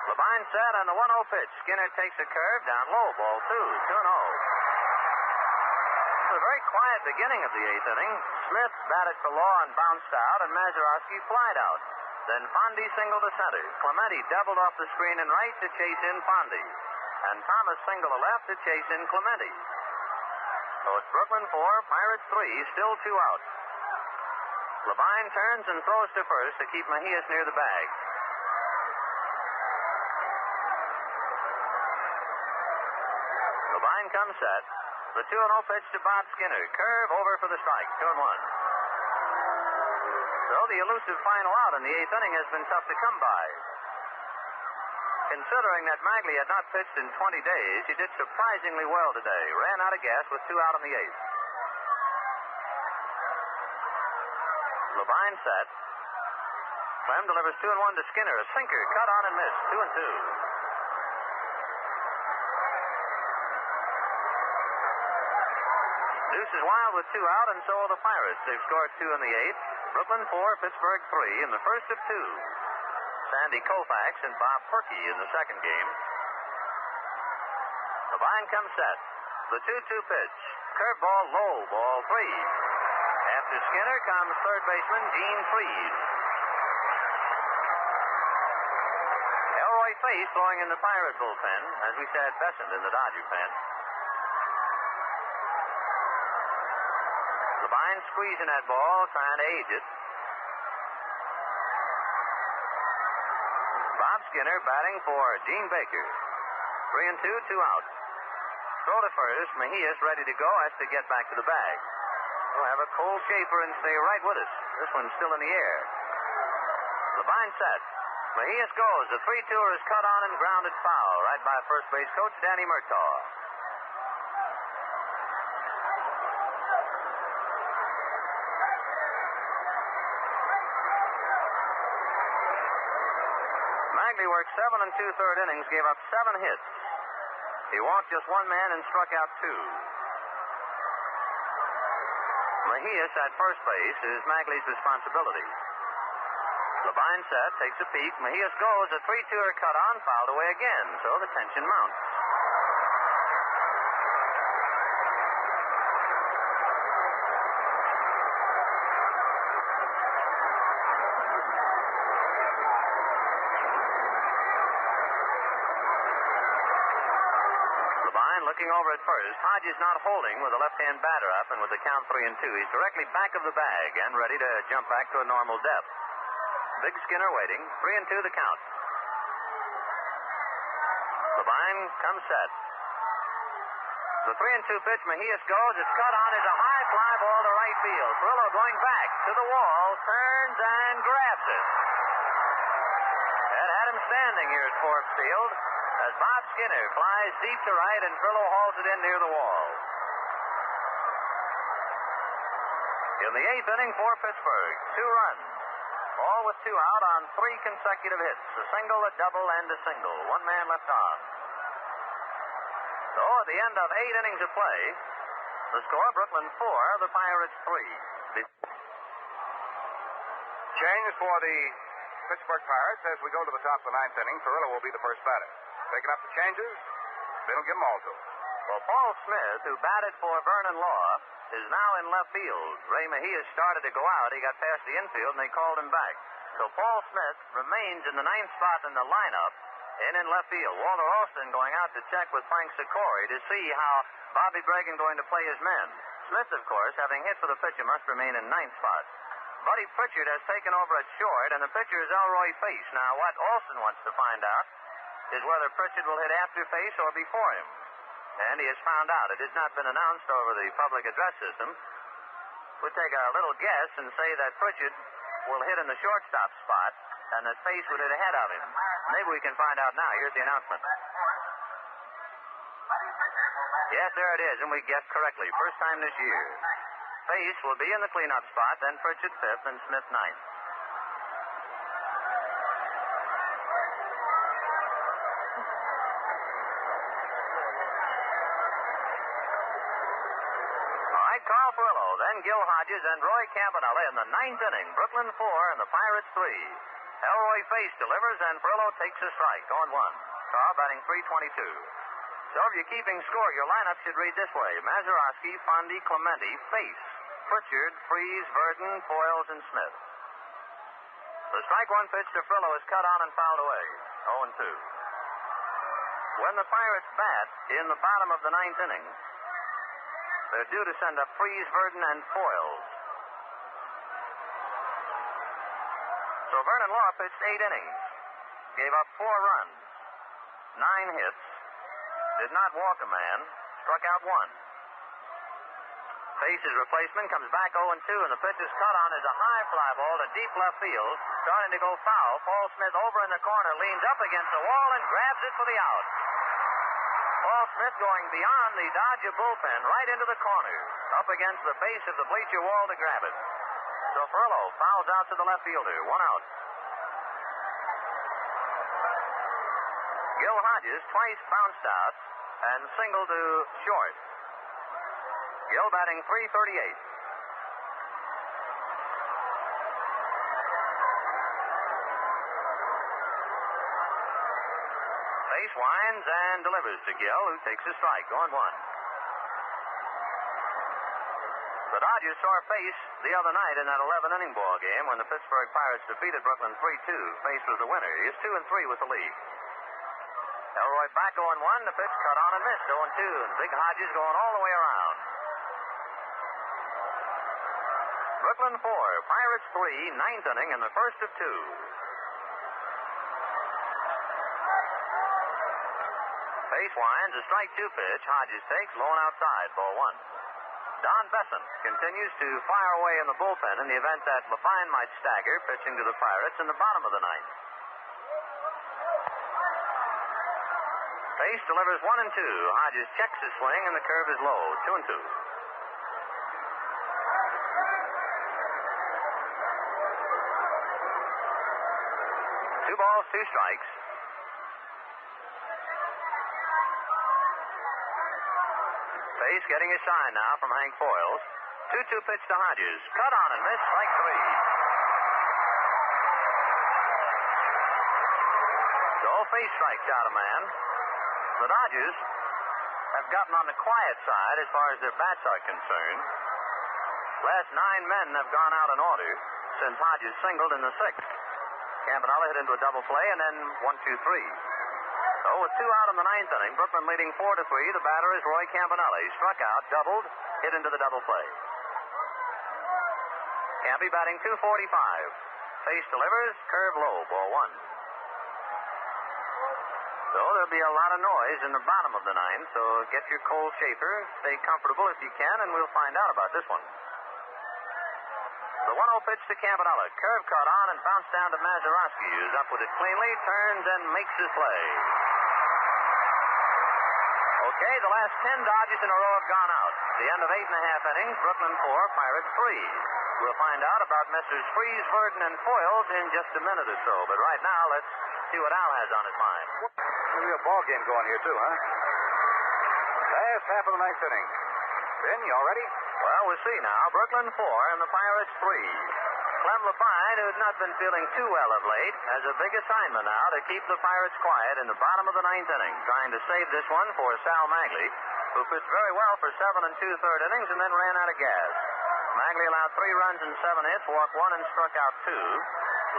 Levine set on the 1-0 pitch. Skinner takes a curve down low, ball 2, 2-0. It was a very quiet beginning of the 8th inning. Smith batted for Law and bounced out, and Mazeroski flied out. Then Fondy singled to center. Clemente doubled off the screen and right to chase in Fondy. And Thomas singled to left to chase in Clemente. So it's Brooklyn 4, Pirates 3, still 2 out. Levine turns and throws to first to keep Mejias near the bag. Levine comes set. The 2-0 pitch to Bob Skinner. Curve over for the strike. 2-1. So the elusive final out in the 8th inning has been tough to come by. Considering that Magley had not pitched in 20 days, he did surprisingly well today. Ran out of gas with 2 out in the 8th. Levine set. Clem delivers 2-1 to Skinner. A sinker cut on and missed. 2-2. Deuce is wild with 2 out, and so are the Pirates. They've scored 2 in the 8th. Brooklyn 4, Pittsburgh 3 in the first of 2. Sandy Koufax and Bob Perky in the second game. Levine comes set. The 2-2 pitch. Curveball low, ball 3. After Skinner comes third baseman Gene Freed. Elroy Face throwing in the Pirate bullpen. As we said, Besant in the Dodger pen. Levine squeezing that ball, trying to age it. Bob Skinner batting for Gene Baker. 3-2, 2 out. Throw to first. Mejias ready to go, has to get back to the bag. We'll have a cold shaper and stay right with us. This one's still in the air. Levine set. Mejias goes. The 3-2er is cut on and grounded foul right by first base coach Danny Murtaugh. Magley worked 7 2/3 innings, gave up 7 hits. He walked just 1 man and struck out 2. Mejias at first base is Magley's responsibility. Levine set, takes a peek. Mejias goes. A 3-2er cut on, fouled away again, so the tension mounts. Looking over at first. Hodges not holding with the left-hand batter up, and with the count 3-2, he's directly back of the bag and ready to jump back to a normal depth. Big Skinner waiting. 3-2 the count. Levine comes set. The 3-2 pitch. Mejias goes. It's cut on. It's a high fly ball to right field. Perillo going back to the wall, turns and grabs it. That had him standing here at Forbes Field. As Bob Skinner flies deep to right and Perillo hauls it in near the wall. In the 8th inning for Pittsburgh, 2 runs. All with 2 out on 3 consecutive hits. A single, a double, and a single. 1 man left on. So at the end of 8 innings of play, the score, Brooklyn 4, the Pirates 3. Change for the Pittsburgh Pirates as we go to the top of the 9th inning. Perillo will be the first batter. Taking up the changes, Bill give them all to him. Well, Paul Smith, who batted for Vernon Law, is now in left field. Ray Mejias started to go out. He got past the infield, and they called him back. So Paul Smith remains in the 9th spot in the lineup and in left field. Walter Alston going out to check with Frank Sikori to see how Bobby Bregan going to play his men. Smith, of course, having hit for the pitcher, must remain in 9th spot. Buddy Pritchard has taken over at short, and the pitcher is Elroy Face. Now, what Alston wants to find out is whether Pritchard will hit after Face or before him. And he has found out. It has not been announced over the public address system. We'll take a little guess and say that Pritchard will hit in the shortstop spot and that Face would hit ahead of him. Maybe we can find out now. Here's the announcement. Yes, there it is, and we guessed correctly. First time this year. Face will be in the cleanup spot, then Pritchard 5th and Smith 9th. Carl Perillo, then Gil Hodges and Roy Campanella in the 9th inning. Brooklyn 4 and the Pirates 3. Elroy Face delivers and Perillo takes a strike on 1. Carl batting .322. So if you're keeping score, your lineup should read this way: Mazeroski, Fondy, Clemente, Face, Pritchard, Freeze, Verdon, Foyles, and Smith. The strike 1 pitch to Perillo is cut on and fouled away. 0-2. When the Pirates bat in the bottom of the 9th inning, They're due to send up Freeze, Verdon, and Foyles. So Vernon Law pitched 8 innings, gave up 4 runs, 9 hits, did not walk a man, struck out 1. Face's replacement comes back 0-2, and the pitch is cut on as a high fly ball to deep left field, starting to go foul. Paul Smith over in the corner, leans up against the wall and grabs it for the out. Paul Smith going beyond the Dodger bullpen, right into the corner, up against the base of the bleacher wall to grab it. So Furlow fouls out to the left fielder, 1 out. Gil Hodges twice bounced out and singled to short. Gil batting .338. Face winds and delivers to Gil, who takes a strike, 0-1. The Dodgers saw Face the other night in that 11-inning ball game when the Pittsburgh Pirates defeated Brooklyn 3-2. Face was the winner. He is 2-3 with the lead. Elroy back 0-1. The pitch cut on and missed, 0-2. And Big Hodges going all the way around. Brooklyn 4, Pirates 3, 9th inning and the first of 2. Face winds, a strike 2 pitch. Hodges takes, low and outside, ball 1. Don Besson continues to fire away in the bullpen in the event that Levine might stagger, pitching to the Pirates in the bottom of the 9th. Face delivers 1-2. Hodges checks his swing, and the curve is low, 2-2. 2 balls, 2 strikes. Face getting a sign now from Hank Foyles. 2-2 pitch to Hodges. Cut on and miss, strike 3. So Face strikes out a man. The Dodgers have gotten on the quiet side as far as their bats are concerned. Last 9 men have gone out in order since Hodges singled in the 6th. Campanella hit into a double play, and then 1-2-3. So with 2 out in the 9th inning, Brooklyn leading 4-3. The batter is Roy Campanella. He struck out, doubled, hit into the double play. Campy batting .245. Face delivers, curve low, ball 1. So there'll be a lot of noise in the bottom of the 9th, so get your cold shaper, stay comfortable if you can, and we'll find out about this one. The 1-0 pitch to Campanella. Curve caught on and bounced down to Mazeroski, who's up with it cleanly, turns and makes his play. Okay, the last 10 Dodgers in a row have gone out. The end of 8.5 innings, Brooklyn 4, Pirates 3. We'll find out about Messrs. Freeze, Verdon, and Foyles in just a minute or so. But right now, let's see what Al has on his mind. Maybe a ball game going here, too, huh? Last half of the 9th inning. Ben, you all ready? Well, we'll see now. Brooklyn 4 and the Pirates 3. Clem Levine, who has not been feeling too well of late, has a big assignment now to keep the Pirates quiet in the bottom of the 9th inning, trying to save this one for Sal Magley, who pitched very well for 7 2/3 innings and then ran out of gas. Magley allowed 3 runs and 7 hits, walked 1 and struck out 2.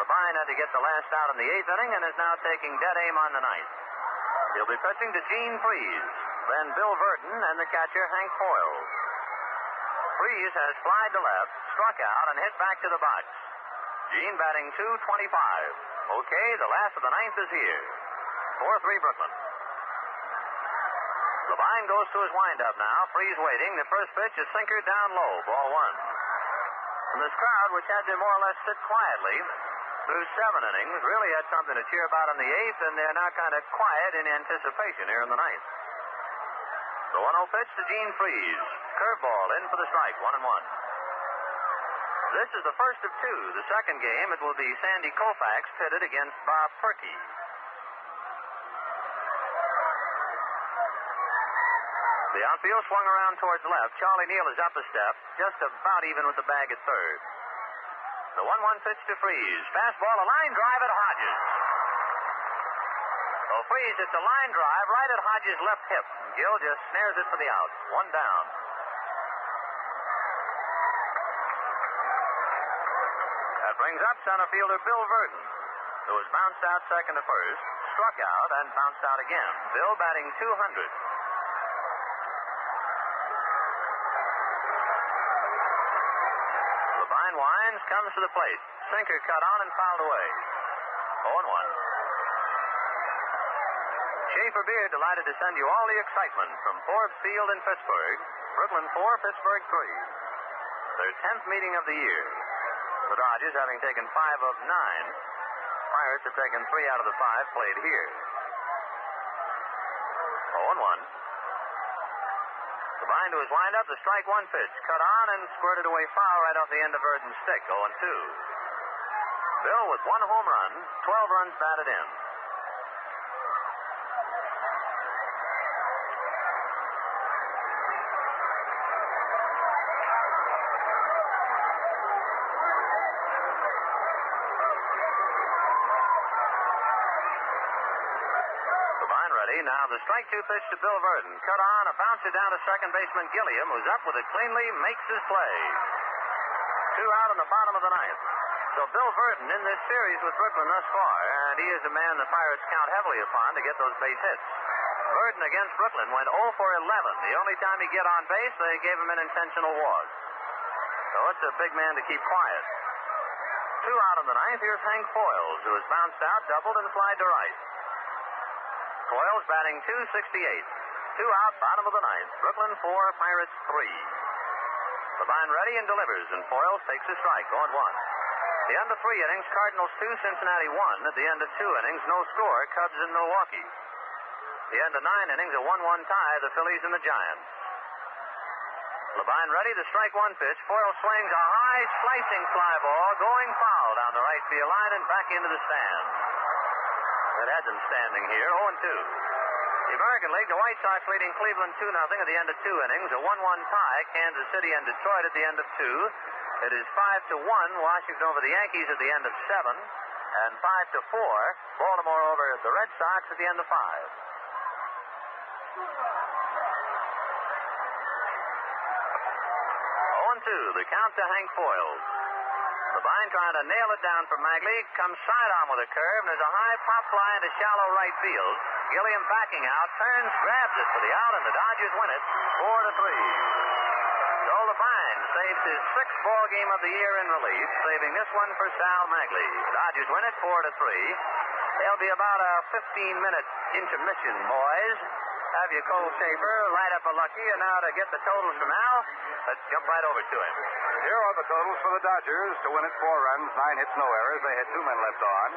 Levine had to get the last out in the 8th inning and is now taking dead aim on the 9th. He'll be pitching to Gene Freeze, then Bill Verdon, and the catcher Hank Foyles. Freeze has flied to left, struck out, and hit back to the box. Gene batting .225. Okay, the last of the 9th is here. 4-3 Brooklyn. Levine goes to his windup now. Freeze waiting. The first pitch is sinker down low, ball 1. And this crowd, which had to more or less sit quietly through 7 innings, really had something to cheer about in the 8th, and they're now kind of quiet in anticipation here in the 9th. The 1-0 pitch to Gene Freeze. Curveball in for the strike, 1-1. This is the first of 2. The second game, it will be Sandy Koufax pitted against Bob Perky. The outfield swung around towards left. Charlie Neal is up a step, just about even with the bag at third. The 1-1 pitch to Freeze. Fastball, a line drive at Hodges. So Freeze hits a line drive right at Hodges' left hip. Gil just snares it for the out. 1 down. That brings up center fielder Bill Verdon, who was bounced out second to first, struck out, and bounced out again. Bill batting .200. winds, comes to the plate. Sinker cut on and fouled away. 0-1. Schaefer Beer delighted to send you all the excitement from Forbes Field in Pittsburgh. Brooklyn 4, Pittsburgh 3. Their 10th meeting of the year. The Dodgers having taken 5 of 9. Pirates have taken 3 out of the 5 played here. 0-1. Combined to his windup, the strike one pitch. Cut on and squirted away foul right off the end of Verdon's stick. 0-2. Bill with 1 home run, 12 runs batted in. Now the strike 2 pitch to Bill Verdon. Cut on, a bouncer down to second baseman Gilliam, who's up with it cleanly, makes his play. 2 out in the bottom of the 9th. So Bill Verdon in this series with Brooklyn thus far, and he is a man the Pirates count heavily upon to get those base hits. Verdon against Brooklyn went 0 for 11. The only time he get on base, they gave him an intentional walk. So it's a big man to keep quiet. 2 out in the 9th. Here's Hank Foyles, who has bounced out, doubled, and flied to right. Foyles batting .268. 2 out, bottom of the 9th. Brooklyn 4, Pirates 3. Levine ready and delivers, and Foyles takes a strike, 0-1. The end of 3 innings, Cardinals 2, Cincinnati 1. At the end of 2 innings, no score, Cubs in Milwaukee. The end of 9 innings, a 1-1 tie, the Phillies and the Giants. Levine ready, the strike 1 pitch. Foyles swings a high, slicing fly ball, going foul down the right field line and back into the stands. That had them standing here, 0-2. The American League, the White Sox leading Cleveland 2-0 at the end of 2 innings. A 1-1 tie, Kansas City and Detroit at the end of 2. It is 5-1, Washington over the Yankees at the end of 7. And 5-4, Baltimore over the Red Sox at the end of 5. 0-2, the count to Hank Foyles. Levine trying to nail it down for Magley. Comes sidearm with a curve, and there's a high pop fly into shallow right field. Gilliam backing out, turns, grabs it for the out, and the Dodgers win it 4-3. So Levine saves his 6th ball game of the year in relief, saving this one for Sal Magley. Dodgers win it 4-3. There'll be about a 15-minute intermission, boys. Have your Cole Schaefer light up a lucky, and now to get the totals from Al, let's jump right over to him. Here are the totals for the Dodgers. To win it, 4 runs, 9 hits, no errors. They had 2 men left on.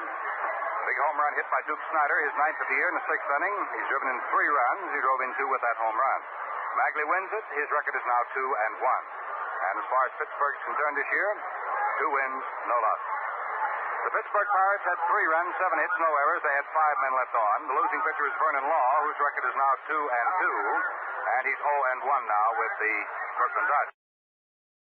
Big home run hit by Duke Snider, his 9th of the year in the 6th inning. He's driven in 3 runs. He drove in 2 with that home run. Magley wins it. His record is now 2-1. And as far as Pittsburgh's concerned this year, 2 wins, no losses. The Pittsburgh Pirates had 3 runs, 7 hits, no errors. They had 5 men left on. The losing pitcher is Vernon Law, whose record is now 2-2. And he's 0-1 now with the Brooklyn Dodgers.